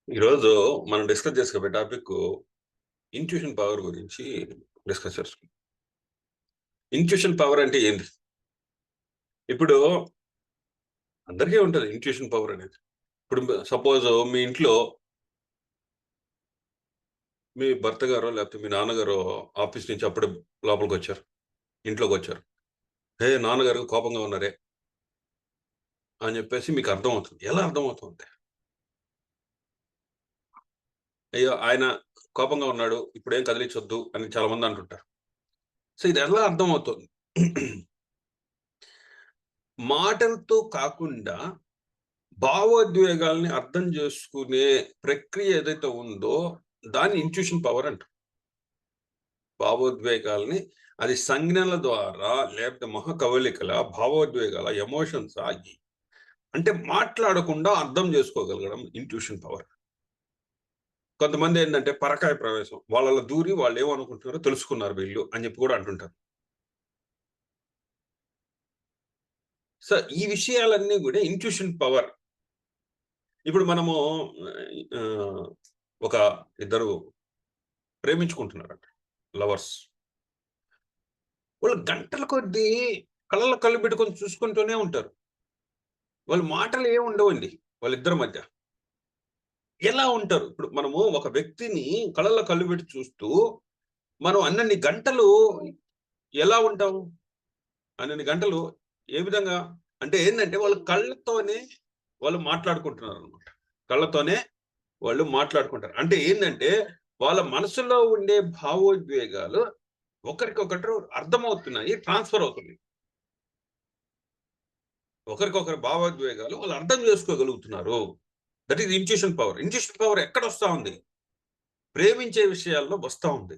ఈరోజు మనం డిస్కస్ చేసుకోబోయే టాపిక్ ఇంట్యూషన్ పవర్ గురించి డిస్కస్ చేసుకుందాం. ఇంట్యూషన్ పవర్ అంటే ఏంటి? ఇప్పుడు అందరికీ ఉంటుంది ఇంట్యూషన్ పవర్ అనేది. ఇప్పుడు సపోజ్ మీ ఇంట్లో మీ భర్త గారో లేకపోతే మీ నాన్నగారో ఆఫీస్ నుంచి అప్పుడే లోపలికి వచ్చారు, ఇంట్లోకి వచ్చారు. హే, నాన్నగారు కోపంగా ఉన్నారే అని చెప్పేసి మీకు అర్థమవుతుంది. ఎలా అర్థమవుతుంది? అయ్యో, ఆయన కోపంగా ఉన్నాడు, ఇప్పుడు ఏం కదిలించొద్దు అని చాలా మంది అంటుంటారు. సో ఇది ఎలా అర్థమవుతుంది? మాటలతో కాకుండా భావోద్వేగాల్ని అర్థం చేసుకునే ప్రక్రియ ఏదైతే ఉందో దాన్ని ఇంట్యూషన్ పవర్ అంటారు. భావోద్వేగాల్ని అది సంజ్ఞల ద్వారా లేకపోతే మొహ కవలికల భావోద్వేగాల ఎమోషన్స్ ఆగి అంటే మాట్లాడకుండా అర్థం చేసుకోగలగడం ఇంట్యూషన్ పవర్. కొంతమంది ఏంటంటే పరకాయ ప్రవేశం, వాళ్ళ దూరి వాళ్ళు ఏమనుకుంటున్నారో తెలుసుకున్నారు వీళ్ళు అని చెప్పి కూడా అంటుంటారు. సో ఈ విషయాలన్నీ కూడా ఇంట్యూషన్ పవర్. ఇప్పుడు మనము ఒక ఇద్దరు ప్రేమించుకుంటున్నారంట, లవర్స్. వాళ్ళు గంటల కొద్దీ కళ్ళలో కళ్ళు పెట్టుకొని చూసుకుంటూనే ఉంటారు. వాళ్ళ మాటలు ఏమి ఉండవండి వాళ్ళిద్దరి మధ్య. ఎలా ఉంటారు? ఇప్పుడు మనము ఒక వ్యక్తిని కళ్ళలో కళ్ళు పెట్టి చూస్తూ మనం అన్నన్ని గంటలు ఎలా ఉంటాం? అన్నన్ని గంటలు ఏ విధంగా అంటే ఏంటంటే వాళ్ళు కళ్ళతోనే వాళ్ళు మాట్లాడుకుంటున్నారు అనమాట. కళ్ళతోనే వాళ్ళు మాట్లాడుకుంటారు. అంటే ఏంటంటే వాళ్ళ మనసులో ఉండే భావోద్వేగాలు ఒకరికొకరు అర్థమవుతున్నాయి, ట్రాన్స్ఫర్ అవుతున్నాయి. ఒకరికొకరు భావోద్వేగాలు వాళ్ళు అర్థం చేసుకోగలుగుతున్నారు. That is intuition power. Intuition power ఎక్కడ వస్తా ఉంది? ప్రేమించే విషయాల్లో వస్తా ఉంది.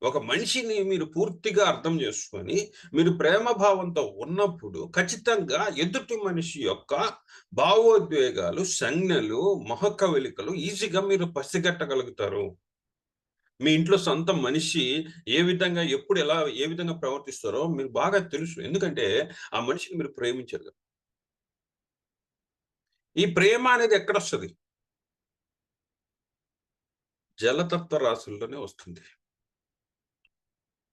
ఒక మనిషిని మీరు పూర్తిగా అర్థం చేసుకొని మీరు ప్రేమ భావంతో ఉన్నప్పుడు ఖచ్చితంగా ఎదుటి మనిషి యొక్క భావోద్వేగాలు, సంజ్ఞలు, మొహకవళికలు ఈజీగా మీరు పసిగట్టగలుగుతారు. మీ ఇంట్లో సొంత మనిషి ఏ విధంగా ఎప్పుడు ఎలా ఏ విధంగా ప్రవర్తిస్తారో మీకు బాగా తెలుసు. ఎందుకంటే ఆ మనిషిని మీరు ప్రేమించారు. ఈ ప్రేమ అనేది ఎక్కడొస్తది? జలతత్వ రాశుల్లోనే వస్తుంది.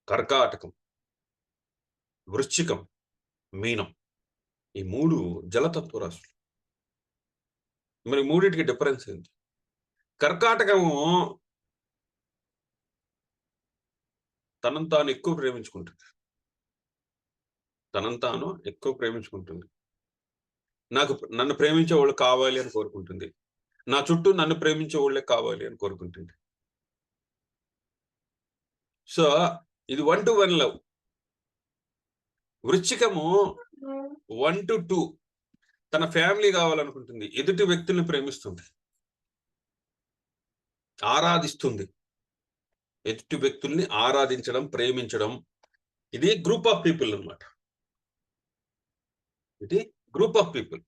కర్కాటకం, వృశ్చికం, మీనం, ఈ 3 జలతత్వ రాశులు. మరి మూడిటికి డిఫరెన్స్ ఏంటి? కర్కాటకము తనను తాను ఎక్కువ ప్రేమించుకుంటుంది. తనను తాను ఎక్కువ ప్రేమించుకుంటుంది. నన్ను ప్రేమించేవాళ్ళు కావాలి అని కోరుకుంటుంది. నా చుట్టూ నన్ను ప్రేమించేవాళ్ళే కావాలి అని కోరుకుంటుంది. సో ఇది 1-1 లవ్. వృశ్చికము 1-2 తన ఫ్యామిలీ కావాలనుకుంటుంది. ఎదుటి వ్యక్తుల్ని ప్రేమిస్తుంది, ఆరాధిస్తుంది. ఎదుటి వ్యక్తుల్ని ఆరాధించడం, ప్రేమించడం, ఇది గ్రూప్ ఆఫ్ పీపుల్ అన్నమాట. ఇది గ్రూప్ ఆఫ్ పీపుల్.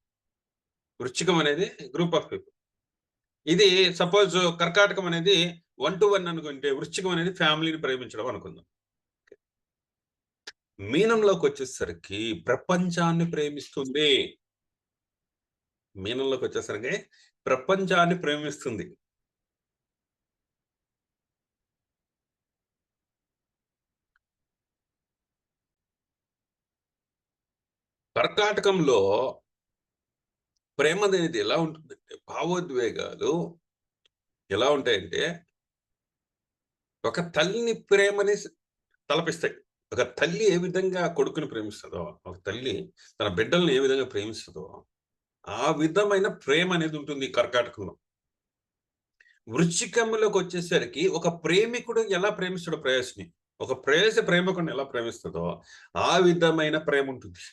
వృశ్చికం అనేది గ్రూప్ ఆఫ్ పీపుల్. ఇది సపోజ్ కర్కాటకం అనేది 1-1 అనుకుంటే వృశ్చికం అనేది ఫ్యామిలీని ప్రేమించడం అనుకుందాం. మీనంలోకి వచ్చేసరికి ప్రపంచాన్ని ప్రేమిస్తుంది. మీనంలోకి వచ్చేసరికి ప్రపంచాన్ని ప్రేమిస్తుంది. కర్కాటకంలో ప్రేమ అనేది ఎలా ఉంటుందంటే భావోద్వేగాలు ఎలా ఉంటాయంటే ఒక తల్లిని ప్రేమని తలపిస్తాయి. ఒక తల్లి ఏ విధంగా కొడుకుని ప్రేమిస్తుందో, ఒక తల్లి తన బిడ్డల్ని ఏ విధంగా ప్రేమిస్తుందో ఆ విధమైన ప్రేమ అనేది ఉంటుంది కర్కాటకంలో. వృశ్చికంలోకి వచ్చేసరికి ఒక ప్రేమికుడు ఎలా ప్రేమిస్తాడో ప్రేయసిని, ఒక ప్రేయసి ప్రేమికుడిని ఎలా ప్రేమిస్తుందో ఆ విధమైన ప్రేమ ఉంటుంది.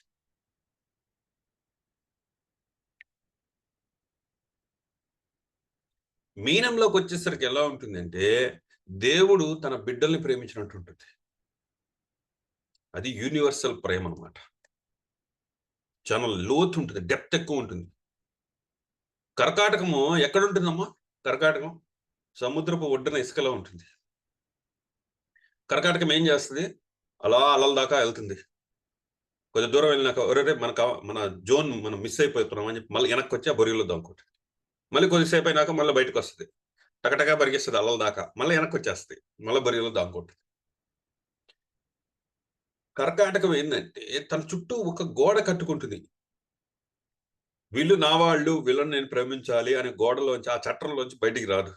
మీనంలోకి వచ్చేసరికి ఎలా ఉంటుందంటే దేవుడు తన బిడ్డల్ని ప్రేమించినట్టు ఉంటుంది. అది యూనివర్సల్ ప్రేమ అనమాట. చాలా లోతు ఉంటుంది, డెప్త్ ఎక్కువ ఉంటుంది. కర్కాటకము ఎక్కడ ఉంటుందమ్మా? కర్కాటకం సముద్రపు ఒడ్డున ఇసుకలో ఉంటుంది. కర్కాటకం ఏం చేస్తుంది? అలా అలల దాకా వెళ్తుంది. కొంచెం దూరం వెళ్ళినాక ఒరే మన జోన్ మనం మిస్ అయిపోతున్నాం అని చెప్పి మళ్ళీ వెనక్కి వచ్చి ఆ బొరియలో దాక్కుంటుంది. మళ్ళీ కొద్దిసేపు అయినాక మళ్ళీ బయటకు వస్తుంది, టకటకా పరిగెస్తుంది అల్లల దాకా, మళ్ళీ వెనక్కి వచ్చేస్తుంది, మళ్ళీ బరిలో దాక్కుంటుంది. కర్కాటకం ఏంటంటే తన చుట్టూ ఒక గోడ కట్టుకుంటుంది. వీళ్ళు నా వాళ్ళు, వీళ్ళని నేను ప్రేమించాలి అనే గోడలోంచి, ఆ చట్టంలోంచి బయటికి రాదు.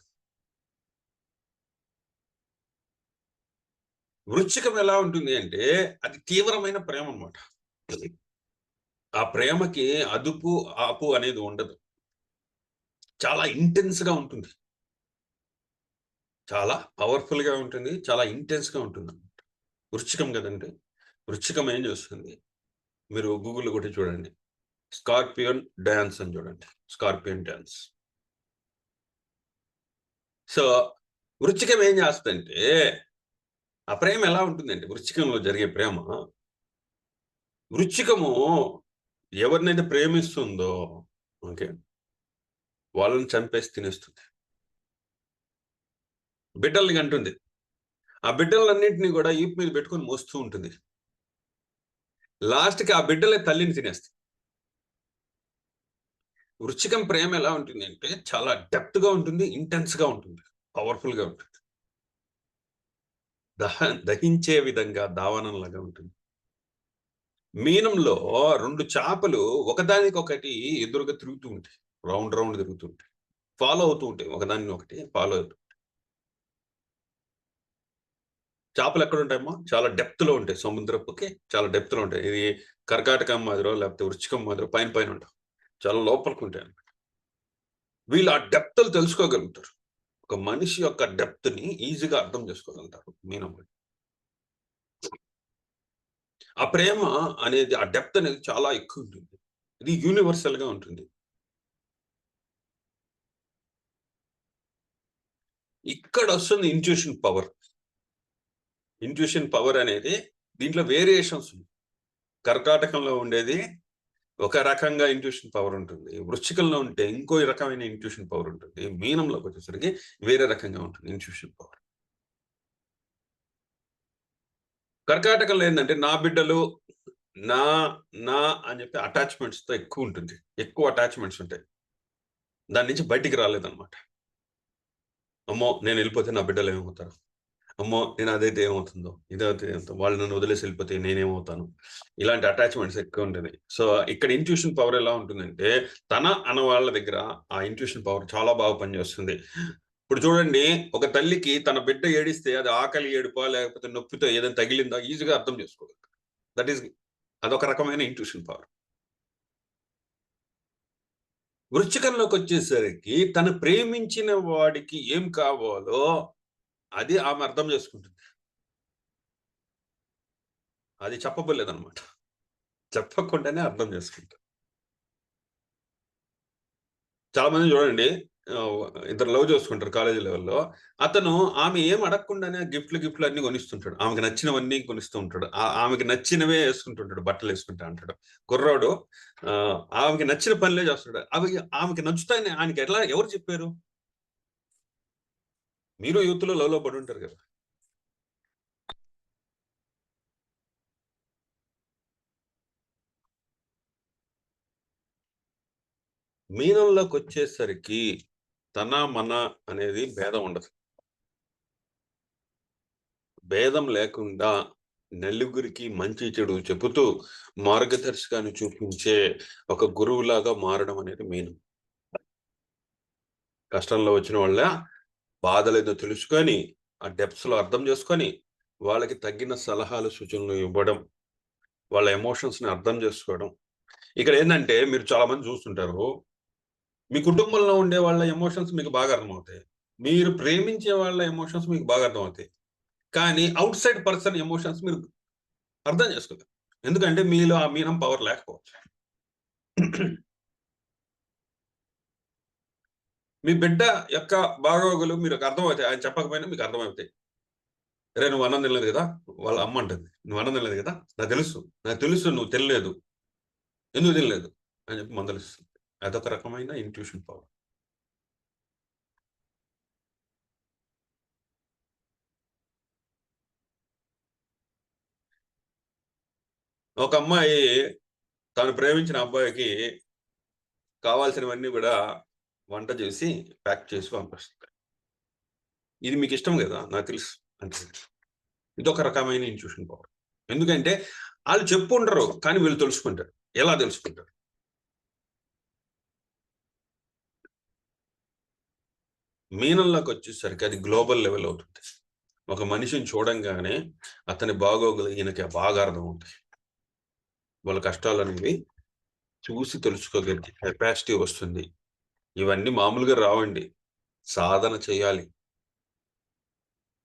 వృశ్చికం ఎలా ఉంటుంది అంటే అది తీవ్రమైన ప్రేమ అన్నమాట. ఆ ప్రేమకి అదుపు ఆపు అనేది ఉండదు, చాలా ఇంటెన్స్ గా ఉంటుంది, చాలా పవర్ఫుల్ గా ఉంటుంది, చాలా ఇంటెన్స్ గా ఉంటుంది అన్నమాట. వృశ్చికం కదండి. వృశ్చికం ఏం చేస్తుంది, మీరు గూగుల్లో కొట్టి చూడండి, స్కార్పియన్ డాన్స్ అని చూడండి, స్కార్పియన్ డాన్స్. సో వృశ్చికం ఏం చేస్తుందంటే, ఆ ప్రేమ ఎలా ఉంటుందంటే, వృశ్చికంలో జరిగే ప్రేమ, వృశ్చికము ఎవరినైతే ప్రేమిస్తుందో ఓకే వాళ్ళని చంపేసి తినేస్తుంది, బిడ్డల్ని కంటుంది, ఆ బిడ్డలన్నింటినీ కూడా ఈపు మీద పెట్టుకొని మోస్తూ ఉంటుంది, లాస్ట్కి ఆ బిడ్డలే తల్లిని తినేస్తుంది. వృశ్చికం ప్రేమ ఎలా ఉంటుంది అంటే చాలా డెప్త్ గా ఉంటుంది, ఇంటెన్స్ గా ఉంటుంది, పవర్ఫుల్ గా ఉంటుంది, దహించే విధంగా దావానంలాగా ఉంటుంది. మీనంలో రెండు చేపలు ఒకదానికొకటి ఎదురుగా తిరుగుతూ ఉంటాయి, రౌండ్ రౌండ్ తిరుగుతూ ఉంటాయి, ఫాలో అవుతూ ఉంటాయి, ఒకదాన్ని ఒకటి ఫాలో అవుతూ. చేపలు ఎక్కడ ఉంటాయమ్మా, చాలా డెప్త్ లో ఉంటాయి, సముద్రపుకి చాలా డెప్త్ లో ఉంటాయి. ఇది కర్కాటకం మాదిరో లేకపోతే వృశ్చికం మాదిరో పైన పైన ఉంటాయి, చాలా లోపలికి ఉంటాయి అన్నమాట. వీళ్ళు ఆ డెప్త్లు తెలుసుకోగలుగుతారు, ఒక మనిషి యొక్క డెప్త్ ని ఈజీగా అర్థం చేసుకోగలుగుతారు మీనం. ఆ ప్రేమ అనేది, ఆ డెప్త్ అనేది చాలా ఎక్కువ ఉంటుంది, ఇది యూనివర్సల్ గా ఉంటుంది. ఇక్కడ వస్తుంది ఇంట్యూషన్ పవర్. ఇంట్యూషన్ పవర్ అనేది దీంట్లో వేరియేషన్స్ ఉంది. కర్కాటకంలో ఉండేది ఒక రకంగా ఇంట్యూషన్ పవర్ ఉంటుంది, వృశ్చికంలో ఉంటే ఇంకో రకమైన ఇంట్యూషన్ పవర్ ఉంటుంది, మీనంలోకి వచ్చేసరికి వేరే రకంగా ఉంటుంది ఇంట్యూషన్ పవర్. కర్కాటకంలో ఏంటంటే నా బిడ్డలు, నా నా అని చెప్పి అటాచ్మెంట్స్ తో ఎక్కువ ఉంటుంది, ఎక్కువ అటాచ్మెంట్స్ ఉంటాయి, దాని నుంచి బయటికి రాలేదన్నమాట. అమ్మో నేను వెళ్ళిపోతే నా బిడ్డలు ఏమవుతారు, అమ్మో నేను అదైతే ఏమవుతుందో, ఇదైతే ఏమవుతుందో, వాళ్ళు నన్ను వదిలేసి వెళ్ళిపోతే నేనేమవుతాను, ఇలాంటి అటాచ్మెంట్స్ ఎక్కువ ఉంటుంది. సో ఇక్కడ ఇంట్యూషన్ పవర్ ఎలా ఉంటుందంటే తన అన్న వాళ్ళ దగ్గర ఆ ఇంట్యూషన్ పవర్ చాలా బాగా పనిచేస్తుంది. ఇప్పుడు చూడండి, ఒక తల్లికి తన బిడ్డ ఏడిస్తే అది ఆకలి ఏడుపా లేకపోతే నొప్పితో ఏదైనా తగిలిందా ఈజీగా అర్థం చేసుకోగలరు. దట్ ఈస్, అదొక రకమైన ఇంట్యూషన్ పవర్. వృశ్చికంలోకి వచ్చేసరికి తను ప్రేమించిన వాడికి ఏం కావాలో అది ఆమె అర్థం చేసుకుంటుంది, అది చెప్పబోలేదన్నమాట, చెప్పకుండానే అర్థం చేసుకుంటారు. చాలా మంది చూడండి, ఇద్దరు లవ్ చేసుకుంటారు కాలేజీ లెవెల్లో, అతను ఆమె ఏం అడగకుండానే గిఫ్ట్లు అన్ని కొనిస్తుంటాడు, ఆమెకి నచ్చినవన్నీ కొనిస్తూ ఉంటాడు, ఆమెకి నచ్చినవే వేసుకుంటుంటాడు, బట్టలు వేసుకుంటా అంటాడు కుర్రాడు. ఆమెకి నచ్చిన పనులే చేస్తాడు, అవి ఆమెకి నచ్చుతాయని ఆయనకి ఎట్లా ఎవరు చెప్పారు? మీరు యూత్ లో లవ్ లో పడి ఉంటారు కదా. మీనంలోకి వచ్చేసరికి తన మన అనేది భేదం ఉండదు, భేదం లేకుండా నలుగురికి మంచి చెడు చెబుతూ మార్గదర్శకాన్ని చూపించే ఒక గురువులాగా మారడం అనేది మీనం. కష్టంలో వచ్చిన వాళ్ళ బాధలేదో తెలుసుకొని ఆ డెప్త్స్ లో అర్థం చేసుకొని వాళ్ళకి తగిన సలహాలు సూచనలు ఇవ్వడం, వాళ్ళ ఎమోషన్స్ ని అర్థం చేసుకోవడం. ఇక్కడ ఏంటంటే మీరు చాలా మంది చూస్తుంటారు, మీ కుటుంబంలో ఉండే వాళ్ళ ఎమోషన్స్ మీకు బాగా అర్థమవుతాయి, మీరు ప్రేమించే వాళ్ళ ఎమోషన్స్ మీకు బాగా అర్థమవుతాయి, కానీ అవుట్ సైడ్ పర్సన్ ఎమోషన్స్ మీరు అర్థం చేసుకోలేరు, ఎందుకంటే మీలో ఆ మీనం పవర్ లేకపోవచ్చు. మీ బిడ్డ యొక్క బాగోగులు మీరు అర్థమవుతాయి, ఆయన చెప్పకపోయినా మీకు అర్థమవుతాయి. రే నువ్వు అన్నం తినలేదు కదా, వాళ్ళ అమ్మ అంటుంది, నువ్వు అన్నం తినలేదు కదా, నాకు తెలుసు నువ్వు తినలేదు, ఎందుకు తినలేదు అని చెప్పి మందలిస్తుంది. అదొక రకమైన ఇంట్యూషన్ పవర్. ఒక అమ్మాయి తను ప్రేమించిన అబ్బాయికి కావాల్సినవన్నీ కూడా వంట చేసి ప్యాక్ చేసి పంపిస్తారు. ఇది మీకు ఇష్టం కదా, నాకు తెలుసు అంటే. ఇదొక రకమైన ఇంట్యూషన్ పవర్. ఎందుకంటే వాళ్ళు చెప్పుండరు, కానీ వీళ్ళు తెలుసుకుంటారు. ఎలా తెలుసుకుంటారు? మీనంలోకి వచ్చేసరికి అది గ్లోబల్ లెవెల్ అవుతుంది. ఒక మనిషిని చూడంగానే అతని బాగోగులు ఈయనకి బాగా అర్థం అవుతాయి. వాళ్ళ కష్టాలు అనేవి చూసి తెలుసుకోగలిగే కెపాసిటీ వస్తుంది. ఇవన్నీ మామూలుగా రావండి, సాధన చేయాలి.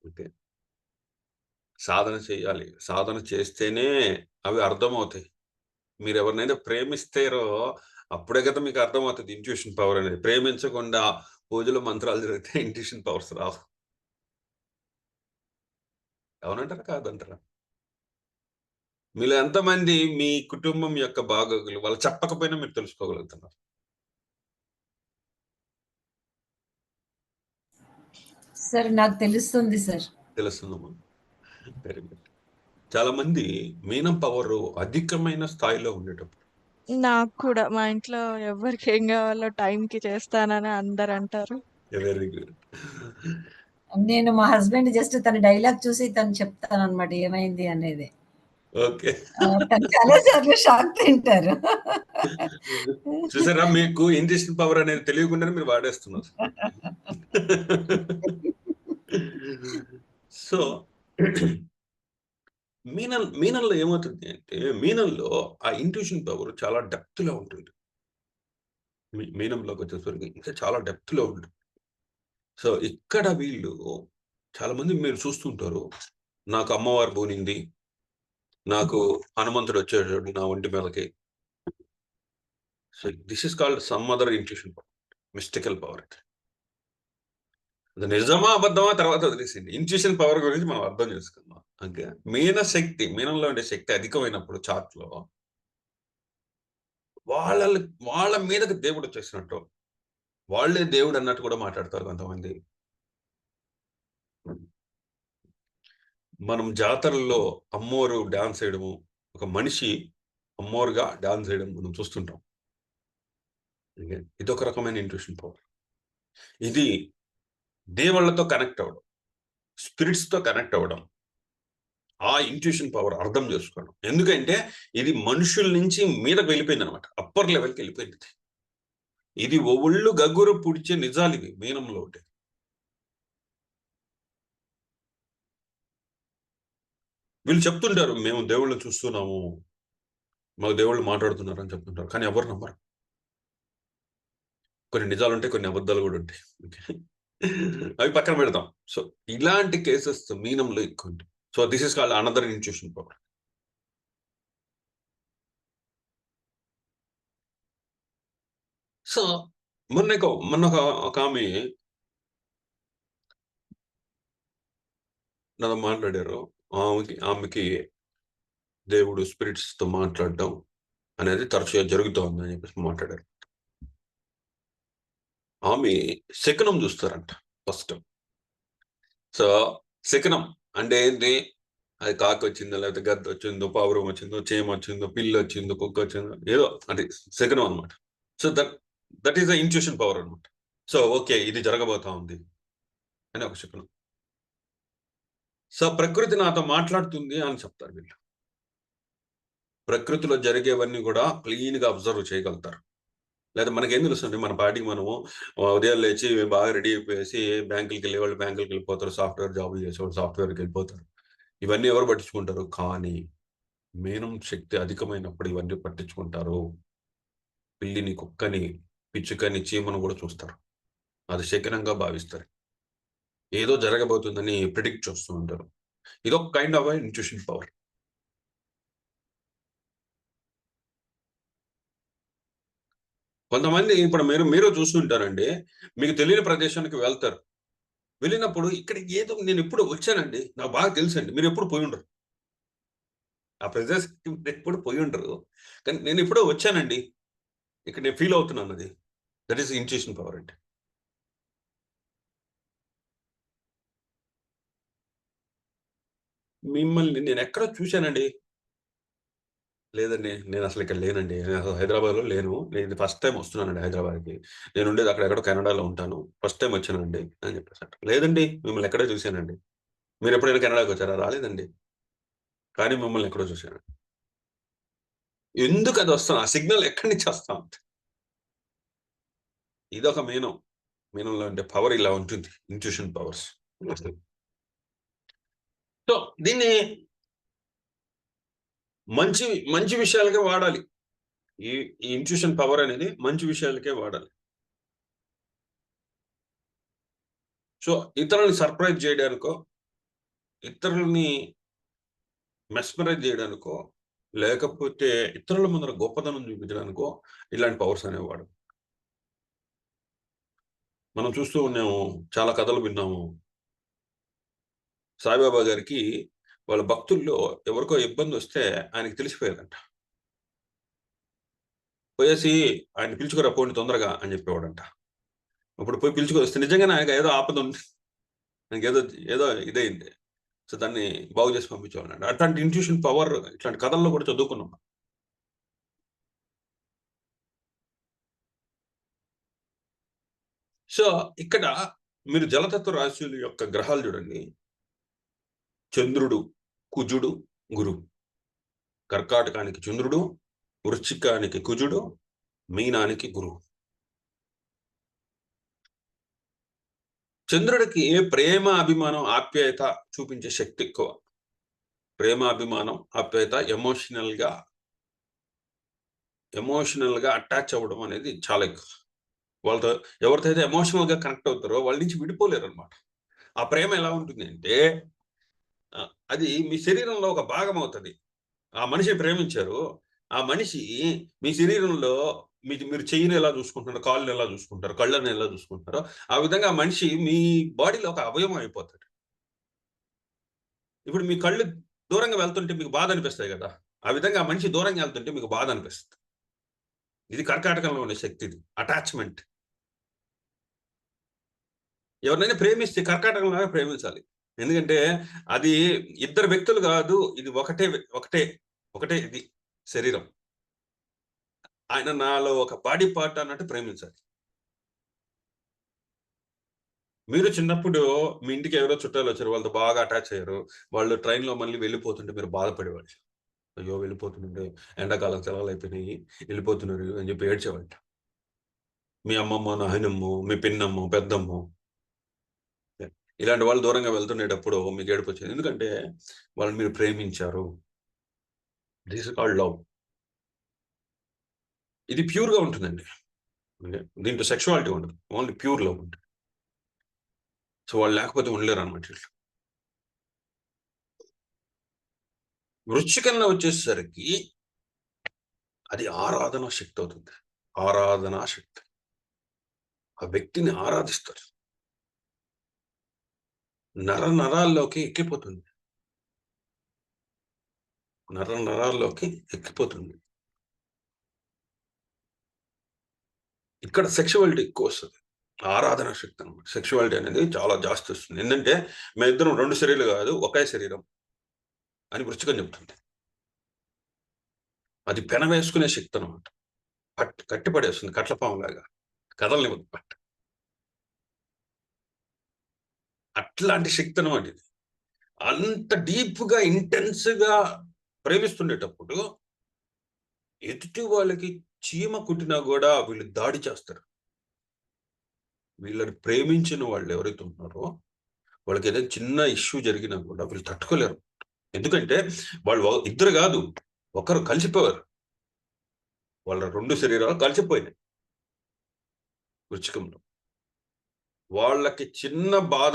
ఓకే, సాధన చేయాలి. సాధన చేస్తేనే అవి అర్థమవుతాయి. మీరు ఎవరినైనా ప్రేమిస్తారో అప్పుడే కదా మీకు అర్థమవుతుంది ఇంట్యూషన్ పవర్ అనేది. ప్రేమించకుండా పూజలు మంత్రాలు జరిగితే ఇంట్యూషన్ పవర్స్ రావు. అవునంటారా కాదంటారా? మీలో ఎంతమంది మీ కుటుంబం యొక్క బాగోగులు వాళ్ళు చెప్పకపోయినా మీరు తెలుసుకోగలుగుతున్నారు? సార్ నాకు తెలుస్తుంది సార్. తెలుస్తుందమ్మా, very good. చాలా మంది మీనం పవర్ అధికమైన స్థాయిలో ఉండేటప్పుడు. నాకు కూడా మా ఇంట్లో ఎవరికి ఏం కావాలో టైంకి చేస్తానని అందరు అంటారు. Very good. నేను మా హస్బెండ్ జస్ట్ తన డైలాగ్ చూసి తను చెప్తాను అనమాట ఏమైంది అనేది. ఓకే, తను చాలా సార్లు షాక్ తింటారు. చూసారా, మీకు ఇంట్యూషన్ పవర్ అనేది తెలియకుండానే మీరు వాడేస్తున్నారు. సో మీనంలో ఏమవుతుంది అంటే, మీనంలో ఆ ఇంట్యూషన్ పవర్ చాలా డెప్త్ లో ఉంటుంది. మీనంలోకి వచ్చేసరికి ఇంకా చాలా డెప్త్ లో ఉంటుంది. సో ఇక్కడ వీళ్ళు చాలా మంది మీరు చూస్తుంటారు, నాకు అమ్మవారు పోనింది, నాకు హనుమంతుడు వచ్చేటప్పుడు నా ఒంటి మీదకి. So this is called some other intuition power, mystical power. అది నిజమా అబద్ధమా తర్వాత వదిలేసింది. ఇంట్యూషన్ పవర్ గురించి మనం అర్థం చేసుకుందాం. ఓకే, మీనంలో ఉండే శక్తి అధికమైనప్పుడు చార్ట్ లో వాళ్ళ వాళ్ళ మీదకి దేవుడు వచ్చేసినట్టు, వాళ్ళే దేవుడు అన్నట్టు కూడా మాట్లాడతారు కొంతమంది. మనం జాతరల్లో అమ్మోరు డాన్స్ చేయడము, ఒక మనిషి అమ్మోరుగా డాన్స్ చేయడం మనం చూస్తుంటాం. ఇది ఒక రకమైన ఇంట్యూషన్ పవర్. ఇది దేవుళ్ళతో కనెక్ట్ అవ్వడం, స్పిరిట్స్ తో కనెక్ట్ అవ్వడం, ఆ ఇంట్యూషన్ పవర్ అర్థం చేసుకోవడం. ఎందుకంటే ఇది మనుషుల నుంచి మీదకి వెళ్ళిపోయింది అనమాట, అప్పర్ లెవెల్కి వెళ్ళిపోయింది. ఇది ఒళ్ళు గగ్గురు పుడిచే నిజాలు ఇవి మీనంలో ఉంటాయి. వీళ్ళు చెప్తుంటారు, మేము దేవుళ్ళని చూస్తున్నాము, మాకు దేవుళ్ళు మాట్లాడుతున్నారు అని చెప్తుంటారు, కానీ ఎవరు నమ్మరు. కొన్ని నిజాలు ఉంటాయి, కొన్ని అబద్ధాలు కూడా ఉంటాయి. అవి పక్కన పెడతాం. సో ఇలాంటి కేసెస్ మీనంలో ఎక్కువ ఉంటాయి. So this is called another intuition power. So మొన్న ఒక ఆమె నాతో మాట్లాడారు. ఆమెకి దేవుడు స్పిరిట్స్ తో మాట్లాడడం అనేది తరచుగా జరుగుతోంది అని చెప్పేసి మాట్లాడారు. ఆమె శకునం చూస్తారంట ఫస్ట్. సో శకునం అంటే ఏంటి? అది కాకి వచ్చిందో, లేకపోతే గద్ద వచ్చిందో, పావురం వచ్చిందో, చేమ వచ్చిందో, పిల్లి వచ్చిందో, కుక్క వచ్చిందో, ఏదో అంటే శకునం అనమాట. So that is the intuition power అనమాట. సో ఓకే, ఇది జరగబోతా ఉంది అని ఒక శకునం. సో ప్రకృతి నాతో మాట్లాడుతుంది అని చెప్తారు వీళ్ళు. ప్రకృతిలో జరిగేవన్నీ కూడా క్లీన్ గా అబ్జర్వ్ చేయగలుగుతారు. లేదా మనకేం తెలుస్తుంది, మన పార్టీకి మనము ఉదయం లేచి బాగా రెడీ అయిపోయేసి బ్యాంకులకి వెళ్ళే వాళ్ళు బ్యాంకులకి వెళ్ళిపోతారు, సాఫ్ట్వేర్ జాబులు చేసేవాళ్ళు సాఫ్ట్వేర్కి వెళ్ళిపోతారు. ఇవన్నీ ఎవరు పట్టించుకుంటారు? కానీ మీనం శక్తి అధికమైనప్పుడు ఇవన్నీ పట్టించుకుంటారు. పిల్లిని, కుక్కని, పిచ్చుకని, చీమను కూడా చూస్తారు. అది శకునంగా భావిస్తారు. ఏదో జరగబోతుందని ప్రిడిక్ట్ చేస్తూ ఉంటారు. ఇదొక కైండ్ ఆఫ్ ఇంట్యూషన్ పవర్. కొంతమంది ఇప్పుడు మీరు చూస్తుంటారండి, మీకు తెలియని ప్రదేశానికి వెళ్తారు. వెళ్ళినప్పుడు ఇక్కడ ఏదో నేను ఎప్పుడు వచ్చానండి, నాకు బాగా తెలుసండి, మీరు ఎప్పుడు పోయి ఉండరు. ఆ ప్రదేశానికి మీరు ఎప్పుడు పోయి ఉండరు, కానీ నేను ఎప్పుడో వచ్చానండి, ఇక్కడ నేను ఫీల్ అవుతున్నాను. అది దట్ ఈస్ ఇంట్యూషన్ పవర్ అంటే. మిమ్మల్ని నేను ఎక్కడో చూశానండి, లేదండి. నేను అసలు ఇక్కడ లేనండి. నేను అసలు హైదరాబాద్‌లో లేను. నేను ఇది ఫస్ట్ టైమ్ వస్తున్నానండి హైదరాబాద్‌కి. నేను ఉండేది అక్కడెక్కడో కెనడాలో ఉంటాను. ఫస్ట్ టైమ్ వచ్చానండి అని చెప్పేసంట. లేదండి. మిమ్మల్ని ఎక్కడో చూసానండి. మీరెప్పుడైనా కెనడాకొచ్చారా? రాలేదండి. కానీ మిమ్మల్ని ఎక్కడో చూసాను. ఎందుకది వస్తాం? ఆ సిగ్నల్ ఎక్కడి నుంచి వస్తా ఉంటది? ఇదొక మీనం. మీనంలో ఉండే పవర్ ఇలా ఉంటుంది. Intuition powers. సో, దీన్ని మంచి మంచి విషయాలకే వాడాలి. ఈ ఈ ఇంట్యూషన్ పవర్ అనేది మంచి విషయాలకే వాడాలి. సో, ఇతరులని సర్ప్రైజ్ చేయడానికో, ఇతరులని మెస్మరైజ్ చేయడానికో, లేకపోతే ఇతరుల ముందర గొప్పతనం చూపించడానికో ఇలాంటి పవర్స్ అనేవి వాడం. మనం చూస్తూ ఉన్నాము. చాలా కథలు విన్నాము. సాయిబాబా గారికి వాళ్ళ భక్తుల్లో ఎవరికో ఇబ్బందొస్తే ఆయనకి తెలిసిపోయేదంట. పోయేసి ఆయన్ని పిలుచుకురా పోండి తొందరగా అని చెప్పేవాడంట. అప్పుడు పోయి పిలుచుకొస్తే నిజంగానే ఆయనకి ఏదో ఆపద ఉంది. ఆయనకేదో ఏదో ఇదయింది. సో, దాన్ని బాగు చేసి పంపించేవాడంట. అట్లాంటి ఇంట్యూషన్ పవర్ ఇట్లాంటి కథల్లో కూడా చదువుకున్నాం. సో, ఇక్కడ మీరు జలతత్వ రాశుల యొక్క గ్రహాలు చూడండి. చంద్రుడు, కుజుడు, గురువు. కర్కాటకానికి చంద్రుడు, వృశ్చికానికి కుజుడు, మీనానికి గురువు. చంద్రుడికి ప్రేమ, అభిమానం, ఆప్యాయత చూపించే శక్తి ఎక్కువ. ప్రేమ, అభిమానం, ఆప్యాయత ఎమోషనల్‌గా అటాచ్ అవ్వడం అనేది చాలా ఎక్కువ. వాళ్ళతో ఎవరితో అయితే ఎమోషనల్‌గా కనెక్ట్ అవుతారో వాళ్ళ నుంచి విడిపోలేరనమాట. ఆ ప్రేమ ఎలా ఉంటుంది అంటే అది మీ శరీరంలో ఒక భాగం అవుతది. ఆ మనిషిని ప్రేమించారు. ఆ మనిషి మీ శరీరంలో మీరు చెయ్యిని ఎలా చూసుకుంటున్నారో, కాళ్ళని ఎలా చూసుకుంటారో, కళ్ళని ఎలా చూసుకుంటున్నారో, ఆ విధంగా ఆ మనిషి మీ బాడీలో ఒక అవయవం అయిపోతాడు. ఇప్పుడు మీ కళ్ళు దూరంగా వెళ్తుంటే మీకు బాధ అనిపిస్తాయి కదా! ఆ విధంగా ఆ మనిషి దూరంగా వెళ్తుంటే మీకు బాధ అనిపిస్తది. ఇది కర్కాటకంలో ఉండే శక్తి ఇది. అటాచ్‌మెంట్. ఎవరినైనా ప్రేమిస్తే కర్కాటకంలాగా ప్రేమించాలి. ఎందుకంటే అది ఇద్దరు వ్యక్తులు కాదు. ఇది ఒకటే ఇది శరీరం. ఆయన నాలో ఒక బాడీ పార్ట్ అన్నట్టు ప్రేమించాలి. మీరు చిన్నప్పుడు మీ ఇంటికి ఎవరో చుట్టాలొచ్చారు. వాళ్ళతో బాగా అటాచ్ అయ్యారు. వాళ్ళు ట్రైన్‌లో మళ్ళీ వెళ్ళిపోతుంటే మీరు బాధపడేవాళ్ళు. అయ్యో! వెళ్ళిపోతుంటే ఎండాకాలం సెలవులయిపోయినాయి. వెళ్ళిపోతున్నారు అని చెప్పి ఏడ్చేవాళ్ళు. మీ అమ్మమ్మో, నాయనమ్మో, మీ పిన్నమ్మో, పెద్దమ్మో ఇలాంటి వాళ్ళు దూరంగా వెళ్తుండేటప్పుడు మీకు ఏడుపొచ్చేది. ఎందుకంటే వాళ్ళని మీరు ప్రేమించారు. This is called love. ఇది ప్యూర్‌గా ఉంటుందండి. ఓకే. దీంట్లో సెక్సువాలిటీ ఉండదు. ఓన్లీ ప్యూర్ లవ్ ఉంటుంది. సో, వాళ్ళు లేకపోతే ఉండలేరనమాట ఈళ్ళు. వృశ్చికంలో వచ్చేసరికి అది ఆరాధనా శక్తి అవుతుంది. ఆరాధనా శక్తి. ఆ వ్యక్తిని ఆరాధిస్తారు. నరాల్లోకి ఎక్కిపోతుంది. నరాల్లోకి ఎక్కిపోతుంది. ఇక్కడ సెక్సువాలిటీ ఎక్కువొస్తది. ఆరాధనా శక్తి అనమాట. సెక్సువాలిటీ అనేది చాలా జాస్తి వస్తుంది. ఏందంటే మేమిద్దరం 2 శరీరాలు కాదు, ఒకే శరీరం అని వృశ్చికం చెప్తుంది. అది పెనవేసుకునే శక్తి అనమాట. కట్టి పడేస్తుంది కట్లపాములాగా. కదలనివ్వదు పట్టు. అట్లాంటి శక్తి అనమాట ఇది. అంత డీప్‌గా, ఇంటెన్స్‌గా ప్రేమిస్తుండేటప్పుడు ఎదుటి వాళ్ళకి చీమ కుట్టినా గూడా వీళ్ళు దాడి చేస్తారు. వీళ్ళని ప్రేమించిన వాళ్ళు ఎవరైతే ఉన్నారో, వాళ్ళకి ఏదైనా చిన్న ఇష్యూ జరిగినా కూడా వీళ్ళు తట్టుకోలేరు. ఎందుకంటే వాళ్ళు ఇద్దరు గాదు, ఒకరు కలిసిపోయారు. వాళ్ళ 2 శరీరాలు కలిసిపోయినాయి వృచ్చికంలో. వాళ్ళకి చిన్న బాధ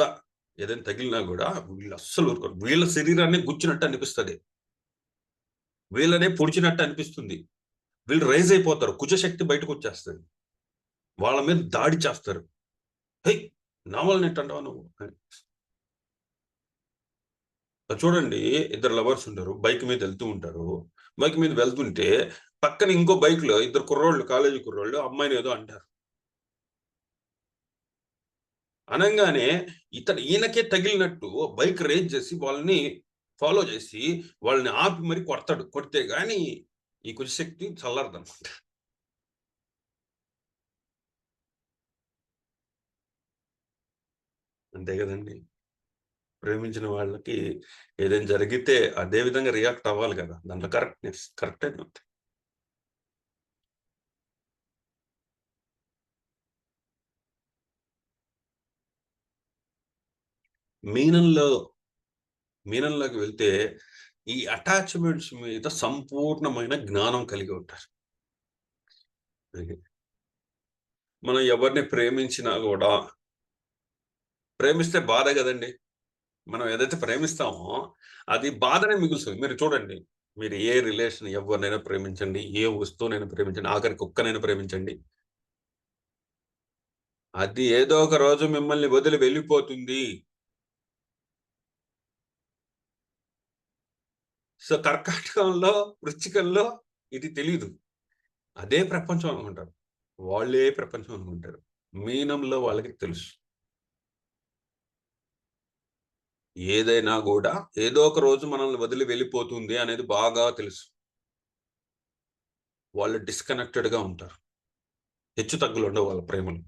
ఏదైనా తగిలినా గూడా వీళ్ళు అస్సలు ఊరుకోరు. వీళ్ళ శరీరాన్ని గుచ్చినట్టు అనిపిస్తది. వీళ్ళనే పొడిచినట్టు అనిపిస్తుంది. వీళ్ళు రైజ్ అయిపోతారు. కుజశక్తి బయటకొచ్చేస్తది. వాళ్ళ మీద దాడి చేస్తారు. "హేయ్! నా వలన ఇట్టంటావా నువ్వు" అని. చూడండి ఇద్దరు లవర్స్ ఉంటారు. బైక్ మీద వెళ్తూ ఉంటారు. బైక్ మీద వెళ్తుంటే పక్కన ఇంకో బైక్‌లో ఇద్దరు కుర్రోళ్ళు, కాలేజీ కుర్రోళ్ళు అమ్మాయిని ఏదో అంటారు. అనంగానే ఈయనకే తగిలినట్టు బైక్ రేజ్ చేసి వాళ్ళని ఫాలో చేసి వాళ్ళని ఆపి మరి కొడతాడు. కొడితే గాని ఈ కుశక్తి చల్లారదనమాట. అంతే కదండి. ప్రేమించిన వాళ్ళకి ఏదైనా జరిగితే అదే విధంగా రియాక్ట్ అవ్వాలి కదా, దాంట్లో కరెక్టే ఉంది. మీనంలోకి వెళ్తే ఈ అటాచ్మెంట్స్ మీద సంపూర్ణమైన జ్ఞానం కలిగి ఉంటారు. మనం ఎవరిని ప్రేమించినా కూడా, ప్రేమిస్తే బాధ కదండి. మనం ఏదైతే ప్రేమిస్తామో అది బాధనే మిగులుతుంది. మీరు చూడండి, మీరు ఏ రిలేషన్ ఎవరినైనా ప్రేమించండి, ఏ వస్తువునైనా ప్రేమించండి, ఆఖరి కుక్కనైనా ప్రేమించండి, అది ఏదో ఒక రోజు మిమ్మల్ని వదిలి వెళ్ళిపోతుంది. సో కర్కాటకంలో, వృశ్చికంలో ఇది తెలీదు, అదే ప్రపంచం అనుకుంటారు, వాళ్ళే ప్రపంచం అనుకుంటారు. మీనంలో వాళ్ళకి తెలుసు, ఏదైనా కూడా ఏదో ఒక రోజు మనల్ని వదిలి వెళ్ళిపోతుంది అనేది బాగా తెలుసు. వాళ్ళు డిస్కనెక్టెడ్ గా ఉంటారు, హెచ్చు తగ్గులు ఉండవు వాళ్ళ ప్రేమలు,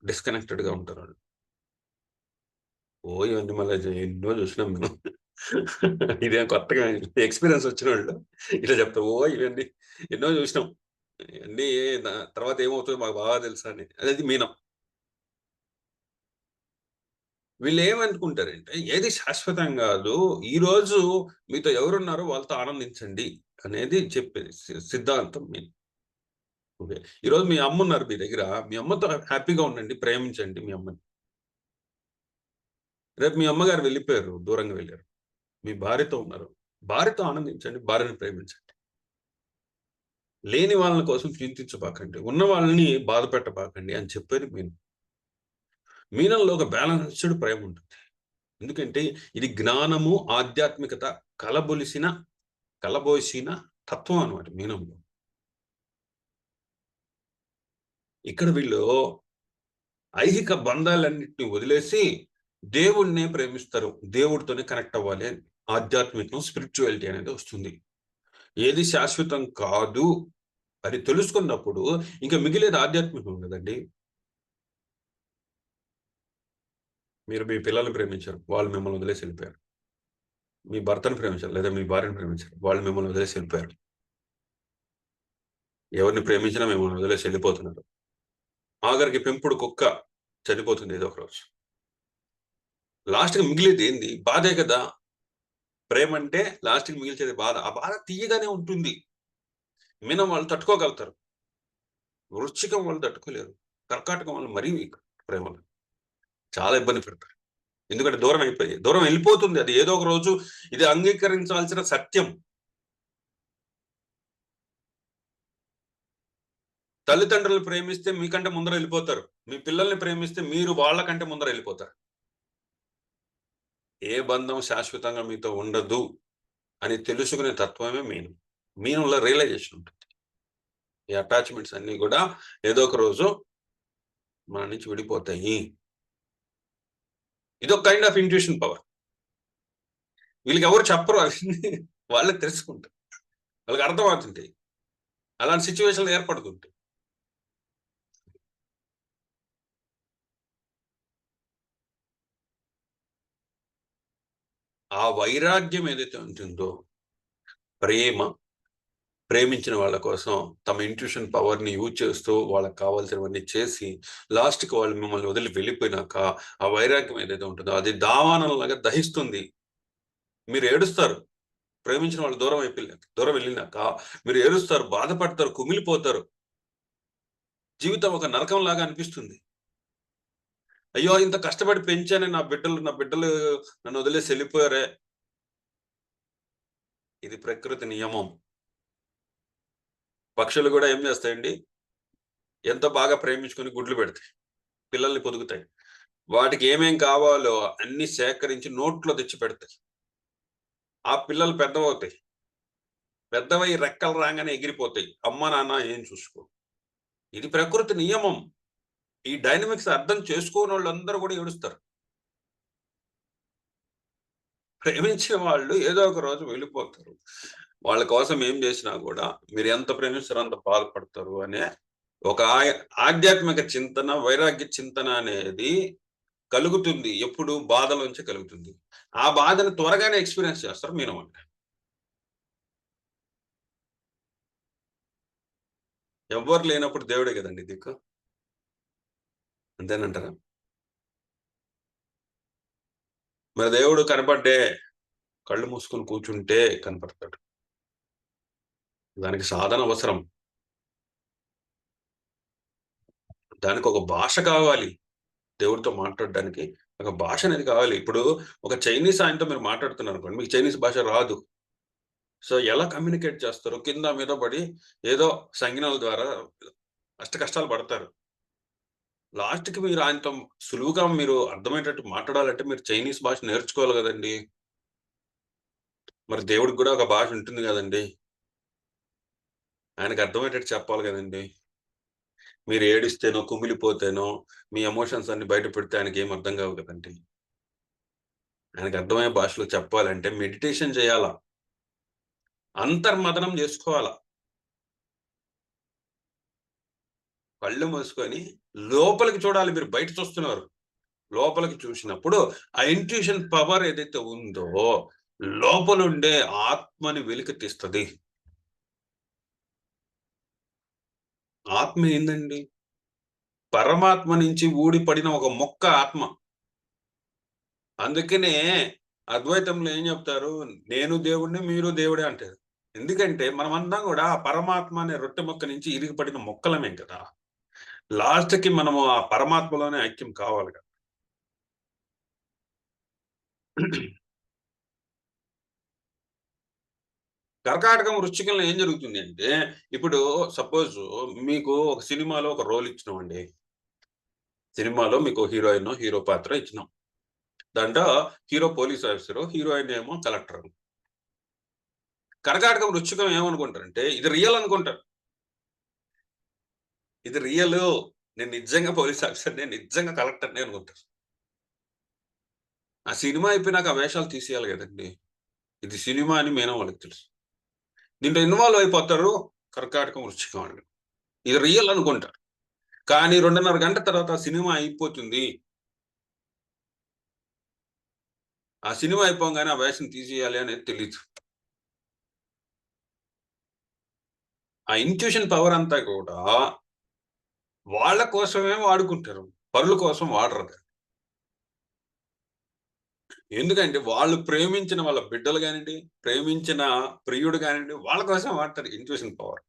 డిస్కనెక్టెడ్ గా ఉంటారు వాళ్ళు. ఇవన్నీ మళ్ళీ ఎన్నో చూసినాం మేము. ఇదేం కొత్తగా ఎక్స్పీరియన్స్ వచ్చిన వాళ్ళు ఇలా చెప్తారు, ఇవన్నీ ఎన్నో చూసినాం, ఇవన్నీ తర్వాత ఏమవుతుందో మాకు బాగా తెలుసా అని. అది మీనం. వీళ్ళు ఏమనుకుంటారంటే ఏది శాశ్వతం కాదు, ఈ రోజు మీతో ఎవరున్నారో వాళ్ళతో ఆనందించండి అనేది చెప్పేది సిద్ధాంతం మీన్. ఓకే, ఈరోజు మీ అమ్మ ఉన్నారు మీ దగ్గర, మీ అమ్మతో హ్యాపీగా ఉండండి, ప్రేమించండి మీ అమ్మని. రేపు మీ అమ్మగారు వెళ్ళిపోయారు, దూరంగా వెళ్ళారు, మీ భార్యతో ఉన్నారు, భార్యతో ఆనందించండి, భార్యను ప్రేమించండి. లేని వాళ్ళ కోసం చింతించబాకండి, ఉన్న వాళ్ళని బాధ పెట్టబాకండి అని చెప్పేది మీనంలో ఒక బ్యాలెన్స్డ్ ప్రేమ ఉంటుంది. ఎందుకంటే ఇది జ్ఞానము, ఆధ్యాత్మికత కలబోసిన తత్వం అనమాట మీనంలో. ఇక్కడ వీళ్ళు ఐహిక బంధాలన్నింటినీ వదిలేసి దేవుణ్ణే ప్రేమిస్తారు, దేవుడితోనే కనెక్ట్ అవ్వాలి, ఆధ్యాత్మికం, స్పిరిచువాలిటీ అనేది వస్తుంది. ఏది శాశ్వతం కాదు అని తెలుసుకున్నప్పుడు ఇంకా మిగిలేది ఆధ్యాత్మికం కదండి. మీరు మీ పిల్లల్ని ప్రేమించారు, వాళ్ళు మిమ్మల్ని వదిలేసి వెళ్ళిపోయారు. మీ భర్తను ప్రేమించారు లేదా మీ భార్యను ప్రేమించారు, వాళ్ళు మిమ్మల్ని వదిలేసి వెళ్ళిపోయారు. ఎవరిని ప్రేమించినా మిమ్మల్ని వదిలేసి వెళ్ళిపోతున్నారు. ఆఖరికి పెంపుడు కుక్క చనిపోతుంది ఏదో ఒక రోజు. లాస్ట్కి మిగిలేది ఏంది? బాధే కదా. ప్రేమ అంటే లాస్ట్కి మిగిల్చేది బాధ. ఆ బాధ తీయగానే ఉంటుంది. మీనం వాళ్ళు తట్టుకోగలుగుతారు, వృశ్చికం వాళ్ళు తట్టుకోలేరు, కర్కాటకం వాళ్ళు మరీ ప్రేమలు చాలా ఇబ్బంది పెడతారు. ఎందుకంటే దూరం వెళ్ళిపోతుంది అది ఏదో ఒక రోజు. ఇది అంగీకరించాల్సిన సత్యం. తల్లిదండ్రులు ప్రేమిస్తే మీకంటే ముందర వెళ్ళిపోతారు, మీ పిల్లల్ని ప్రేమిస్తే మీరు వాళ్ళకంటే ముందర వెళ్ళిపోతారు. ఏ బంధం శాశ్వతంగా మీతో ఉండదు అని తెలుసుకునే తత్వమే మీనంలో రియలైజేషన్ ఉంటుంది. ఈ అటాచ్మెంట్స్ అన్ని కూడా ఏదో ఒక రోజు మన నుంచి విడిపోతాయి. ఇదొక కైండ్ ఆఫ్ ఇంట్యూషన్ పవర్. వీళ్ళకి ఎవరు చెప్పరు, అవి వాళ్ళే తెలుసుకుంటారు, వాళ్ళకి అర్థమవుతుంటాయి, అలాంటి సిచ్యువేషన్లు ఏర్పడుతుంటాయి. ఆ వైరాగ్యం ఏదైతే ఉంటుందో, ప్రేమించిన వాళ్ళ కోసం తమ ఇంట్యూషన్ పవర్ని యూజ్ చేస్తూ వాళ్ళకి కావాల్సినవన్నీ చేసి లాస్ట్కి వాళ్ళు మిమ్మల్ని వదిలి వెళ్ళిపోయినాక ఆ వైరాగ్యం ఏదైతే ఉంటుందో అది దావానంలాగా దహిస్తుంది. మీరు ఏడుస్తారు, ప్రేమించిన వాళ్ళు దూరం వెళ్ళినాక మీరు ఏడుస్తారు, బాధపడతారు, కుమిలిపోతారు, జీవితం ఒక నరకం లాగా అనిపిస్తుంది. అయ్యో ఇంత కష్టపడి పెంచానే నా బిడ్డలు నన్ను వదిలేసి వెళ్ళిపోయారే. ఇది ప్రకృతి నియమం. పక్షులు కూడా ఏం చేస్తాయండి, ఎంతో బాగా ప్రేమించుకొని గుడ్లు పెడతాయి, పిల్లల్ని పొదుగుతాయి, వాటికి ఏమేం కావాలో అన్ని సేకరించి నోట్లో తెచ్చి పెడతాయి. ఆ పిల్లలు పెద్దవై రెక్కలు రాగానే ఎగిరిపోతాయి, అమ్మ నాన్న ఏం చూసుకో. ఇది ప్రకృతి నియమం. ఈ డైనమిక్స్ అర్థం చేసుకోని వాళ్ళందరూ కూడా ఏడుస్తారు. ప్రేమించిన వాళ్ళు ఏదో ఒక రోజు వెళ్ళిపోతారు. వాళ్ళ కోసం ఏం చేసినా కూడా మీరు ఎంత ప్రేమిస్తారో అంత బాధపడతారు అనే ఒక ఆధ్యాత్మిక చింతన, వైరాగ్య చింతన అనేది కలుగుతుంది. ఎప్పుడు బాధలోంచి కలుగుతుంది. ఆ బాధను త్వరగానే ఎక్స్పీరియన్స్ చేస్తారు మీనమంటే. ఎవ్వరు లేనప్పుడు దేవుడే కదండి దిక్కు. అంతేనంటారా? మరి దేవుడు కనపడ్డే కళ్ళు మూసుకొని కూర్చుంటే కనపడతాడు. దానికి సాధన అవసరం. దానికి ఒక భాష కావాలి. దేవుడితో మాట్లాడడానికి ఒక భాష అనేది కావాలి. ఇప్పుడు ఒక చైనీస్ ఆయనతో మీరు మాట్లాడుతున్నారు అనుకోండి, మీకు చైనీస్ భాష రాదు. సో ఎలా కమ్యూనికేట్ చేస్తారు? కింద మీద పడి ఏదో సంజ్ఞల ద్వారా అష్ట కష్టాలు పడతారు. లాస్ట్‌కి మీరు ఆయనతో సులువుగా మీరు అర్థమయ్యేటట్టు మాట్లాడాలంటే మీరు చైనీస్ భాష నేర్చుకోవాలి గదండీ! మరి దేవుడికి గూడా ఒక భాష ఉంటుంది గదండీ! ఆయనకి అర్థమయ్యేటట్టు చెప్పాలి గదండీ! మీరు ఏడిస్తేనో, కుమిలిపోతేనో, మీ ఎమోషన్స్ అన్ని బయట పెడితే ఆయనకేం అర్థం కావు గదండీ! ఆయనకి అర్థమయ్యే భాషలో చెప్పాలంటే మెడిటేషన్ చేయాలా. అంతర్మథనం జేసుకోవాలా. కళ్ళు మూసుకొని లోపలికి చూడాలి. మీరు బయట చూస్తున్నారు. లోపలికి చూసినప్పుడు ఆ ఇంట్యూషన్ పవర్ ఏదైతే ఉందో లోపలుండే ఆత్మని వెలికితీస్తది. ఆత్మ ఏందండి? పరమాత్మ నుంచి ఊడిపడిన ఒక మొక్క ఆత్మ. అందుకనే అద్వైతంలో ఏం చెప్తారు? నేను దేవుడిని, మీరు దేవుడే అంటారు. ఎందుకంటే మనమందరం కూడా ఆ పరమాత్మ అనే రొట్టె మొక్క నుంచి ఇరిగిపడిన మొక్కలమే కదా! లాస్ట్‌కి మనము ఆ పరమాత్మలోనే ఐక్యం కావాలి కదా! కర్కాటకం, వృశ్చికంలో ఏం జరుగుతుంది అంటే, ఇప్పుడు సపోజ్ మీకు ఒక సినిమాలో ఒక రోల్ ఇచ్చినామండి. సినిమాలో మీకు హీరోయినో, హీరో పాత్ర ఇచ్చినాం. దాంట్లో హీరో పోలీస్ ఆఫీసరు, హీరోయిన్ ఏమో కలెక్టర్. కర్కాటకం, వృశ్చికం ఏమనుకుంటారంటే ఇది రియల్ అనుకుంటారు. ఇది రియలు. నేను నిజంగా పోలీస్ ఆఫీసర్‌ని, నేను నిజంగా కలెక్టర్‌ని అనుకుంటారు. ఆ సినిమా అయిపోయినాక ఆ వేషాలు తీసేయాలి గదండీ! ఇది సినిమా అని మెయిన్ వాళ్ళకి తెలుసు. దీంట్లో ఇన్వాల్వ్ అయిపోతారు కర్కాటకం, వృశ్చికం వాళ్ళు. ఇది రియల్ అనుకుంటారు. కానీ 2:30 గంట తర్వాత ఆ సినిమా అయిపోతుంది. ఆ సినిమా అయిపోగానే ఆ వేషం తీసేయాలి అనేది తెలీదు. ఆ ఇన్‌ట్యూషన్ పవర్ అంతా కూడా వాళ్ళ కోసమే వాడుకుంటారు. పరుల కోసం వాడరు. ఎందుకంటే వాళ్ళు ప్రేమించిన వాళ్ళ బిడ్డలు గానియండి, ప్రేమించిన ప్రియుడు గానియండి, వాళ్ళ కోసం వాడతారు ఇన్‌ట్యూషన్ పవర్.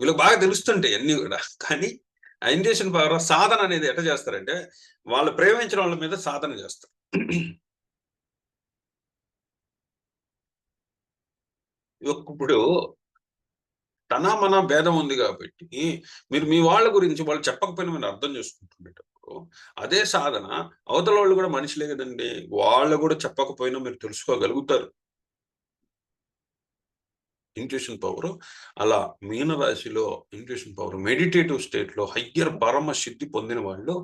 వీళ్ళకి బాగా తెలుస్తుంటాయి అన్నీ గూడా. కానీ ఆ ఇన్‌ట్యూషన్ పవర్ సాధన అనేది ఎట్ట చేస్తారంటే, వాళ్ళు ప్రేమించిన వాళ్ళ మీద సాధన చేస్తారు. ఇప్పుడు తన, మన భేదం ఉంది గాబట్టి, మీరు మీ వాళ్ళ గురించి వాళ్ళు చెప్పకపోయినా మీరు అర్థం చేసుకుంటుండేటప్పుడు, అదే సాధన అవతలోళ్ళు గూడా మనుషులే గదండీ! వాళ్ళు గూడా చెప్పకపోయినా మీరు తెలుసుకోగలుగుతారు. Intuition power. అలా మీనరాశిలో ఇన్‌ట్యూషన్ పవర్ మెడిటేటివ్ స్టేట్‌లో హయ్యర్ పరమ సిద్ధి పొందిన వాళ్ళు,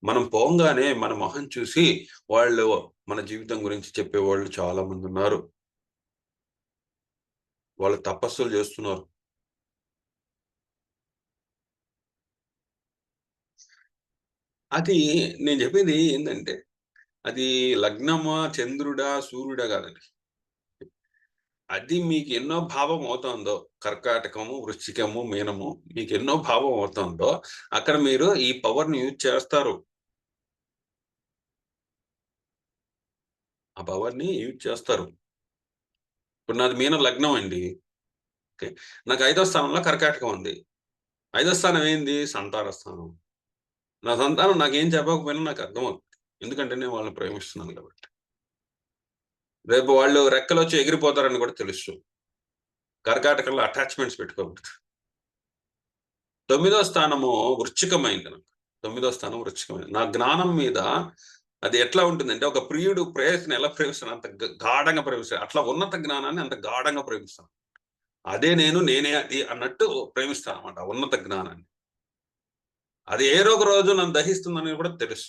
మనం పోంగానే మన మొహం చూసి వాళ్ళు మన జీవితం గురించి చెప్పేవాళ్ళు చాలా మందున్నారు. వాళ్ళు తపస్సులు జేస్తున్నారు. అది నేను జెప్పేది ఏందంటే, అది లగ్నమా, చంద్రుడా, సూర్యుడా గాదండి. అది మీకు ఎన్నో భావం అవుతోందో, కర్కాటకము, వృశ్చికము, మీనము మీకెన్నో భావం అవుతోందో, అక్కడ మీరు ఈ పవర్‌ని యూజ్ చేస్తారు. ఆ పవర్‌ని యూజ్ చేస్తారు. ఇప్పుడు నాది మీన లగ్నం అండి. ఓకే. నాకు ఐదో స్థానంలో కర్కాటకం ఉంది. ఐదో స్థానం ఏంది? సంతాన స్థానం. నా సంతానం నాకేం చెప్పకపోయినా నాకు అర్థమవుతుంది. ఎందుకంటే నేను వాళ్ళని ప్రేమిస్తున్నాను కాబట్టి. రేపు వాళ్ళు రెక్కలొచ్చి ఎగిరిపోతారని కూడా తెలుసు. కర్కాటకంలో అటాచ్‌మెంట్స్ పెట్టుకోకూడదు. తొమ్మిదో స్థానము వృశ్చికమైంది నాకు. తొమ్మిదో స్థానం వృశ్చికమైంది. నా జ్ఞానం మీద అది ఎట్లా ఉంటుందంటే, ఒక ప్రియుడు ప్రేయసిని ఎలా ప్రేమిస్తాడో అంత గాఢంగా ప్రేమిస్తాడు. అట్లా ఉన్నత జ్ఞానాన్ని అంత గాఢంగా ప్రేమిస్తాను. అదే నేను, నేనే అది అన్నట్టు ప్రేమిస్తానన్నమాట ఆ ఉన్నత జ్ఞానాన్ని. అది ఏదో ఒక రోజు నన్ను దహిస్తుందని కూడా తెలుసు.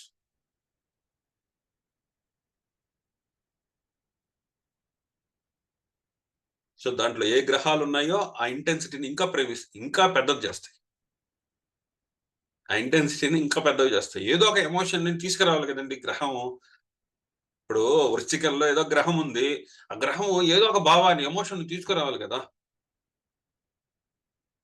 సో దాంట్లో ఏ గ్రహాలు ఉన్నాయో ఆ ఇంటెన్సిటీని ఇంకా పెద్దది చేస్తాయి. ఆ ఇంటెన్సిటీని ఇంకా పెద్దవి చేస్తాయి. ఏదో ఒక ఎమోషన్ ని తీసుకురావాలి కదండి గ్రహము. ఇప్పుడు వృశ్చికంలో ఏదో గ్రహం ఉంది, ఆ గ్రహం ఏదో ఒక భావాన్ని ఎమోషన్ తీసుకురావాలి కదా.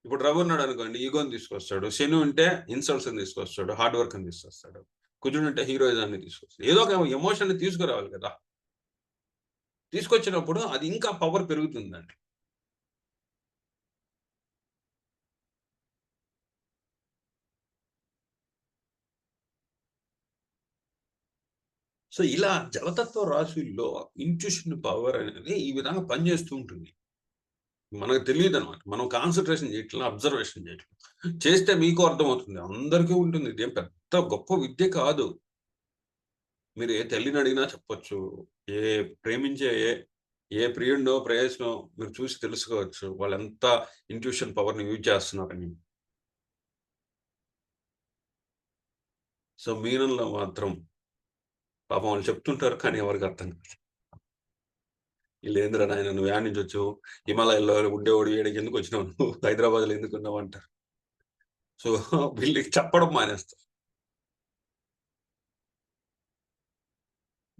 ఇప్పుడు రవి ఉన్నాడు అనుకోండి, ఈగోని తీసుకొస్తాడు. శని ఉంటే ఇన్సల్ట్స్ అని తీసుకొస్తాడు, హార్డ్ వర్క్ అని తీసుకొస్తాడు. కుజుడు ఉంటే హీరోయిజాన్ని తీసుకొస్తాడు. ఏదో ఒక ఎమోషన్ ని తీసుకురావాలి కదా. తీసుకొచ్చినప్పుడు అది ఇంకా పవర్ పెరుగుతుందండి. సో ఇలా జలతత్వ రాశుల్లో ఇంట్యూషన్ పవర్ అనేది ఈ విధంగా పనిచేస్తూ ఉంటుంది. మనకు తెలియదు అనమాట. మనం కాన్సన్ట్రేషన్ చేయట్లా, అబ్జర్వేషన్ చేయట్లా. చేస్తే మీకు అర్థమవుతుంది, అందరికీ ఉంటుంది. ఇదేం పెద్ద గొప్ప విద్య కాదు. మీరు ఏ తల్లిని అడిగినా చెప్పొచ్చు. ఏ ప్రేమించే ఏ ప్రియుడినో ప్రేయస్నో మీరు చూసి తెలుసుకోవచ్చు వాళ్ళు ఎంత ఇంట్యూషన్ పవర్ని యూజ్ చేస్తున్నారని. సో మీనంలో మాత్రం పాపం వాళ్ళు చెప్తుంటారు, కానీ ఎవరికి అర్థం కాదు. వీళ్ళేంద్రా నాయన నువ్వు యాడ్ నుంచి వచ్చావు, హిమాలయాల్లో ఉండేవాడు ఏడికి ఎందుకు వచ్చినావు, నువ్వు హైదరాబాద్లో ఎందుకు ఉన్నావు అంటారు. సో వీళ్ళకి చెప్పడం మానేస్తారు.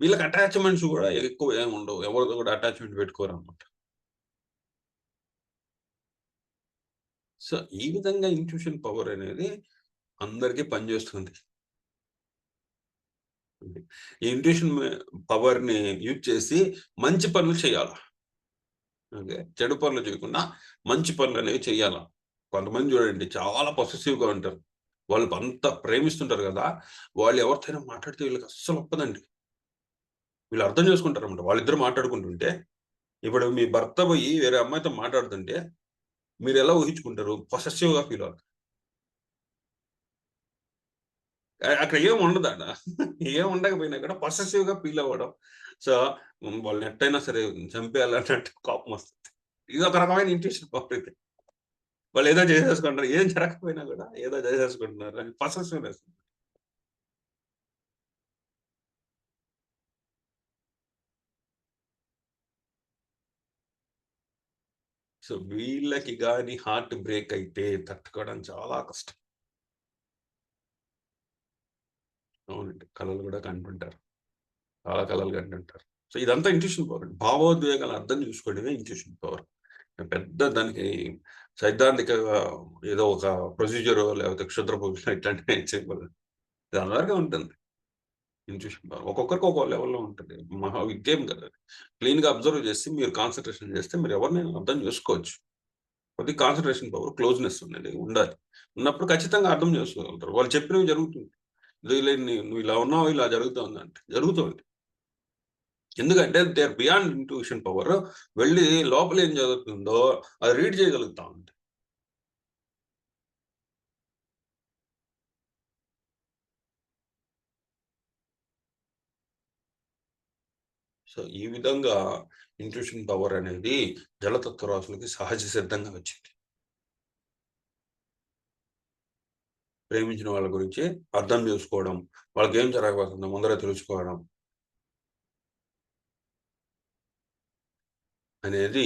వీళ్ళకి అటాచ్మెంట్స్ కూడా ఎక్కువ ఏమి ఉండవు, ఎవరితో కూడా అటాచ్మెంట్ పెట్టుకోరు అనమాట. సో ఈ విధంగా ఇంట్యూషన్ పవర్ అనేది అందరికీ పనిచేస్తుంది. ఈ ఇంట్యూషన్ పవర్ ని యూజ్ చేసి మంచి పనులు చేయాలి. ఓకే, చెడు పనులు చేయకుండా మంచి పనులు అనేవి చేయాలి. కొంతమంది చూడండి చాలా పొసెసివ్ గా ఉంటారు. వాళ్ళు అంత ప్రేమిస్తుంటారు కదా, వాళ్ళు ఎవరితోనైనా మాట్లాడితే వీళ్ళకి అస్సలు ఒప్పదండి. వీళ్ళు అర్థం చేసుకుంటారు అనమాట. వాళ్ళిద్దరు మాట్లాడుకుంటుంటే, ఇప్పుడు మీ భర్త పోయి వేరే అమ్మాయితో మాట్లాడుతుంటే మీరు ఎలా ఊహించుకుంటారు? పొసెసివ్ గా ఫీల్ అవుతారు. అక్కడ ఏం ఉండదాడ, ఏం ఉండకపోయినా కూడా పొసెసివ్ గా ఫీల్ అవ్వడం. సో వాళ్ళని ఎట్టయినా సరే చంపేయాలన్నట్టు కోపం వస్తుంది. ఇది ఒక రకమైన ఇంట్యూషన్ పవర్. ఇది వాళ్ళు ఏదో చేసేసుకుంటారు, ఏం జరగకపోయినా కూడా ఏదో చేసేసుకుంటున్నారు అని పొసెసివ్నెస్. సో వీళ్ళకి కానీ హార్ట్ బ్రేక్ అయితే తట్టుకోవడం చాలా కష్టం. అవునండి, కళలు కూడా కంటుంటారు, చాలా కళలు కంటుంటారు. సో ఇదంతా ఇంట్యూషన్ పవర్. భావోద్వేగాలు అర్థం చేసుకోవడమే ఇంట్యూషన్ పవర్. పెద్ద దానికి సైద్ధాంతిక ఏదో ఒక ప్రొసీజర్ లేకపోతే క్షుద్ర పూజ ఇట్లాంటివి చేయకూడదు. ఇది అందరికీ ఉంటుంది ఇంట్యూషన్ పవర్. ఒక్కొక్కరికి ఒక్కొక్క లెవెల్లో ఉంటుంది. మహా విద్యేం కదా. క్లీన్ గా అబ్జర్వ్ చేసి మీరు కాన్సన్ట్రేషన్ చేస్తే మీరు ఎవరినైనా అర్థం చేసుకోవచ్చు. కొద్ది కాన్సన్ట్రేషన్ పవర్, క్లోజ్నెస్ అనేది ఉండాలి. ఉన్నప్పుడు ఖచ్చితంగా అర్థం చేసుకోగలుగుతారు. వాళ్ళు చెప్పినవి జరుగుతుంది. నువ్వు ఇలా ఉన్నావు, ఇలా జరుగుతుంది అంటే జరుగుతుంది. ఎందుకంటే they are beyond intuition power. వెళ్ళి లోపల ఏం జరుగుతుందో అది రీడ్ చేయగలుగుతా ఉంది. సో ఈ విధంగా ఇంట్యూషన్ పవర్ అనేది జలతత్వ రాశులకి సహజ సిద్ధంగా వచ్చింది. ప్రేమించిన వాళ్ళ గురించి అర్థం చేసుకోవడం, వాళ్ళకి ఏం జరగబోతుందో ముందర తెలుసుకోవడం అనేది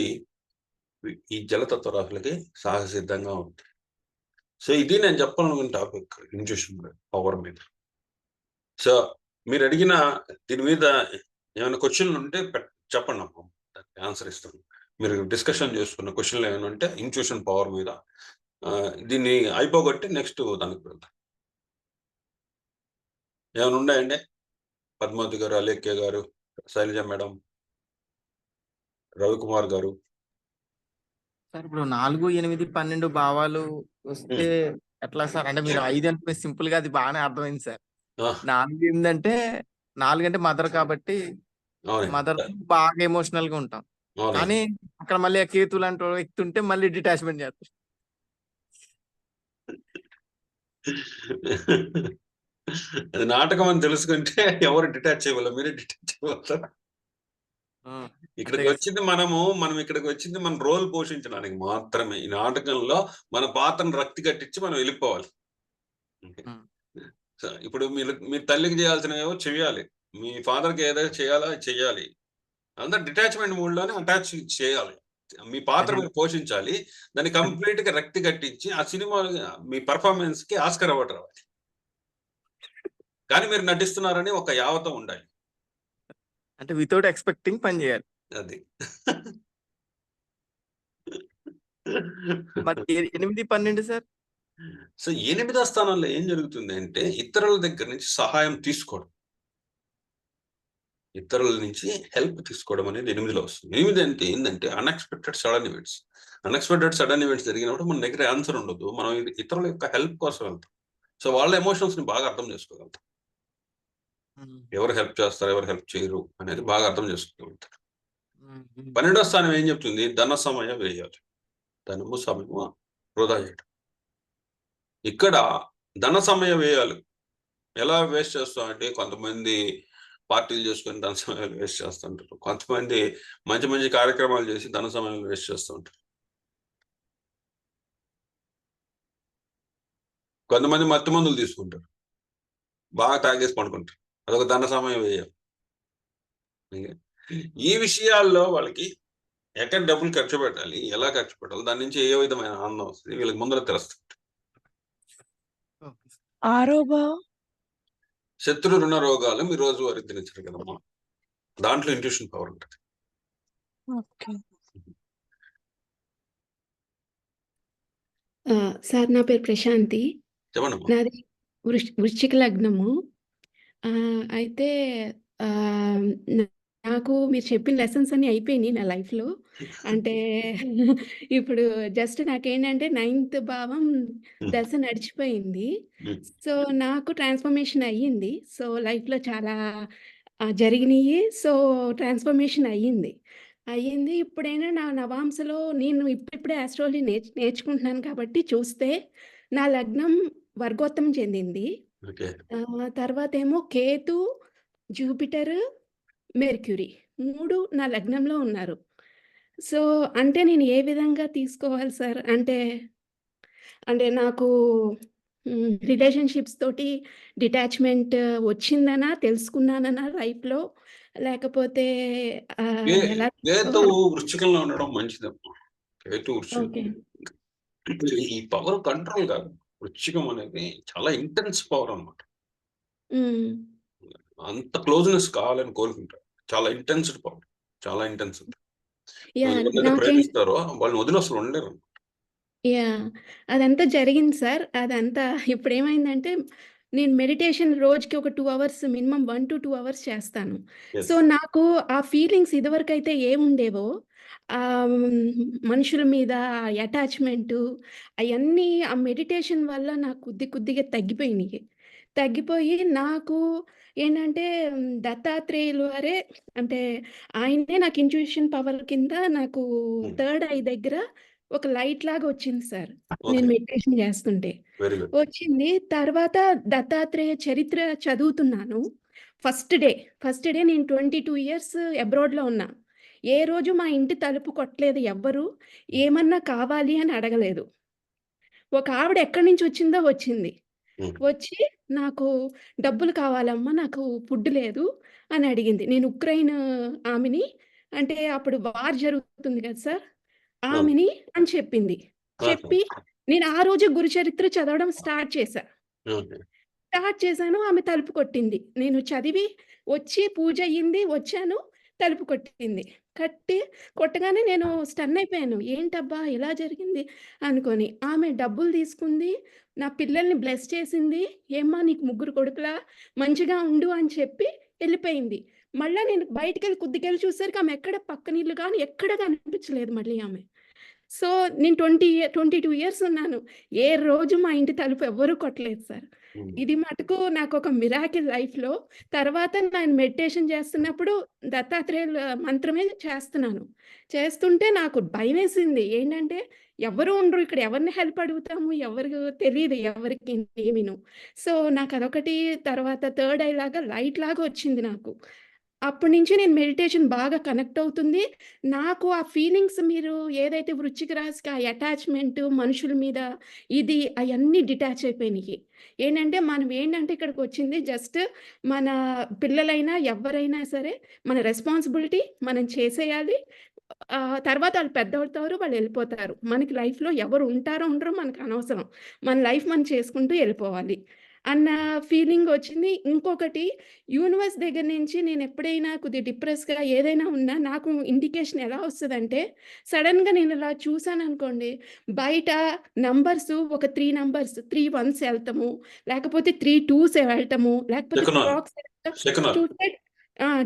ఈ జలతత్వ రాశులకి సహజ సిద్ధంగా ఉంది. సో ఇది నేను చెప్పాలనుకున్న టాపిక్ ఇంట్యూషన్ పవర్ మీద. సో మీరు అడిగిన దీని మీద ఏమైనా క్వశ్చన్లు ఉంటే చెప్పండి, అమ్మ దానికి ఆన్సర్ ఇస్తాను. మీరు డిస్కషన్ చేసుకున్న క్వశ్చన్లు ఏమైనా ఉంటే ఇంట్యూషన్ పవర్ మీద దీన్ని అయిపోగొట్టి నెక్స్ట్ దానికి వెళ్తాం. ఏమైనా ఉన్నాయండి? పద్మావతి గారు, అలేఖ్య గారు, శైలజ మేడం, రవికుమార్ గారు. సార్ ఇప్పుడు 4, 8, 12 భావాలు వస్తే ఎట్లా సార్? అంటే మీరు 5 అంటే సింపుల్ గా అది బాగానే అర్థమైంది సార్. 4 ఏంటంటే 4 అంటే మదర్ కాబట్టి మదర్ బాగా ఎమోషనల్ గా ఉంటాం. కానీ అక్కడ మళ్ళీ కేతు లాంటి వ్యక్తి ఉంటే మళ్ళీ డిటాచ్మెంట్ చేస్తారు. అది నాటకం అని తెలుసుకుంటే ఎవరు డిటాచ్ చేయగలరు? మీరే డిటాచ్ చేయగలుగుతారు. ఇక్కడికి వచ్చింది మనం ఇక్కడికి వచ్చింది మన రోల్ పోషించడానికి మాత్రమే. ఈ నాటకంలో మన పాత్రను రక్తి కట్టించి మనం వెళ్ళిపోవాలి. ఇప్పుడు మీ తల్లికి చేయాల్సినవేవో చేయాలి, మీ ఫాదర్కి ఏదైనా చేయాలో చెయ్యాలి. అంతా డిటాచ్మెంట్ మూడ్ లోనే అటాచ్ చేయాలి. మీ పాత్ర అదే. మీరు పోషించాలి. దాన్ని కంప్లీట్‌గా రక్తి కట్టించి ఆ సినిమా మీ పెర్ఫార్మన్స్‌కి ఆస్కార్ అవార్డ్ రావాలి. కానీ మీరు నటిస్తున్నారని ఒక యావతం ఉండాలి. అంటే వితౌట్ ఎక్స్‌పెక్టింగ్ పని చేయాలి. అది. మరి 8, 12 సార్? సో 8వ స్థానంలో ఏం జరుగుతుంది అంటే ఇతరుల దగ్గర నుంచి సహాయం తీసుకోవడం. ఇతరుల నుంచి హెల్ప్ తీసుకోవడం అనేది 8లో వస్తుంది. 8 అంటే ఏందంటే unexpected sudden events. Unexpected sudden events జరిగినప్పుడు మన దగ్గర ఆన్సర్ ఉండదు. మనం ఇతరుల యొక్క హెల్ప్ కోసం వెళ్తాం. సో వాళ్ళ ఎమోషన్స్‌ని బాగా అర్థం చేసుకోగలుగుతాం. హ్మ్. ఎవరు హెల్ప్ చేస్తారు, ఎవరు హెల్ప్ చేయరు అనేది బాగా అర్థం చేసుకోగలుగుతారు. హ్మ్. హ్మ్. 12వ స్థానం ఏం చెప్తుంది? ధన సమయ వ్యయాలు. ధనము, సమయము వృధా చేయడం. ఇక్కడ ధన సమయ వ్యయాలు ఎలా వేస్ట్ చేస్తామంటే కొంతమంది పార్టీలు చేసుకొని ధన సమయాలు వేస్ట్ చేస్తుంటారు. కొంతమంది మంచి మంచి కార్యక్రమాలు చేసి ధన సమయాలు వేస్ట్ చేస్తూ ఉంటారు. కొంతమంది మత్తు మందులు తీసుకుంటారు. బాగా తాగేసి పడుకుంటారు. అదొక ధన సమయం వ్యయం. ఈ విషయాల్లో వాళ్ళకి ఎక్కడ డబ్బులు ఖర్చు పెట్టాలి, ఎలా ఖర్చు పెట్టాలి, దాని నుంచి ఏ విధమైన ఆనందం వస్తుంది వీళ్ళకి ముందర తెలుస్తుంది. Okay sir. ఆరో భావం? శత్రు రుణ రోగాలు మీ రోజువారీ దినచర్య కదమ్మా. దాంట్లో ఇంట్యూషన్ పవర్ ఉంటుంది. ఓకే. సార్ నా పేరు ప్రశాంతి. చెప్పండమ్మా. నాది వృశ్చిక లగ్నము. అయితే ఆహ్, నాకు మీరు చెప్పిన లెసన్స్ అన్నీ అయిపోయినాయి నా లైఫ్‌లో. అంటే ఇప్పుడు జస్ట్ నాకేంటంటే 9థ్ భావం దశ నడిచిపోయింది. సో, నాకు ట్రాన్స్‌ఫర్మేషన్ అయ్యింది. సో, లైఫ్‌లో చాలా జరిగినియి. సో, ట్రాన్స్‌ఫర్మేషన్ అయ్యింది. ఇప్పుడైనా నా నవాంశలో నేను ఇప్పుడిప్పుడే ఆస్ట్రాలజీ నేర్చుకుంటున్నాను కాబట్టి చూస్తే నా లగ్నం వర్గోత్తమం చెందింది. ఓకే. తర్వాతేమో కేతు, జూపిటర్, మెర్క్యూరీ 3 నా లగ్నంలో ఉన్నారు. సో, అంటే నేను ఏ విధంగా తీసుకోవాలి సార్? అంటే నాకు రిలేషన్‌షిప్స్ తోటి డిటాచ్‌మెంట్ వచ్చిందనా? తెలుసుకున్నాననా లైఫ్‌లో? లేకపోతే ఎలా కేతువు తీసుకోవాలి? వృశ్చికంలో ఉండడం మంచిదమ్మా. కేతు వృశ్చికం. ఓకే. ఈ పవర్ కంట్రోల్ కాదు. వృశ్చికం అనేది చాలా ఇంటెన్స్ పవర్ అన్నమాట. హ్మ్. అంత క్లోజ్‌నెస్ కావాలని కోరుకుంటారు. చాలా ఇంటెన్స్డ్ పవర్. చాలా ఇంటెన్స్ ఉంటుంది. యాహ్! ఎవరినైతే ప్రేమిస్తారో వాళ్ళని వదిలి అసలు ఉండలేరు. యాహ్! అదంతా జరిగింది సార్. అదంతా ఇప్పుడేమైందంటే, నేను మెడిటేషన్ రోజుకి ఒక 2 అవర్స్ మినిమమ్ 1-2 అవర్స్ చేస్తాను. Yes. సో, నాకు ఆ ఫీలింగ్స్ ఇదివరకైతే ఏముండేవో మనుషుల మీద అటాచ్‌మెంటు అయన్నీ ఆ మెడిటేషన్ వల్ల నాకు కొద్దిగా తగ్గిపోయినియి. తగ్గిపోయి నాకు ఏంటంటే దత్తాత్రేయులు వారే అంటే ఆయనే నాకు ఇంట్యూషన్ పవర్ కింద నాకు థర్డ్ ఐ దగ్గర ఒక లైట్ లాగా వచ్చింది సార్. నేను ఓకే. మెడిటేషన్ చేస్తుంటే. Very good. వచ్చింది. తర్వాత దత్తాత్రేయ చరిత్ర చదువుతున్నాను. ఫస్ట్ డే నేను 22 ఇయర్స్ అబ్రాడ్‌లో ఉన్నా. ఏ రోజు మా ఇంటి తలుపు కొట్టలేదు ఎవ్వరు. ఏమన్నా కావాలి అని అడగలేదు. ఒక ఆవిడ ఎక్కడి నుంచి వచ్చిందో వచ్చింది. వచ్చి నాకు డబ్బులు కావాలమ్మా నాకు ఫుడ్ లేదు అని అడిగింది. నేను ఉక్రెయిన్ ఆమెని అంటే అప్పుడు వార్ జరుగుతుంది కదా సార్! ఆమెని అని చెప్పింది. చెప్పి నేను ఆ రోజే గురుచరిత్ర చదవడం స్టార్ట్ చేశా. ఓకే. స్టార్ట్ చేశాను. ఆమె తలుపు కొట్టింది. నేను చదివి వచ్చి పూజ అయ్యింది. వచ్చాను. తలుపు కొట్టింది. కొట్టగానే నేను స్టన్ అయిపోయాను. ఏంటబ్బా! ఇలా జరిగింది అనుకోని. ఆమె డబ్బులు తీసుకుంది. నా పిల్లల్ని బ్లెస్ చేసింది. "ఏమ్మా నీకు ముగ్గురు కొడుకులా? మంచిగా ఉండు" అని చెప్పి ఎళ్ళిపోయింది. మళ్ళా నేను బయటికెళ్ళి కొద్దిగెళ్ళి చూసేసరికి ఆమె ఎక్కడ పక్కనిల్లు గాని ఎక్కడ కనిపించలేదు మళ్ళీ ఆమె. సో, నేను 22 ఇయర్స్ ఉన్నాను. ఏ రోజు మా ఇంటి తలుపు ఎవ్వరు కొట్టలేదు సార్. ఇది మటుకు నాకొక మిరాకిల్ లైఫ్‌లో. తర్వాత నేను మెడిటేషన్ చేస్తున్నప్పుడు దత్తాత్రేయుల మంత్రమే చేస్తున్నాను. చేస్తుంటే నాకు భయమేసింది. ఏంటంటే ఎవ్వరు ఉండరు ఇక్కడ ఎవరిని హెల్ప్ అడుగుతాము? ఎవరు తెలీదు ఎవరికీ ఏమీను. సో, నాకదొకటి తర్వాత థర్డ్ ఐ లాగా లైట్ లాగా వచ్చింది నాకు. అప్పటినుంచి నేను మెడిటేషన్ బాగా కనెక్ట్ అవుతుంది. నాకు ఆ ఫీలింగ్స్ మీరు ఏదైతే వృశ్చిక రాశికి ఆ అటాచ్‌మెంట్ మనుషుల మీద ఇది అయన్నీ డిటాచ్ అయిపోయినియి. మనం ఏంటంటే ఇక్కడికొచ్చింది జస్ట్ మన పిల్లలైనా ఎవ్వరైనా సరే మన రెస్పాన్సిబిలిటీ మనం చేసేయాలి. తర్వాత వాళ్ళు పెద్దవుతారు, వాళ్ళు వెళ్ళిపోతారు. మనకి లైఫ్‌లో ఎవరు ఉంటారో, ఉండరో మనకు అనవసరం. మన లైఫ్ మనం చేసుకుంటూ వెళ్ళిపోవాలి అన్న ఫీలింగ్ వచ్చింది. ఇంకొకటి యూనివర్స్ దగ్గర నుంచి నేను ఎప్పుడైనా కొద్దిగా డిప్రెస్‌గా ఏదైనా ఉన్నా నాకు ఇండికేషన్ ఎలా వస్తదంటే, సడెన్‌గా నేను ఇలా చూసాననుకోండి, బయట నంబర్స్ ఒక 3 నంబర్స్ 3 వన్స్ ఎళ్తాము, లేకపోతే 3 టూస్ వెళ్ళటము, లేకపోతే శకునాలు క్లాక్స్ శకునాలు చూస్తే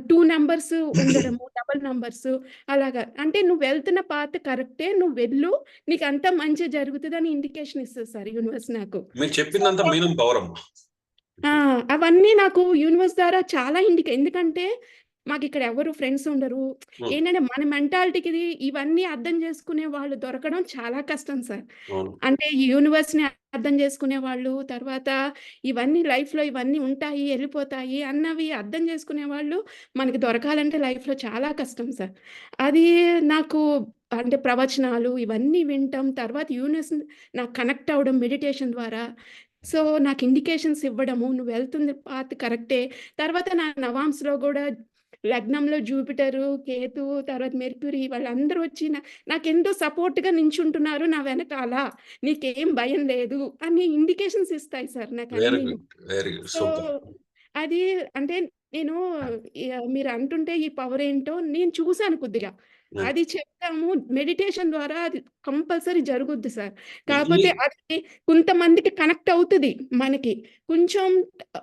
2 నంబర్స్ ఉండడము, డబుల్ నంబర్స్ అలాగా. అంటే నువ్వు వెళ్తున్న పాత్ కరెక్టే. నువ్వు వెళ్ళు. నీకంతా మంచే జరుగుతదని ఇండికేషన్ ఇస్తది సార్ యూనివర్స్ నాకు. మీరు సో, చెప్పిందంతా మీనం పవర్ అమ్మా. అవన్నీ నాకు యూనివర్స్ ద్వారా చాలా ఎందుకంటే మాకిక్కడ ఎవరు ఫ్రెండ్స్ ఉండరు. ఉమ్, ఏంటంటే మన మెంటాలిటీకి ఇవన్నీ అర్థం చేసుకునే వాళ్ళు దొరకడం చాలా కష్టం సార్. అవును అంటే ఈ యూనివర్స్‌ని అర్థం చేసుకునేవాళ్ళు, తర్వాత ఇవన్నీ లైఫ్‌లో ఇవన్నీ ఉంటాయి, ఎళ్ళిపోతాయి అన్నవి అర్థం చేసుకునేవాళ్ళు మనకి దొరకాలంటే లైఫ్‌లో చాలా కష్టం సార్. అది నాకు అంటే ప్రవచనాలు ఇవన్నీ వినటం, తర్వాత యూనివర్స్ నాకు కనెక్ట్ అవ్వడం మెడిటేషన్ ద్వారా. సో, నాకు ఇండికేషన్స్ ఇవ్వడము, నువ్వు వెళ్తుంది పాత్ కరెక్టే. తర్వాత నా నవాంస్‌లో గూడా లగ్నంలో జూపిటరు, కేతు, తర్వాత మెర్క్యూరీ వాళ్ళందరూ వచ్చి నాకెంతో సపోర్ట్‌గా నించుంటున్నారు నా వెనకాల. నీకేం భయం లేదు అని ఇండికేషన్స్ ఇస్తాయి సార్ వెరీ నాకన్నీను. Good very good so, super. అది అంటే నేను మీరు అంటుంటే ఈ పవరేంటో నేను చూసాను కొద్దిగా. అది చెప్తాము మెడిటేషన్ ద్వారా అది కంపల్సరీ జరుగుద్ది సార్. ఈ కాకపోతే అది కొంతమందికి కనెక్ట్ అవుతది మనకి. కొంచెం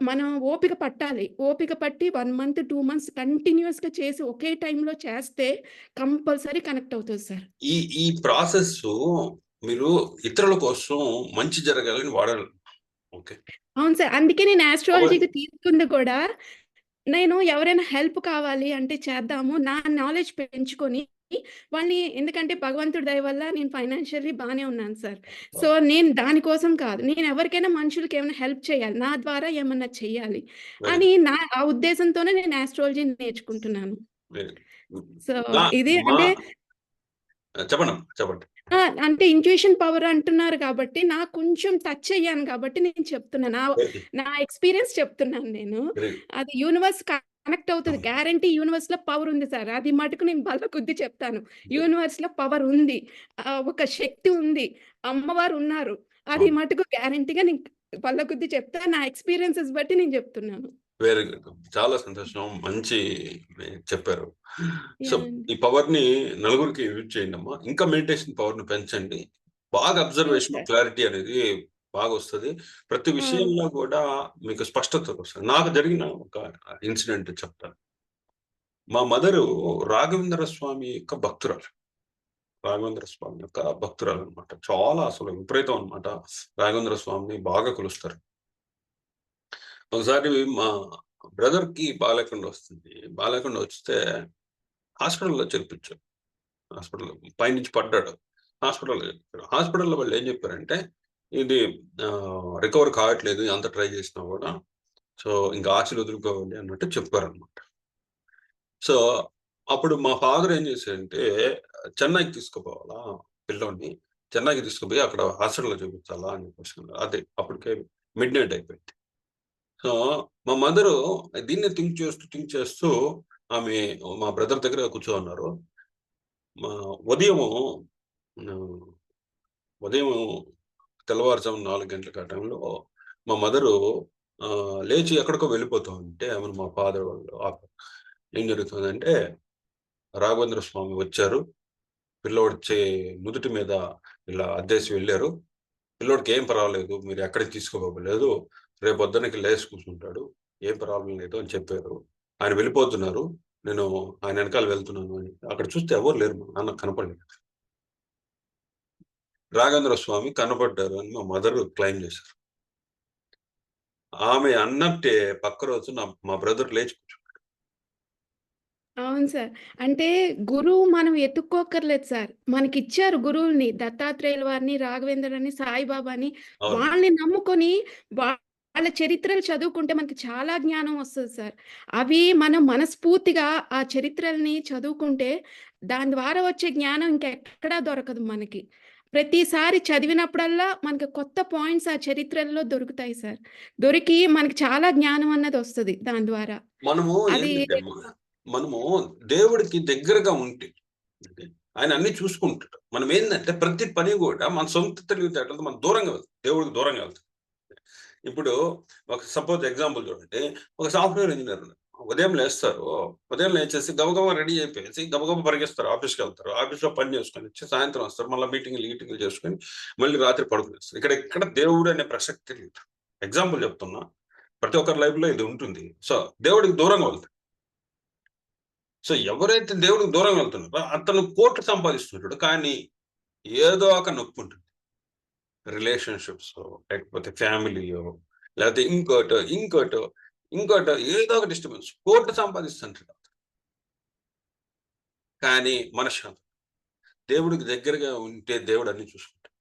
మనం ఓపిక పట్టాలి. ఓపిక పట్టి 1 మంత్, 2 మంత్స్ కంటిన్యూయస్‌గా చేసి ఒకే టైంలో చేస్తే కంపల్సరీ కనెక్ట్ అవుతది సార్. ఈ ఈ ప్రాసెస్ మీరు ఇతరుల కోసం మంచి జరగాలని వాడాలి. ఓకే అవును సార్. అందుకే నేను పవర్ యాస్ట్రాలజీకి తీసుకుంది కూడా నేను ఎవరైనా హెల్ప్ కావాలి అంటే చేద్దాము. నా నాలెడ్జ్ పెంచుకొని వాళ్ళని ఎందుకంటే భగవంతుడి దయ వల్ల నేను ఫైనాన్షియల్లీ బానే ఉన్నాను సార్. సో, నేను దానికోసం కాదు. నేను ఎవరికైనా మనుషులకి ఏమైనా హెల్ప్ చేయాలి. నా ద్వారా ఏమన్నా చెయ్యాలి వెరీ అని ఆ ఉద్దేశంతోనే నేను యాస్ట్రాలజీని నేర్చుకుంటున్నాను. వెరీ సో, నా ఇది మా అంటే చెప్పండి చెప్పండి. అంటే ఇంట్యూషన్ పవర్ అంటున్నారు కాబట్టి నాకు కొంచెం టచ్ అయ్యాను కాబట్టి నేను చెప్తున్నా. నా ఎక్స్‌పీరియన్స్ చెప్తున్నాను నేను. వెరీ అది యూనివర్స్ కనెక్ట్ అవుతది. గ్యారంటీ యూనివర్స్‌లో పవర్ ఉంది సార్. అది మటుకు నేను బల్ల కొద్దీ చెప్తాను. యూనివర్స్‌లో పవర్ ఉంది. ఒక శక్తి ఉంది. అమ్మవారు ఉన్నారు. అది మటుకు గ్యారంటీగా నేను బల్ల కొద్దీ చెప్తా. నా ఎక్స్‌పీరియన్సెస్ బట్టి నేను చెప్తున్నాను. Very good. చాలా సంతోషం. మంచి చెప్పారు. So, yeah! ఈ పవర్‌ని నలుగురికి యూజ్ చేయండమ్మా. ఇంకా మెడిటేషన్ పవర్‌ని పెంచండి. బాగా అవును అబ్జర్వేషన్, సార్. క్లారిటీ అనేది బాగొస్తది. ప్రతి ఆ! విషయంలో కూడా మీకు స్పష్టత వస్తది. నాకు జరిగిన ఒక ఇన్సిడెంట్ చెప్తాను. మా మదరు రాఘవేంద్ర స్వామి యొక్క భక్తురాలు. రాఘవేంద్ర స్వామి యొక్క భక్తురాలనమాట. చాలా అసలు విపరీతం అనమాట. రాఘవేంద్ర స్వామిని బాగా కొలుస్తారు. ఒకసారి మా బ్రదర్‌కి బాలేకుండా వస్తుంది. బాలేకుండా వస్తే హాస్పిటల్‌లో చేర్పించారు. హాస్పిటల్‌లో పైనుంచి పడ్డాడు. హాస్పిటల్‌లో చేర్పించారు. హాస్పిటల్‌లో వాళ్ళు ఏం చెప్పారంటే, ఇది రికవర్ కావట్లేదు. ఎంత ట్రై చేసినా కూడా. సో, ఇంక ఆశలు వదులుకోవాలి అన్నట్టు చెప్పారనమాట. సో, అప్పుడు మా ఫాదర్ ఏం చేశారంటే, చెన్నైకి తీసుకుపోవాలా పిల్లోడిని. చెన్నైకి తీసుకుపోయి అక్కడ హాస్పిటల్‌లో చూపించాలా అని చెప్పేసి అన్నారు. అదే అప్పటికే మిడ్‌నైట్ అయిపోయింది. సో, మా మదరు దీన్నే థింక్ చేస్తూ ఆమె మా బ్రదర్ దగ్గర కూర్చోనున్నారు. మా ఉదయము ఆహ్, ఉదయం తెల్లవారుజామున 4 గంటలకు ఆ టైంలో మా మదరు లేచి ఎక్కడికో వెళ్ళిపోతూ ఉంటే ఆమెను మా ఫాదర్ వాళ్ళు ఆపారు. ఏం జరుగుతుందంటే, రాఘవేంద్ర స్వామి వచ్చారు. పిల్లోడి నుదుటి మీద ఇలా అద్దేసి వెళ్లారు. పిల్లోడికి ఏం పర్వాలేదు. మీరు ఎక్కడికి తీసుకోపోలేదు. రేపొద్దునకి లేసి కూర్చుంటాడు. ఏం ప్రాబ్లమ్ లేదు అని చెప్పారు. ఆయన వెళ్ళిపోతున్నారు. నేను ఆయన వెనకాల వెళ్తున్నాను అని. అక్కడ చూస్తే ఎవరు లేరు. మా నాన్నకి కనపడలేదు. రాఘవేంద్ర స్వామి కనపడ్డారు అని మా మదర్ క్లెయిమ్ చేశారు. ఆమె అన్నట్టే పక్క రోజు మా బ్రదర్ లేచి కూర్చున్నాడు. అవును సార్. అంటే గురువు మనం ఎతుక్కోక్కర్లేదు సార్. మనకిచ్చారు గురువుల్ని. దత్తాత్రేయుల వారిని, రాఘవేంద్రని, సాయిబాబాని అవును. వాళ్ళని నమ్ముకొని వాళ్ళ చరిత్రలు చదువుకుంటే మనకి చాలా జ్ఞానం వస్తది సార్. అవి మనం మనస్ఫూర్తిగా ఆ చరిత్రలని చదువుకుంటే దాని ద్వారా వచ్చే జ్ఞానం ఇంకెక్కడా దొరకదు మనకి. ప్రతిసారి చదివినప్పుడల్లా మనకి కొత్త పాయింట్స్ ఆ చరిత్రల్లో దొరుకుతాయి సార్. దొరికి మనకి చాలా జ్ఞానం అన్నది వస్తది దాని ద్వారా. మనము అది ఏంటంటే మనము దేవుడికి దగ్గరగా ఉంటే ఓకే. ఆయన అన్ని చూసుకుంటాడు. మనం ఏంటంటే ప్రతి పని కూడా మన సొంత తెలివితేటలతో మనం దూరంగా వెళ్తాం, దేవుడికి దూరంగా వెళ్తాం. ఇప్పుడు ఒక సపోజ్ ఎగ్జాంపుల్ చూడండి, ఒక సాఫ్ట్వేర్ ఇంజనీర్ ఉదయం లేస్తారు, ఉదయం లేచేసి గబగబా రెడీ అయిపోయేసి గబగబా పరిగెస్తారు, ఆఫీస్కి వెళ్తారు, ఆఫీస్లో పని చేసుకొని వచ్చి సాయంత్రం వస్తారు, మళ్ళీ మీటింగ్లు చేసుకొని మళ్ళీ రాత్రి పడుకునేస్తారు. ఇక్కడ దేవుడు అనే ప్రసక్తి లేదు. ఎగ్జాంపుల్ చెప్తున్నా, ప్రతి ఒక్కరి లైఫ్ లో ఇది ఉంటుంది. సో దేవుడికి దూరంగా వెళ్తాడు. సో ఎవరైతే దేవుడికి దూరం వెళ్తున్నారో అతను కోట్లు సంపాదిస్తున్నాడు, కానీ ఏదో ఒక నొప్పి ఉంటుంది. రిలేషన్షిప్స్, లేకపోతే ఫ్యామిలీయో, లేకపోతే ఇంకోటో ఏదో ఒక డిస్టర్బెన్స్, కోట్లు సంపాదిస్తుంటాడు. కానీ మనశ్శాంతి, దేవుడికి దగ్గరగా ఉంటే దేవుడు అన్ని చూసుకుంటాడు.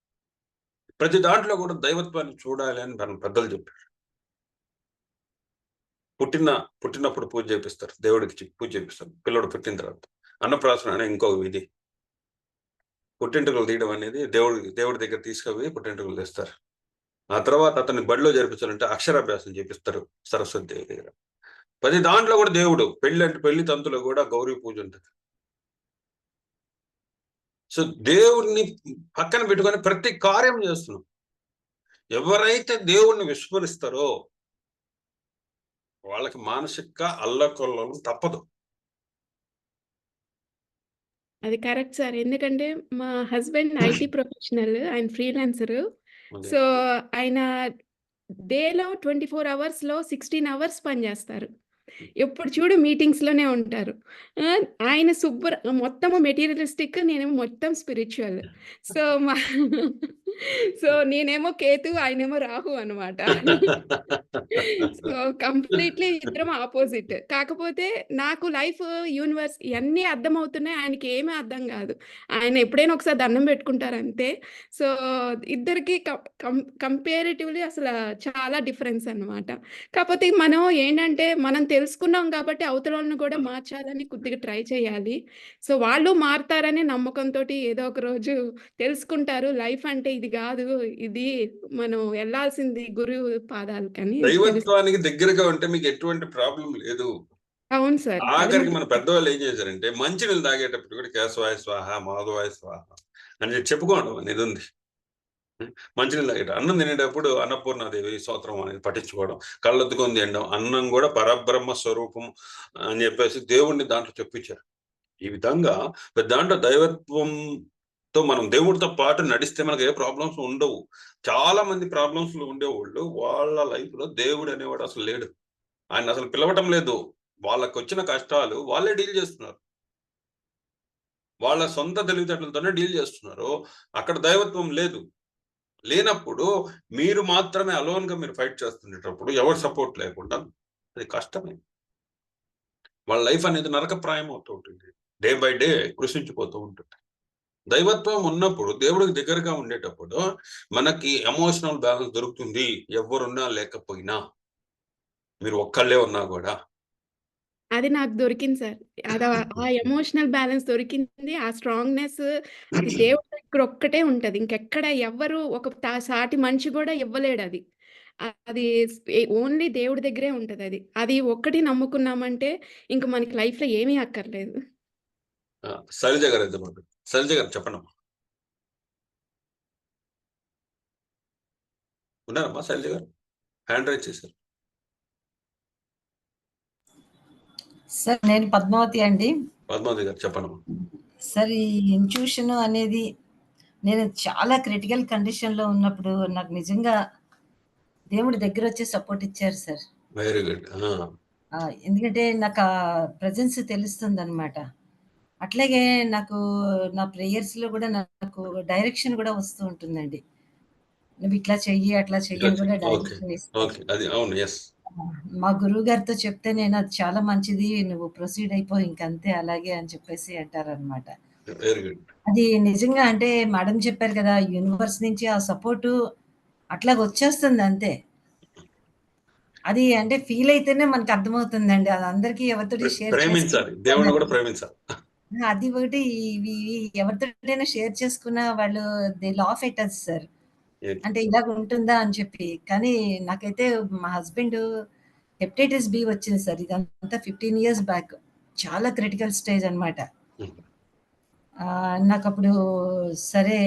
ప్రతి దాంట్లో కూడా దైవత్వాన్ని చూడాలి అని మన పెద్దలు చెప్పారు. పుట్టినప్పుడు పూజ చేపిస్తారు, దేవుడికి పూజ చేపిస్తారు. పిల్లడు పుట్టిన తర్వాత అన్నప్రాసన అనే ఇంకొక విధి. పుట్టింటికలు తీయడం అనేది దేవుడి దగ్గర తీసుకుపోయి పుట్టింటికలు తెస్తారు. ఆ తర్వాత అతన్ని బడిలో జరిపించాలంటే అక్షరాభ్యాసం చేపిస్తారు సరస్వతి దేవి దగ్గర. ప్రతి దాంట్లో కూడా దేవుడు, పెళ్లి తంతులో కూడా గౌరీ పూజ ఉంటుంది. సో దేవుడిని పక్కన పెట్టుకొని ప్రతి కార్యం చేస్తున్నాం. ఎవరైతే దేవుణ్ణి విస్మరిస్తారో వాళ్ళకి మానసిక అల్లకొల్లం తప్పదు. అది కరెక్ట్ సార్. ఎందుకంటే మా హస్బెండ్ ఐటీ ప్రొఫెషనల్. ఆయన ఫ్రీలాన్సరు. సో, ఆయన డేలో 24 అవర్స్‌లో 16 అవర్స్ పని చేస్తారు. ఎప్పుడు చూడు మీటింగ్స్‌లోనే ఉంటారు. ఆయన మొత్తము మెటీరియలిస్టిక్, నేనేమో మొత్తం స్పిరిచ్యువల్. సో, సో నేనేమో కేతు, ఆయనేమో రాహు అనమాట. సో, కంప్లీట్‌లీ ఇద్దరం ఆపోజిట్. కాకపోతే నాకు లైఫ్, యూనివర్స్ ఇయన్నీ అర్థమవుతున్నాయి. ఆయనకి ఏమీ అర్థం కాదు. ఆయన ఎప్పుడైనా ఒకసారి దండం పెట్టుకుంటారు అంతే. సో, ఇద్దరికి కంపారిటివ్‌లీ అసల చాలా డిఫరెన్స్ అనమాట. కాపోతే మనం ఏంటంటే, మనం తెలుసుకున్నాం కాబట్టి అవతలోళ్ళని కూడా మార్చాలని కొద్దిగా ట్రై చేయాలి. సో, వాళ్ళు మారతారనే నమ్మకంతోటి ఏదో ఒక రోజు తెలుసుకుంటారు. లైఫ్ అంటే ఇది గాదు. ఇది మనం ఎళ్ళాల్సింది గురువు పాదాలకని దైవత్వానికి దగ్గరగా ఉంటే మీకు ఎటువంటి ప్రాబ్లం లేదు. అవును సార్. ఆఖరికి మన పెద్దవాళ్ళు ఏం చేశారంటే, మంచినీళ్ళు తాగేటప్పుడు కూడా కేశవాయ స్వాహ, మాధవాయ స్వాహ అని చెప్పుకోవడం అనేది ఉంది. మంచినీళ్ళు తాగేట, అన్నం తినేటప్పుడు అన్నపూర్ణాదేవి స్తోత్రం అనేది పఠించుకోవడం, కళ్ళొత్తుకొని తినడం, అన్నం కూడా పరబ్రహ్మ స్వరూపం అని చెప్పేసి దేవుణ్ణి దాంట్లో చెప్పించారు. ఈ విధంగా దాంట్లో దైవత్వంతో మనం దేవుడితో పాటు నడిస్తే మనకు ఏ ప్రాబ్లమ్స్ ఉండవు. చాలా మంది ప్రాబ్లమ్స్ లో ఉండేవాళ్ళు వాళ్ళ లైఫ్ లో దేవుడు అనేవాడు అసలు లేడు. ఆయన అసలు పిలవటం లేదు. వాళ్ళకు వచ్చిన కష్టాలు వాళ్ళే డీల్ చేస్తున్నారు, వాళ్ళ సొంత తెలివితేటలతోనే డీల్ చేస్తున్నారు. అక్కడ దైవత్వం లేదు. లేనప్పుడు మీరు మాత్రమే అలోన్ గా మీరు ఫైట్ చేస్తున్నప్పుడు, ఎవరు సపోర్ట్ లేకుండా, అది కష్టమే. వాళ్ళ లైఫ్ అనేది నరకప్రాయం అవుతూ ఉంటుంది, డే బై డే కృషించిపోతూ ఉంటుంది. దైవత్వం ఉన్నప్పుడు, దేవుడికి దగ్గరగా ఉండేటప్పుడు మనకి ఎమోషనల్ బ్యాలెన్స్ దొరుకుతుంది. ఎవరున్నా లేకపోయినా, మీరు ఒక్కళ్ళే ఉన్నా కూడా. అది నాకు దొరికింది సార్. ఆ ఎమోషనల్ బ్యాలెన్స్ దొరికింది. ఆ స్ట్రాంగ్‌నెస్ అది దేవుడి దగ్గర ఒక్కటే ఉంటది. ఇంకెక్కడ ఎవ్వరు ఒక సాటి మనిషి కూడా ఇవ్వలేడది. అది ఓన్లీ దేవుడి దగ్గరే ఉంటదది. అది ఒక్కటి నమ్ముకున్నామంటే ఇంక మనకి లైఫ్‌లో ఏమీ అక్కర్లేదు. శైలజ గారు అయితే మాట. శైలజ గారు చెప్పండమ్మా. ఉన్నారమ్మా శైలజ గారు? హ్యాండ్ రైజ్ చేశారు. సార్ నేను పద్మావతి అండి. పద్మావతి గారు చెప్పండమ్మా. సార్ ఈ ఇంట్యూషన్ అనేది నేను చాలా క్రిటికల్ కండిషన్‌లో ఉన్నప్పుడు నాకు నిజంగా దేవుడి దగ్గర వచ్చి సపోర్ట్ ఇచ్చారు సార్. Very good. ఎందుకంటే నాకు ఆ ప్రెజెన్స్ తెలుస్తుందనమాట. అట్లాగే నాకు నా ప్రేయర్స్‌లో కూడా నాకు డైరెక్షన్ కూడా వస్తూ ఉంటుందండి. నువ్వు ఇట్లా చెయ్యి, అట్లా చెయ్యి అని కూడా డైరెక్షన్ ఇస్తారు. ఓకే. అది అవును. యెస్. మా గురువు గారితో చెప్తే నేను అది చాలా మంచిది, నువ్వు ప్రొసీడ్ అయిపో ఇంకంతే అలాగే అని చెప్పేసి అంటారనమాట. Very good. అది నిజంగా అంటే మేడం చెప్పారు కదా, యూనివర్స్ నుంచి ఆ సపోర్టు అట్లాగ వచ్చేస్తుంది అంతే. అది అంటే ఫీల్ అయితేనే మనకు అర్థమవుతుందండి. అది అందరికీ ఎవరితోటి షేర్ ప్రేమించాలి, దేవుడిని కూడా ప్రేమించాలి. అది ఒకటి ఇవి ఎవరితోటైనా షేర్ చేసుకున్న వాళ్ళు they laugh at us sir. అంటే ఇలాగ ఉంటుందా అని చెప్పి. కానీ నాకైతే మా హస్బెండ్ హెపటైటిస్ బి వచ్చింది సార్. ఇదంతా 15 ఇయర్స్ బ్యాక్. చాలా క్రిటికల్ స్టేజ్ అనమాట. నాకప్పుడు సరే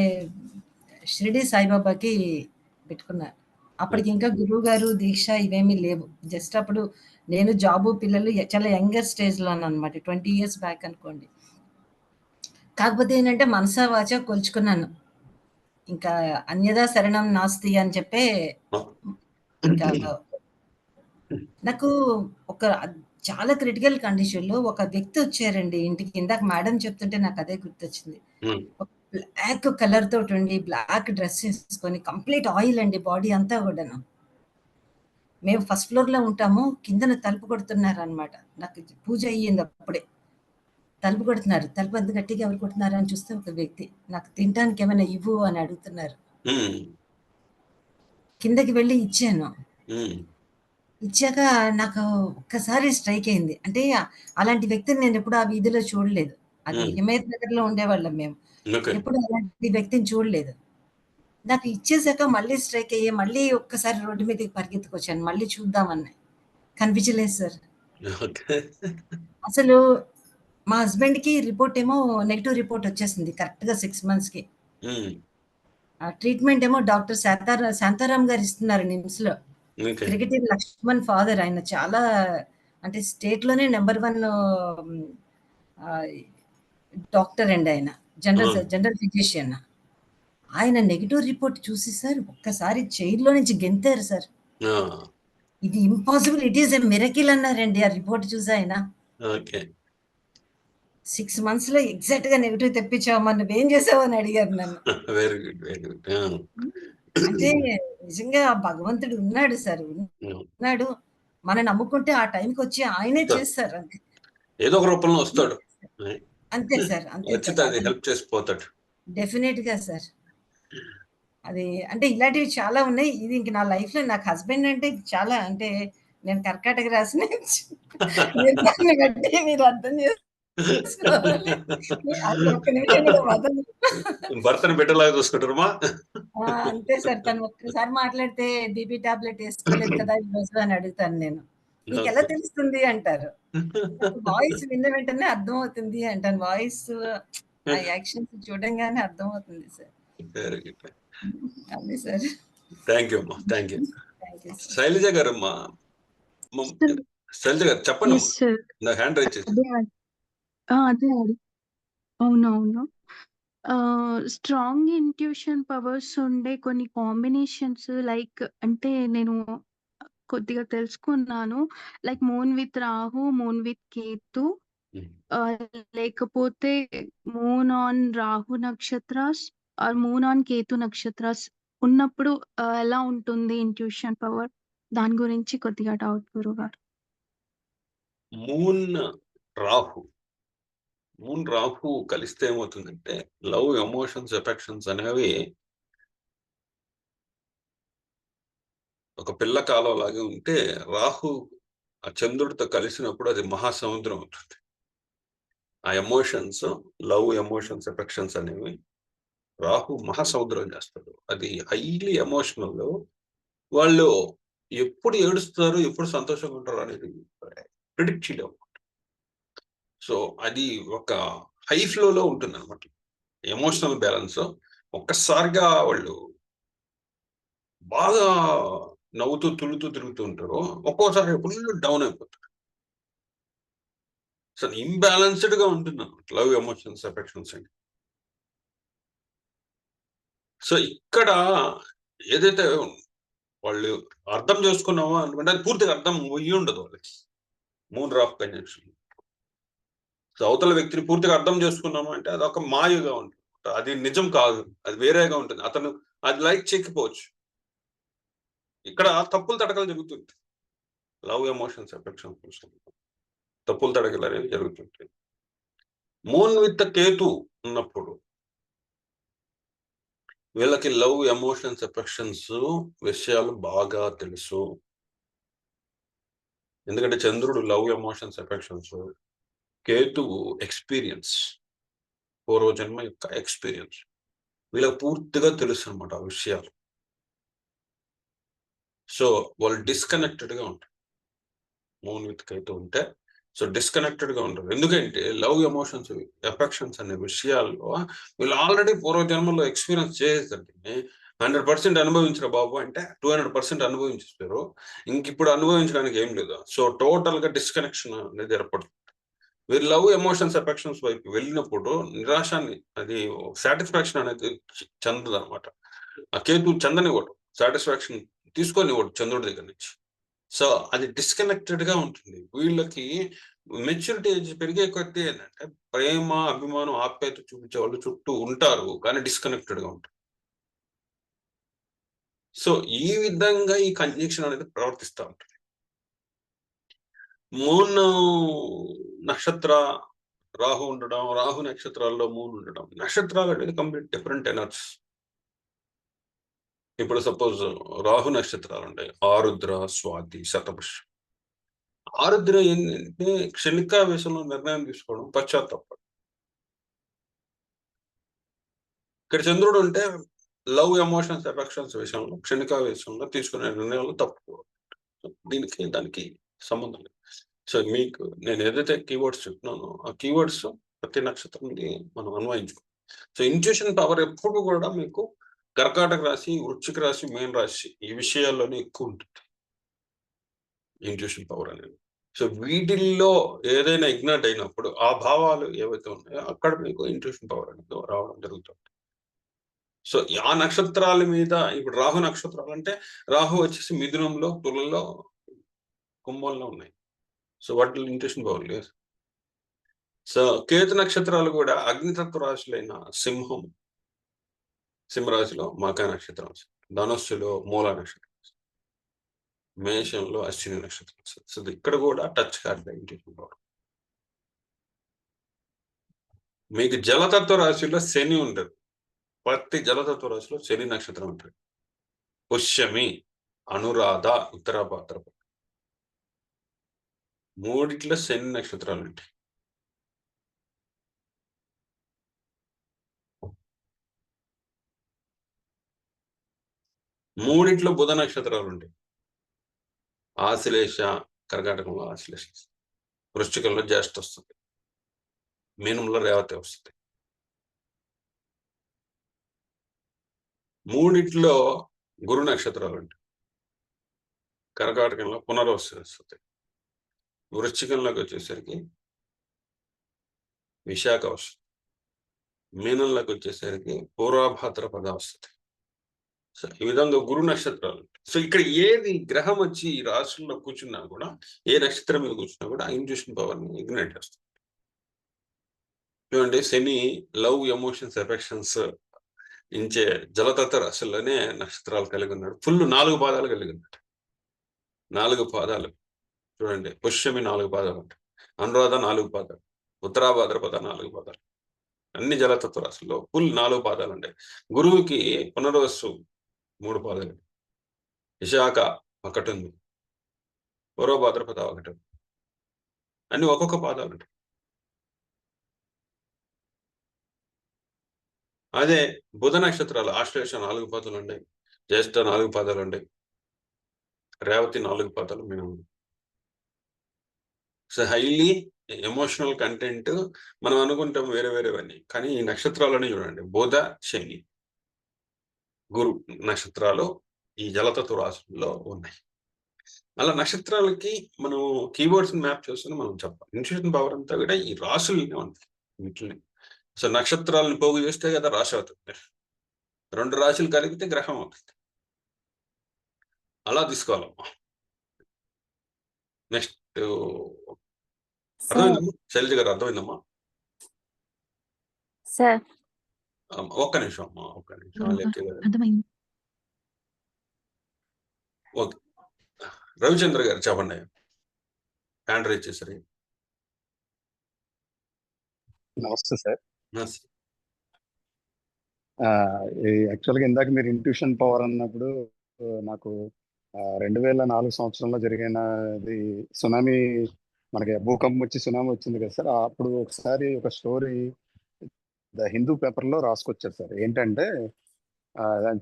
షిరిడి సాయిబాబాకి పెట్టుకున్నా. అప్పటికి ఇంకా గురువుగారు, దీక్ష ఇవేమీ లేవు. జస్ట్ అప్పుడు నేను జాబు, పిల్లలు చాలా యంగర్ స్టేజ్‌లోననమాట. 20 ఇయర్స్ బ్యాక్ అనుకోండి. కాకపోతే ఏంటంటే మనసా వాచా కొలుచుకున్నాను. ఇంకా అన్యథా శరణం నాస్తి అని చెప్పే ఇంకా నాకు ఒక చాలా క్రిటికల్ కండిషన్‌లో ఒక వ్యక్తి వచ్చారండి ఇంటికి. ఇందాక మేడం చెప్తుంటే నాకదే గుర్తొచ్చింది. ఒక బ్లాక్ కలర్ తోటుండి, బ్లాక్ డ్రెస్ ఏసుకొని కంప్లీట్ ఆయిల్ అండి బాడీ అంతా గూడాను. మేము ఫస్ట్ ఫ్లోర్‌లో ఉంటాము. కిందన తలుపు కొడుతున్నారనమాట. నాకు పూజ అయ్యింది అప్పుడే. తలుపు కొడుతున్నారు. తలుపు అంత గట్టిగా ఎవరు కొడుతున్నారు అని చూస్తే ఒక వ్యక్తి. నాకు తినటానికి ఏమైనా ఇవ్వు అని అడుగుతున్నారు. కిందకి వెళ్లి ఇచ్చాను. ఇచ్చాక నాకు ఒక్కసారి స్ట్రైక్ అయింది. అంటే అలాంటి వ్యక్తిని నేనెప్పుడు ఆ వీధిలో చూడలేదు. అది హిమాయత్ నగర్‌లో ఉండేవాళ్ళం మేము. ఎప్పుడు అలాంటి వ్యక్తిని చూడలేదు. నాకు ఇచ్చేసాక మళ్ళీ స్ట్రైక్ అయ్యి, మళ్ళీ ఒక్కసారి రోడ్డు మీదకి పరిగెత్తుకొచ్చాను. మళ్ళీ చూద్దామని. కనిపించలేదు సార్. అసలు మా హస్బెండ్‌కి రిపోర్ట్ ఏమో నెగెటివ్ రిపోర్ట్ వచ్చేసింది కరెక్ట్‌గా 6 మంత్స్‌కి. ట్రీట్మెంట్ ఏమో డాక్టర్ శాంతారాం గారు ఇస్తున్నారు నిమ్స్‌లో. క్రికెటర్ లక్ష్మణ్ ఫాదర్ ఆయన చాలా అంటే స్టేట్‌లోనే నంబర్ 1 డాక్టర్ అండి ఆయన. General physician. ఆయన నెగెటివ్ రిపోర్ట్ చూసి సార్ ఒక్కసారి చైర్‌లో నుంచి గెంతారు సార్. ఇది impossible. It is a miracle అన్నారండి ఆ రిపోర్ట్ చూసి ఆయన. 6 మంత్స్‌లో ఎగ్జాక్ట్‌గా నెగెటివ్ తెప్పించావమ్మా నువ్వేం చేసావు అని అడిగారు నన్ను. Very good, very good. అంటే నిజంగా భగవంతుడు ఉన్నాడు సార్. ఉన్నాడు. మనం నమ్ముకుంటే ఆ టైంకి వచ్చి ఆయనే చేస్తారు అంతే. ఏదో ఒక రూపంలో వస్తాడు. అంతే సార్. అంతే వచ్చి సార్. హెల్ప్ చేసిపోతాడు. డెఫినెట్‌గా సార్. అది అంటే ఇలాంటివి చాలా ఉన్నాయి. ఇది ఇంక నా లైఫ్‌లో నాకు హస్బెండ్ అంటే చాలా అంటే నేను కర్కాటక రాశి నుంచి మీరు దాన్ని బట్టి మీరు అర్థం చేసుకోవాలి. అది ఒక్క నిమిషం కూడా వదలను. భర్తను బిడ్డలాగా చూసుకుంటారమ్మా. అంతే సార్. తను ఒక్కసారి మాట్లాడితే బీపీ టాబ్లెట్ ఏసుకోలేదు కదా ఈరోజు అని అడుగుతాను నేను. నీకెలా తెలుస్తుంది అంటారు. వాయిస్ విన్న వెంటనే అర్థమవుతుంది అంటాను. వాయిస్ ఆ యాక్షన్స్ చూడంగానే అర్థమవుతుంది సార్. Very good. అదే సార్. థ్యాంక్ యూ అమ్మా. Thank you. Thank you sir. Shailaja గారమ్మా. శైలజ గారు చెప్పండి. Yes sir. నా హ్యాండ్ రైజ్ చేసి. అదే అవునవును. స్ట్రాంగ్ ఇంట్యూషన్ పవర్స్ ఉండే కొన్ని కాంబినేషన్స్ లైక్ అంటే నేను కొద్దిగా తెలుసుకున్నాను. Like moon with Rahu, moon with Ketu, లేకపోతే మూన్ ఆన్ రాహు నక్షత్రాస్ ఆర్ మూన్ ఆన్ కేతు నక్షత్రాస్ ఉన్నప్పుడు ఎలా ఉంటుంది ఇంట్యూషన్ పవర్? దాని గురించి కొద్దిగా డౌట్ గురుగారు. మూన్ రాహు కలిస్తే ఏమవుతుందంటే లవ్, ఎమోషన్స్, ఎఫెక్షన్స్ అనేవి ఒక పిల్ల కాలం లాగే ఉంటే రాహు ఆ చంద్రుడితో కలిసినప్పుడు అది మహాసముద్రం అవుతుంది. ఆ ఎమోషన్స్, లవ్, ఎమోషన్స్, ఎఫెక్షన్స్ అనేవి రాహు మహాసముద్రం చేస్తాడు. అది హైలీ ఎమోషనల్. వాళ్ళు ఎప్పుడు ఏడుస్తారు, ఎప్పుడు సంతోషంగా ఉంటారు అనేది ప్రిడిక్ట్ చేయలేము. సో అది ఒక హై ఫ్లోలో ఉంటుంది అనమాట. Emotional balance. ఒక్కసారిగా వాళ్ళు బాగా నవ్వుతూ తులుతూ తిరుగుతూ ఉంటారు. ఒక్కోసారి ఫుల్ డౌన్ అయిపోతారు. సో ఇంబ్యాలెన్స్డ్ గా ఉంటుంది అనమాట లవ్, ఎమోషన్స్, ఎఫెక్షన్స్ అని. సో ఇక్కడ ఏదైతే వాళ్ళు అర్థం చేసుకున్నామో అనుకుంటే అది పూర్తిగా అర్థం అయ్యి ఉండదు వాళ్ళకి. Moon రాఫ్ conjunction. సో అవతల వ్యక్తిని పూర్తిగా అర్థం చేసుకున్నాము అంటే అది ఒక మాయగా ఉంటుంది. అది నిజం కాదు, అది వేరేగా ఉంటుంది. అతను అది లైక్ చేయకపోవచ్చు. ఇక్కడ తప్పులు తడకలు జరుగుతుంది. లవ్, ఎమోషన్స్, ఎఫెక్షన్స్ తప్పులు తడకలు అనేవి జరుగుతుంటాయి. మూన్ విత్ కేతు ఉన్నప్పుడు వీళ్ళకి లవ్, ఎమోషన్స్, ఎఫెక్షన్స్ విషయాలు బాగా తెలుసు. ఎందుకంటే చంద్రుడు లవ్, ఎమోషన్స్, ఎఫెక్షన్స్, కేతువు ఎక్స్పీరియన్స్, పూర్వజన్మ యొక్క ఎక్స్పీరియన్స్. వీళ్ళకి పూర్తిగా తెలుసు అనమాట ఆ విషయాలు. సో వాళ్ళు డిస్కనెక్టెడ్ గా ఉంటారు. మూన్ విత్ కేతు ఉంటే సో డిస్కనెక్టెడ్ గా ఉంటారు. ఎందుకంటే లవ్ ఎమోషన్స్ ఎఫెక్షన్స్ అనే విషయాల్లో వీళ్ళు ఆల్రెడీ పూర్వజన్మలో ఎక్స్పీరియన్స్ చేసేసరికి 100% అనుభవించిన బాబు అంటే 200% అనుభవించారు. ఇంక ఇప్పుడు అనుభవించడానికి ఏం లేదు. సో టోటల్ గా డిస్కనెక్షన్ అనేది ఏర్పడుతుంది. వీళ్ళు లవ్ ఎమోషన్స్ ఎఫెక్షన్స్ వైపు వెళ్ళినప్పుడు నిరాశాన్ని, అది సాటిస్ఫాక్షన్ అనేది చెందదు అనమాట. ఆ కేతు చెందనివ్వడు, సాటిస్ఫాక్షన్ తీసుకొనివ్వడు చంద్రుడి దగ్గర నుంచి. సో అది డిస్కనెక్టెడ్ గా ఉంటుంది. వీళ్ళకి మెచ్యూరిటీ ఏజ్ పెరిగే కొద్దీ ఏంటంటే ప్రేమ, అభిమానం, ఆప్యాయత చూపించే వాళ్ళు చుట్టూ ఉంటారు, కానీ డిస్కనెక్టెడ్ గా ఉంటారు. సో ఈ విధంగా ఈ కంజంక్షన్ అనేది ప్రవర్తిస్తూ ఉంటుంది. మూన్ నక్షత్ర రాహు ఉండడం, రాహు నక్షత్రాల్లో మూన్ ఉండడం, నక్షత్రాలు అనేది కంప్లీట్ డిఫరెంట్ ఎనర్జీస్. ఇప్పుడు సపోజ్ రాహు నక్షత్రాలు ఉంటాయి, ఆరుద్ర, స్వాతి, శతభిషం. ఆరుద్ర ఏంటంటే క్షణికావేశంలో నిర్ణయం తీసుకోవడం, పశ్చాత్తాపం. ఇక్కడ చంద్రుడు ఉంటే లవ్ ఎమోషన్స్ ఎఫెక్షన్స్ విషయంలో క్షణికావేశంలో తీసుకునే నిర్ణయాలు తప్పుకోవడం. దీనికి దానికి సంబంధం లేదు. సో మీకు నేను ఏదైతే కీవర్డ్స్ చెప్తున్నానో ఆ కీవర్డ్స్ ప్రతి నక్షత్రానికి మనం అన్వయించుకోవాలి. సో ఇంట్యూషన్ పవర్ ఎప్పుడు కూడా మీకు కర్కాటక రాశి, వృశ్చిక రాశి, మీన రాశి ఈ విషయాల్లోనే ఎక్కువ ఉంటుంది ఇంట్యూషన్ పవర్ అనేది. సో వీటిల్లో ఏదైనా ఇగ్నైట్ అయినప్పుడు ఆ భావాలు ఏవైతే ఉన్నాయో అక్కడ మీకు ఇంట్యూషన్ పవర్ అనేది రావడం జరుగుతుంది. సో ఆ నక్షత్రాల మీద ఇప్పుడు రాహు నక్షత్రాలు అంటే రాహు వచ్చేసి మిథునంలో, తులలో, కుంభంలో ఉన్నాయి. సో వాటిలో ఇంట్యూషన్ పవర్ లేదు. సో కేతు నక్షత్రాలు కూడా అగ్నితత్వ రాశులైన సింహం, సింహరాశిలో మక నక్షత్రం, ధనుస్సులో మూల నక్షత్రం, మేషంలో అశ్విని నక్షత్రం. సో ఇక్కడ కూడా టచ్ కార్డ్ ఇంట్యూషన్ పవర్. మీకు జలతత్వ రాశిలో శని ఉంటుంది. ప్రతి జలతత్వ రాశిలో శని నక్షత్రం ఉంటుంది. పుష్యమి, అనురాధ, ఉత్తరాభాద్ర, మూడిట్లో శని నక్షత్రాలు ఉంటాయి. మూడిట్లో బుధ నక్షత్రాలు ఉంటాయి. ఆశ్లేష, కర్కాటకంలో ఆశ్లేష, వృశ్చికంలో జ్యేష్ఠ వస్తుంది, మీనంలో రేవతి వస్తుంది. మూడిట్లో గురు నక్షత్రాలు ఉంటాయి. కర్కాటకంలో పునర్వసు వస్తుంది, వృశ్చికంలోకి వచ్చేసరికి విశాఖ వస్తుంది, మీనంలోకి వచ్చేసరికి పూర్వభాద్రపద వస్తుంది. సో ఈ విధంగా గురు నక్షత్రాలు. సో ఇక్కడ ఏది గ్రహం వచ్చి ఈ రాశుల్లో కూర్చున్నా కూడా, ఏ నక్షత్రం మీద కూర్చున్నా కూడా ఆ ఇంట్యూషన్ పవర్ ని ఇగ్నైట్ చేస్తుంది. చూడండి, శని లవ్ ఎమోషన్స్ ఎఫెక్షన్స్ ఇంచే జలతత్వ రాశుల్లోనే నక్షత్రాలు కలిగి ఉన్నాడు. ఫుల్ 4 పాదాలు కలిగి ఉన్నాడు. 4 పాదాలు చూడండి. పుష్యమి 4 పాదాలు ఉంటాయి, అనురాధ 4 పాదాలు, ఉత్తరాభాద్రపద 4 పాదాలు. అన్ని జలతత్వ రాశుల్లో ఫుల్ 4 పాదాలు ఉంటాయి. గురువుకి పునర్వసు 3 పాదాలు, విశాఖ 1 ఉంది, పూర్వభాద్రపద 1 ఉంది. అన్ని ఒక్కొక్క పాదాలు ఉంటాయి. అదే బుధ నక్షత్రాలు ఆశ్లేష 4 పాదాలు ఉంటాయి, జ్యేష్ఠ 4 పాదాలు ఉంటాయి, రేవతి 4 పాదాలు మేము. సో హైలీ ఎమోషనల్ కంటెంట్ మనం అనుకుంటాం వేరే వేరేవన్నీ, కానీ ఈ నక్షత్రాలని చూడండి, బుధ, శని, గురు నక్షత్రాలు ఈ జలతత్వ రాశుల్లో ఉన్నాయి. అలా నక్షత్రాలకి మనం కీవర్డ్స్ మ్యాప్ చేస్తున్నా మనం చెప్పాలి. ఇన్స్టిట్యూషన్ పవర్ అంతా కూడా ఈ రాశులనే ఉంటుంది వీటిని. సో నక్షత్రాలను పోగు చేస్తే కదా రాశి అవుతుంది, 2 రాశులు కలిగితే గ్రహం అవుతుంది. అలా తీసుకోవాలమ్మా. నెక్స్ట్ అర్థమైందమ్మా శైలజ గారు? అర్థమైందమ్మా? సార్ ఒక్క నిమిషం అమ్మా, ఒక్క నిమిషం. అర్థమైంది. ఓకే, రవిచంద్ర గారు చెప్పండి. హ్యాండ్ రైజ్ చేశారు. నమస్తే సార్. నమస్తే. యాక్చువల్గా ఇందాక మీరు ఇంట్యూషన్ పవర్ అన్నప్పుడు నాకు 2004 సంవత్సరంలో జరిగినది సునామీ, మనకి భూకంపం వచ్చి సునామీ వచ్చింది కదా సార్. అప్పుడు ఒకసారి ఒక స్టోరీ ద హిందూ పేపర్లో రాసుకొచ్చారు సార్. ఏంటంటే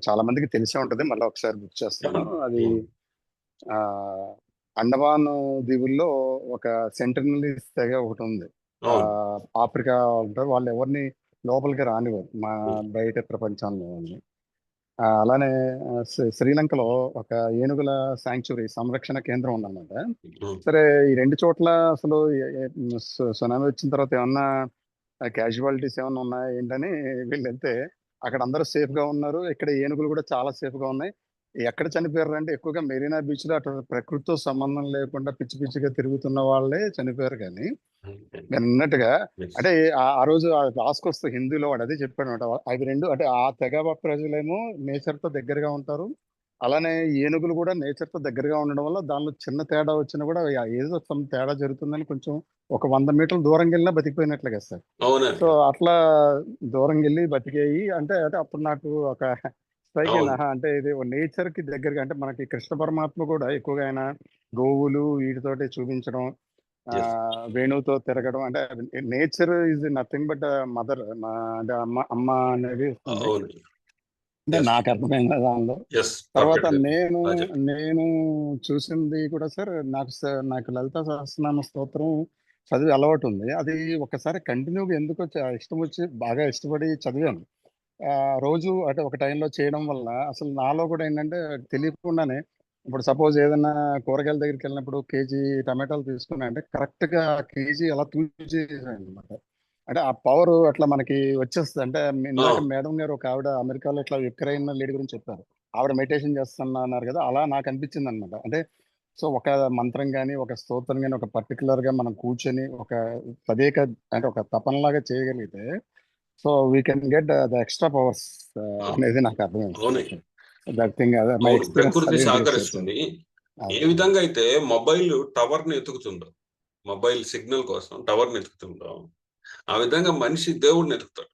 చాలా మందికి తెలిసే ఉంటుంది, మళ్ళీ ఒకసారి గుర్తు చేస్తాను. అది అండమాన్ దీవుల్లో ఒక సెంటినలీస్ తెగ ఒకటి ఉంది. అవును. ఆఫ్రికా ఉంటారు, వాళ్ళు ఎవరిని లోపలికి రానివ్వరు మా బయట ప్రపంచంలో వాళ్ళని. అలానే శ్రీలంకలో ఒక ఏనుగుల శాంక్చురీ సంరక్షణ కేంద్రం ఉందన్నమాట. సరే, ఈ 2 చోట్ల అసలు సునామీ వచ్చిన తర్వాత ఏమన్నా క్యాజువాలిటీస్ ఏమన్నా ఉన్నాయా ఏంటని వీళ్ళు వెళ్తే అక్కడ అందరూ సేఫ్ గా ఉన్నారు. ఇక్కడ ఏనుగులు కూడా చాలా సేఫ్ గా ఉన్నాయి. ఎక్కడ చనిపోయారు అంటే ఎక్కువగా మెరీనా బీచ్ లో అటు ప్రకృతితో సంబంధం లేకుండా పిచ్చి పిచ్చిగా తిరుగుతున్న వాళ్ళే చనిపోయారు. కానీ నేను అన్నట్టుగా అంటే ఆ రోజు రాసుకొస్తూ హిందీలో వాడు అదే చెప్పాడు అనమాట. అవి 2 అంటే ఆ తెగ ప్రజలేమో నేచర్ తో దగ్గరగా ఉంటారు, అలానే ఏనుగులు కూడా నేచర్ తో దగ్గరగా ఉండడం వల్ల దానిలో చిన్న తేడా వచ్చినా కూడా ఏదో some తేడా జరుగుతుందని కొంచెం ఒక 100 మీటర్ల దూరం వెళ్ళినా బతికిపోయినట్లుగా సార్. సో అవునండి. అట్లా దూరం వెళ్ళి బతికేయి అంటే అంటే అప్పుడు నాకు ఒక స్ట్రైక్ అయింది. అవును. అంటే ఇది నేచర్ కి దగ్గరగా, అంటే మనకి కృష్ణ పరమాత్మ కూడా ఎక్కువగా ఆయన గోవులు వీటితోటి చూపించడం, Yes. వేణువుతో తిరగడం, అంటే nature is nothing but mother, అంటే అమ్మ అనేది వస్తుంది. అవును. అంటే Yes. నాకు అర్థమైంది దానిలో. Yes. తర్వాత Perfect. నేను చూసింది కూడా సార్, నాకు లలిత సహస్రనామ స్తోత్రం చదివి అలవాటు ఉంది. అది ఒకసారి కంటిన్యూగా ఎందుకో ఇష్టం వచ్చి బాగా ఇష్టపడి చదివాను. రోజు అంటే ఒక టైంలో చేయడం వల్ల అసలు నాలో కూడా ఏంటంటే తెలియకుండానే, ఇప్పుడు సపోజ్ ఏదైనా కూరగాయల దగ్గరికి వెళ్ళినప్పుడు కేజీ టమాటాలు తీసుకున్నా అంటే కరెక్ట్ గా కేజీ అలా తూచేసాను అనమాట. అంటే ఆ పవర్ అట్లా మనకి వచ్చేస్తుంది. అంటే ఇందాక మేడం గారు ఒక ఆవిడ అమెరికాలో ఇట్లా యుక్రెయిన్ లేడీ గురించి చెప్పారు. ఆవిడ మెడిటేషన్ చేస్తున్నా అన్నారు కదా, అలా నాకు అనిపించింది అనమాట. అంటే సో ఒక మంత్రం కానీ ఒక స్తోత్రం కానీ ఒక పర్టికులర్ గా మనం కూర్చొని ఒక తదేక అంటే ఒక తపనలాగా చేయగలిగితే so we can get the extra powers అనేది నాకు అర్థమైంది. అవును. దట్ థింగ్ మై అవును. ఎక్స్పీరియన్స్ ప్రకృతి అది సహకరిస్తుంది. ఏ విధంగా అయితే మొబైల్ టవర్ ని ఎతుకుతుందో, మొబైల్ సిగ్నల్ కోసం టవర్ ని ఎతుకుతుందో, ఆ విధంగా మనిషి దేవుడిని ఎతుకుతాడు.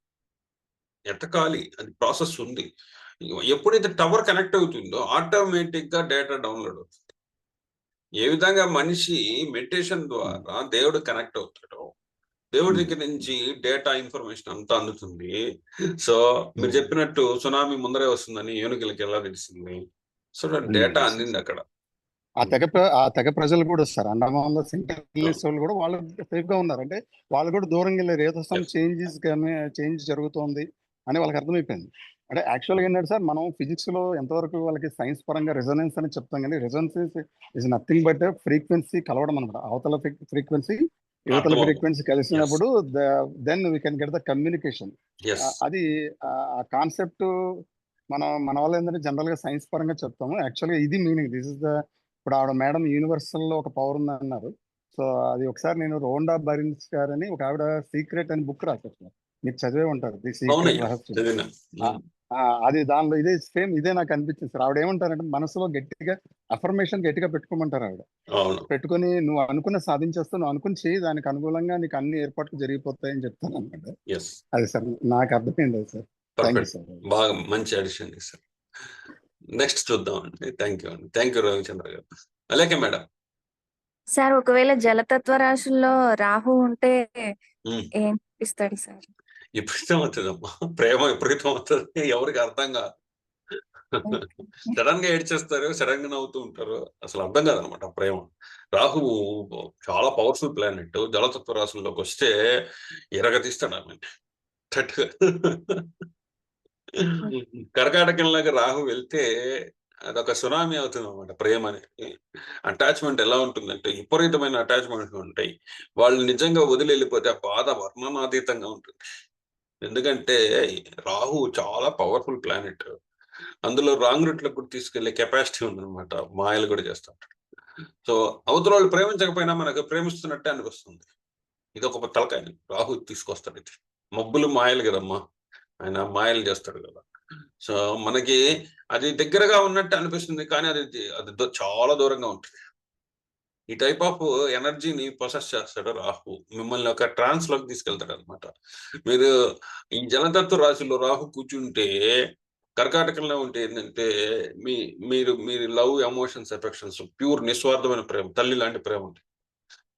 ఎతకాలి, అది ప్రాసెస్ ఉంది. ఎప్పుడైతే టవర్ కనెక్ట్ అవుతుందో ఆటోమేటిక్ గా డేటా డౌన్లోడ్ అవుతుంది. ఏ విధంగా మనిషి మెడిటేషన్ ద్వారా దేవుడు కనెక్ట్ అవుతాడో, దేవుడి దగ్గర నుంచి డేటా ఇన్ఫర్మేషన్ అంతా అందుతుంది. సో మీరు చెప్పినట్టు సునామీ ముందరే వస్తుందని ఏనుగులకి ఎలా తెలిసింది? సో డేటా అందింది అక్కడ. ఆ తెగ ప్రజలు కూడా వస్తారు. అండమాన్లో సెంట్రలిస్ట్ వాళ్ళు కూడా వాళ్ళు సేఫ్ గా ఉన్నారు. అంటే వాళ్ళు కూడా దూరంగా వెళ్ళారు. ఏదో సమ్ చేంజ్ జరుగుతోంది అని వాళ్ళకి అర్థమైపోయింది. అంటే యాక్చువల్గా ఏంటంటే సార్, మనం ఫిజిక్స్ లో ఎంతవరకు వాళ్ళకి సైన్స్ పరంగా రెజొనెన్స్ అని చెప్తాం, కానీ resonance is nothing but frequency కలవడం అనమాట. అవతల ఫ్రీక్వెన్సీ యువతల ఫ్రీక్వెన్సీ కలిసినప్పుడు then we can get the communication. అది ఆ కాన్సెప్ట్ మన వల్ల ఏంటంటే జనరల్ గా సైన్స్ పరంగా చెప్తాము. యాక్చువల్గా ఇది మీనింగ్, దిస్ ఇస్ ద. ఇప్పుడు ఆవిడ మేడం యూనివర్సల్ లో ఒక పవర్ ఉంది అన్నారు. సో అది ఒకసారి నేను రోండా బరిన్స్ గారని ఒక ఆవిడ సీక్రెట్ అని బుక్ రాశారు. మీరు చదివే ఉంటారు, ది సీక్రెట్ రహస్యం. అది దానిలో ఇదే సేమ్ ఇదే నాకు అనిపించింది సార్. ఆవిడ ఏమంటారంటే మనసులో గట్టిగా అఫర్మేషన్ గట్టిగా పెట్టుకోమంటారు ఆవిడ. పెట్టుకొని నువ్వు అనుకున్న సాధించేస్తావు, నువ్వు అనుకుని చేయి, దానికి అనుకూలంగా నీకు అన్ని ఏర్పాట్లు జరిగిపోతాయని చెప్తాను అనమాట. అది సార్ నాకు అర్థమైంది సార్. Thank you sir. బాగా మంచి అడిషన్ సార్. నెక్స్ట్ చూద్దాం అండి. థ్యాంక్ యూ రవిచంద్ర గారు. అలాగే మేడం. సార్, ఒకవేళ జలతత్వ రాశుల్లో రాహు ఉంటే ఏం ఇస్తాడు సార్? విపరీతం అవుతుందమ్మా, ప్రేమ విపరీతం అవుతుంది. ఎవరికి అర్థం కాదు. సడన్ గా ఏడ్చేస్తారు, సడన్ గా నవ్వుతూ ఉంటారు. అసలు అర్థం కాదనమాట ప్రేమ. రాహువు చాలా పవర్ఫుల్ ప్లానెట్. జలతత్వ రాశుల్లోకి వస్తే ఎరగతీస్తాడు ఆమె. కర్కాటకంలాగా రాహు వెళ్తే అదొక సునామీ అవుతుంది అనమాట. ప్రేమ అనేది, అటాచ్మెంట్ ఎలా ఉంటుందంటే విపరీతమైన అటాచ్మెంట్ ఉంటాయి. వాళ్ళు నిజంగా వదిలి వెళ్ళిపోతే ఆ బాధ వర్ణనాతీతంగా ఉంటుంది. ఎందుకంటే రాహు చాలా పవర్ఫుల్ ప్లానెట్. అందులో రాంగ్ రూట్లకు కూడా తీసుకెళ్లే కెపాసిటీ ఉందన్నమాట. మాయలు కూడా చేస్తూ ఉంటాడు. సో అవతల వాళ్ళు ప్రేమించకపోయినా మనకు ప్రేమిస్తున్నట్టే అనిపిస్తుంది. ఇది ఒక తలకాయ రాహు తీసుకొస్తాడు. ఇది మబ్బులు మాయలు కదమ్మా, ఆయన మాయలు చేస్తాడు కదా. సో మనకి అది దగ్గరగా ఉన్నట్టు అనిపిస్తుంది, కానీ అది చాలా దూరంగా ఉంటుంది. ఈ టైప్ ఆఫ్ ఎనర్జీని ప్రొసెస్ చేస్తాడు రాహు. మిమ్మల్ని ఒక ట్రాన్స్ లోకి తీసుకెళ్తాడు అనమాట. మీరు ఈ జలతత్వ రాశిలో రాహు కూర్చుంటే, కర్కాటకంలో ఉంటే ఏంటంటే మీరు లవ్, ఎమోషన్స్, ఎఫెక్షన్స్, ప్యూర్ నిస్వార్థమైన ప్రేమ, తల్లి లాంటి ప్రేమ ఉంటుంది.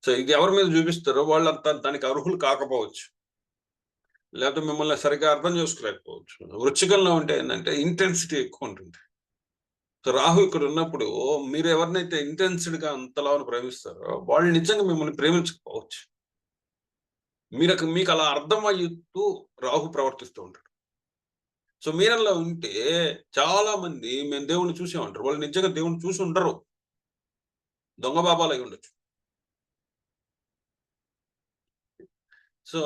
సో ఇది ఎవరి మీద చూపిస్తారో వాళ్ళంతా దానికి అర్హులు కాకపోవచ్చు, లేకపోతే మిమ్మల్ని సరిగ్గా అర్థం చేసుకోలేకపోవచ్చు. వృచ్చికంలో ఉంటే ఏంటంటే ఇంటెన్సిటీ ఎక్కువ ఉంటుంది. సో రాహు ఇక్కడ ఉన్నప్పుడు మీరు ఎవరినైతే ఇంటెన్స్డ్గా అంతలా ప్రేమిస్తారో వాళ్ళు నిజంగా మిమ్మల్ని ప్రేమించకపోవచ్చు. మీకు అలా అర్థమయ్యుతూ రాహు ప్రవర్తిస్తూ ఉంటాడు. సో మీరలా ఉంటే చాలా మంది మేము దేవుణ్ణి చూసామంటారు, వాళ్ళు నిజంగా దేవుణ్ణి చూసి ఉండరు, దొంగ బాబాలు అయి ఉండొచ్చు. సో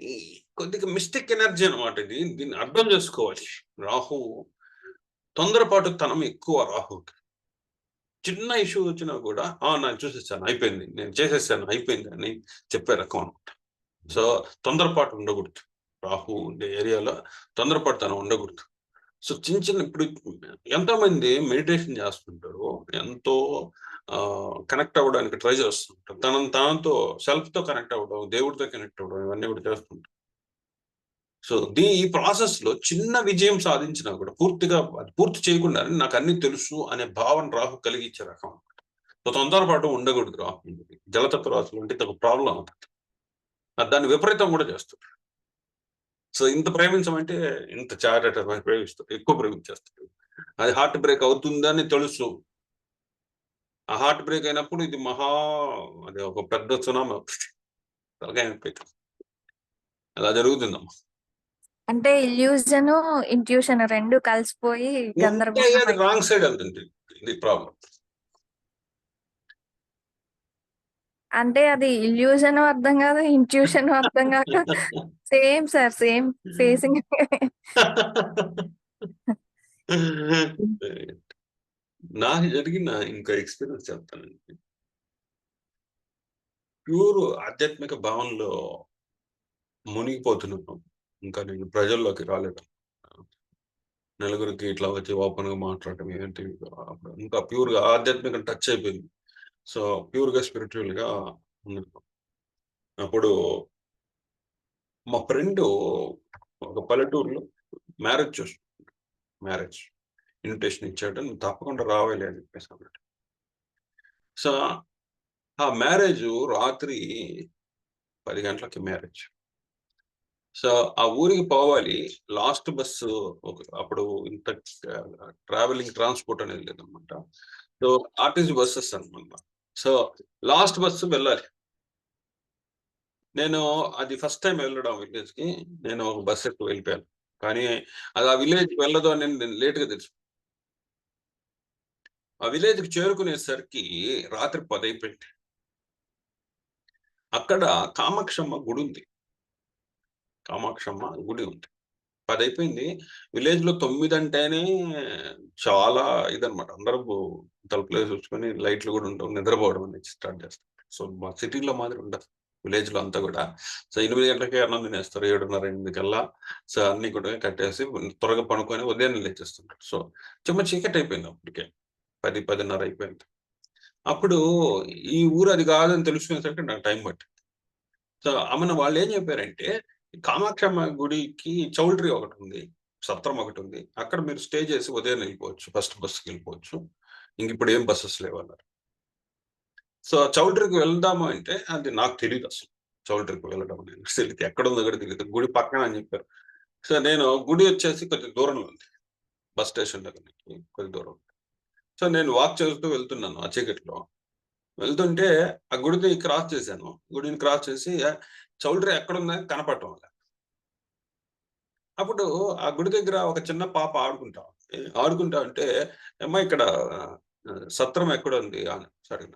ఈ కొద్దిగా మిస్టేక్ ఎనర్జీ అనమాట ఇది. దీన్ని అర్థం చేసుకోవాలి. రాహు తొందరపాటు తనం ఎక్కువ. రాహుకి చిన్న ఇష్యూ వచ్చినా కూడా నేను చూసేసాను, అయిపోయింది, నేను చేసేసాను, అయిపోయింది అని చెప్పే రకం అనమాట. సో తొందరపాటు ఉండకూడదు. రాహు ఉండే ఏరియాలో తొందరపాటు తనం ఉండకూడదు. సో చిన్న ఇప్పుడు ఎంతోమంది మెడిటేషన్ చేస్తుంటారు, ఎంతో కనెక్ట్ అవ్వడానికి ట్రై చేస్తుంటారు, తనతో సెల్ఫ్తో కనెక్ట్ అవ్వడం, దేవుడితో కనెక్ట్ అవ్వడం, ఇవన్నీ కూడా చేస్తుంటారు. సో ఈ ప్రాసెస్ లో చిన్న విజయం సాధించినా కూడా పూర్తిగా అది పూర్తి చేయకుండా నాకు అన్ని తెలుసు అనే భావన రాహు కలిగించే రకం అనమాట. సో తొందరపాటు ఉండకూడదు రాహు. జలతత్వ రాశులు అంటే ఒక ప్రాబ్లం అవుతుంది, దాన్ని విపరీతం కూడా చేస్తుంది. సో ఇంత ప్రేమించమంటే ఇంత చారిట ప్రేమిస్తారు, ఎక్కువ ప్రేమించేస్తారు. అది హార్ట్ బ్రేక్ అవుతుందని తెలుసు. ఆ హార్ట్ బ్రేక్ అయినప్పుడు ఇది అది ఒక పెద్ద సునామీ తలకాయ అలా జరుగుతుందమ్మా. అంటే ఇల్యూజన్ ఇంట్యూషన్ రెండు కలిసిపోయి గందరగోళం. రాంగ్ సైడ్ వెళ్తుంది ఇది ప్రాబ్లం. అంటే అది ఇల్యూజన్ అర్థం కాదు, ఇంట్యూషన్ అర్థం కాక సేమ్ సార్, సేమ్ ఫేసింగ్. నాకు జరిగిన ఇంకా ఎక్స్పీరియన్స్ చెప్తానండి. ప్యూర్ ఆధ్యాత్మిక భావనలో మునిగిపోతున్నాను. ఇంకా నేను ప్రజల్లోకి రాలేదు. నలుగురికి ఇట్లా వచ్చి ఓపెన్ గా మాట్లాడటం ఏంటి, ఇంకా ప్యూర్ గా ఆధ్యాత్మిక టచ్ అయిపోయింది. సో ప్యూర్ గా స్పిరిచువల్ గా ఉన్నాను. అప్పుడు మా ఫ్రెండ్ ఒక పల్లెటూరులో మ్యారేజ్ ఇన్విటేషన్ ఇచ్చాడు, నువ్వు తప్పకుండా రావాలి అని చెప్పేసి అన్నట్టు. సో ఆ మ్యారేజ్ రాత్రి 10 గంటలకి మ్యారేజ్. సో ఆ ఊరికి పోవాలి, లాస్ట్ బస్సు. అప్పుడు ఇంత ట్రావెలింగ్ ట్రాన్స్పోర్ట్ అనేది లేదనమాట. సో ఆర్టీసీ బస్సెస్ అనమాట. సో లాస్ట్ బస్సు వెళ్ళాలి. నేను అది ఫస్ట్ టైం వెళ్ళడం విలేజ్ కి. నేను ఒక బస్ ఎక్కువ వెళ్ళిపోయాను, కానీ అది ఆ విలేజ్ వెళ్ళదు అని నేను లేట్గా తెలుసు. ఆ విలేజ్ కి చేరుకునేసరికి రాత్రి 10 అయిపోయింది. అక్కడ కామాక్షమ్మ గుడి ఉంది. కామాక్షమ్మ గుడి ఉంది. 10 అయిపోయింది. విలేజ్ లో 9 అంటేనే చాలా ఇదనమాట. అందరూ తలుపులు చూసుకొని లైట్లు కూడా ఉండవు, నిద్రపోవడం అనేది స్టార్ట్ చేస్తారు. సో మా సిటీలో మాదిరి ఉండదు విలేజ్ లో అంతా కూడా. సో 8 గంటలకే అన్నం తినేస్తారు, 7:30 8 కల్లా. సో అన్ని కూడా కట్టేసి త్వరగా పనుకొని ఉదయాన్నే లేచేస్తుంటారు. సో చీకటి అయిపోయింది అప్పటికే, 10 10:30 అయిపోయింది. అప్పుడు ఈ ఊరు అది కాదని తెలుసుకునేసరికి నాకు టైం పట్టింది. సో వాళ్ళు ఏం చెప్పారంటే, కామాక్షమ్మ గుడికి చౌల్ట్రీ ఒకటి ఉంది, సత్రం ఒకటి ఉంది, అక్కడ మీరు స్టే చేసి ఉదయం వెళ్ళిపోవచ్చు, ఫస్ట్ బస్సుకి వెళ్ళిపోవచ్చు, ఇంక ఇప్పుడు ఏం బస్సెస్ లేవన్నారు. సో చౌల్ట్రీకి వెళ్దాము అంటే అది నాకు తెలియదు అసలు. చౌల్ట్రీకి వెళ్ళడం అనేది తెలియదు, ఎక్కడ ఉందో కూడా తెలియదు. గుడి పక్కన అని చెప్పారు. సో నేను గుడి వచ్చేసి కొంచెం దూరంలో ఉంది, బస్ స్టేషన్ దగ్గర నుంచి కొంచెం దూరం. సో నేను వాక్ చేస్తూ వెళ్తున్నాను ఆ చీకట్లో. వెళ్తుంటే ఆ గుడిని క్రాస్ చేశాను. గుడిని క్రాస్ చేసి చౌల్ట్రీ ఎక్కడుందని కనపడటం వల్ల, అప్పుడు ఆ గుడి దగ్గర ఒక చిన్న పాప ఆడుకుంటా ఉంటే, అమ్మ ఇక్కడ సత్రం ఎక్కడ ఉంది అని అడిగిన.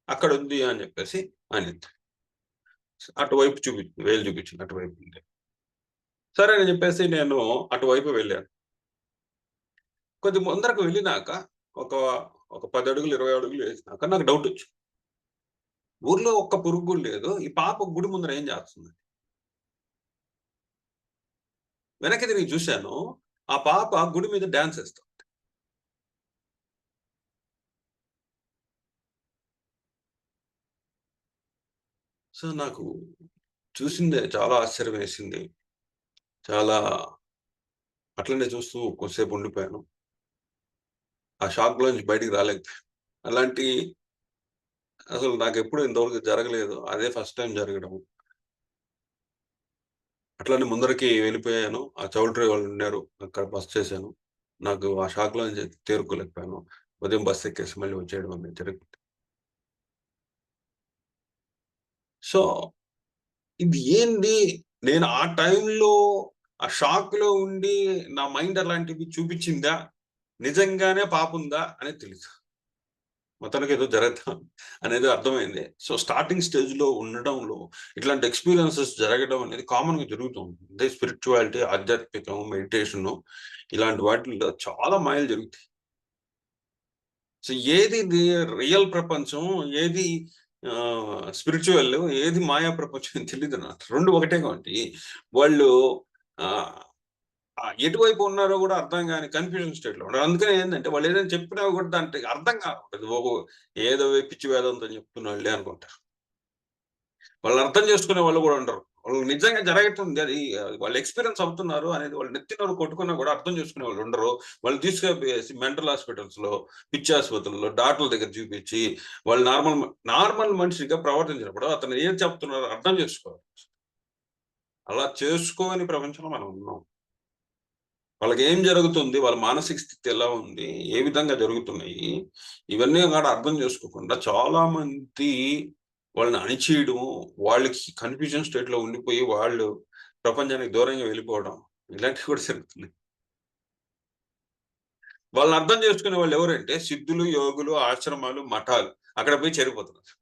అక్కడ ఉంది అని చెప్పేసి అనింది. అటువైపు వేలు చూపించింది, అటువైపు ఉంది. సరే అని చెప్పేసి నేను అటువైపు వెళ్ళాను. కొద్ది ముందరకు వెళ్ళినాక ఒక 10 అడుగులు 20 అడుగులు వేసినాక నాకు డౌట్ వచ్చింది. ఊర్లో ఒక్క పురుగు కూడా లేదు, ఈ పాప గుడి ముందర ఏం చేస్తుంది? వెనక్కి తిరిగి చూశాను, ఆ పాప గుడి మీద డాన్స్ వేస్తుంది. సో నాకు చూసిందే చాలా ఆశ్చర్యం వేసింది. చాలా అట్లనే చూస్తూ కొద్దిసేపు ఉండిపోయాను. ఆ షాక్ లోంచి బయటికి రాలేకపోయాను. అలాంటి అసలు నాకు ఎప్పుడు ఇంతవరకు జరగలేదు, అదే ఫస్ట్ టైం జరగడం. అట్లనే ముందరికి వెళ్ళిపోయాను. ఆ చౌల్ట్రీ వాళ్ళు ఉన్నారు, అక్కడ బస్ చేశాను. నాకు ఆ షాక్లో నుంచి తేరుకోలేకపోయాను. ఉదయం బస్సు ఎక్కేసి మళ్ళీ వచ్చేయడం అనేది జరిగింది. సో ఇది ఏంది, నేను ఆ టైంలో ఆ షాక్లో ఉండి నా మైండ్ అలాంటివి చూపించిందా, నిజంగానే పాపుందా అనేది తెలీదు. మొత్తానికి ఏదో జరుగుతాం అనేది అర్థమైంది. సో స్టార్టింగ్ స్టేజ్లో ఉండడంలో ఇట్లాంటి ఎక్స్పీరియన్సెస్ జరగడం అనేది కామన్గా జరుగుతుంది. అదే స్పిరిచువాలిటీ, ఆధ్యాత్మికం, మెడిటేషను ఇలాంటి వాటిల్లో చాలా మాయలు జరుగుతాయి. సో ఏది రియల్ ప్రపంచం, ఏది స్పిరిచువల్, ఏది మాయా ప్రపంచం తెలియదు నాకు. రెండు ఒకటే కాబట్టి వాళ్ళు ఎటువైపు ఉన్నారో కూడా అర్థం కాని కన్ఫ్యూజన్ స్టేట్ లో ఉంటారు. అందుకని ఏంటంటే వాళ్ళు ఏదైనా చెప్పినా కూడా దానికి అర్థం కాదు. ఏదో పిచ్చి వేదంతో చెప్తున్నాళ్ళే అనుకుంటారు. వాళ్ళు అర్థం చేసుకునే వాళ్ళు కూడా ఉంటారు. వాళ్ళు నిజంగా జరుగుతుంది అది వాళ్ళు ఎక్స్పీరియన్స్ అవుతున్నారు అనేది వాళ్ళు నెత్తినోరు కొట్టుకున్నా కూడా అర్థం చేసుకునే వాళ్ళు ఉండరు. వాళ్ళు తీసుకెళ్ళి మెంటల్ హాస్పిటల్స్ లో, పిచ్చి ఆసుపత్రుల్లో డాక్టర్ల దగ్గర చూపించి వాళ్ళు నార్మల్ మనిషిగా ప్రవర్తించినప్పుడు అతను ఏం చెప్తున్నారో అర్థం చేసుకోవాలి. అలా చేసుకోని ప్రపంచంలో మనం ఉన్నాం. వాళ్ళకి ఏం జరుగుతుంది, వాళ్ళ మానసిక స్థితి ఎలా ఉంది, ఏ విధంగా జరుగుతున్నాయి, ఇవన్నీ కూడా అర్థం చేసుకోకుండా చాలా మంది వాళ్ళని అణిచేయడం, వాళ్ళకి కన్ఫ్యూజన్ స్టేట్ లో ఉండిపోయి వాళ్ళు ప్రపంచానికి దూరంగా వెళ్ళిపోవడం, ఇలాంటివి కూడా జరుగుతున్నాయి. వాళ్ళని అర్థం చేసుకునే వాళ్ళు ఎవరంటే సిద్ధులు, యోగులు, ఆశ్రమాలు, మఠాలు. అక్కడ పోయి చేరిపోతున్నారు.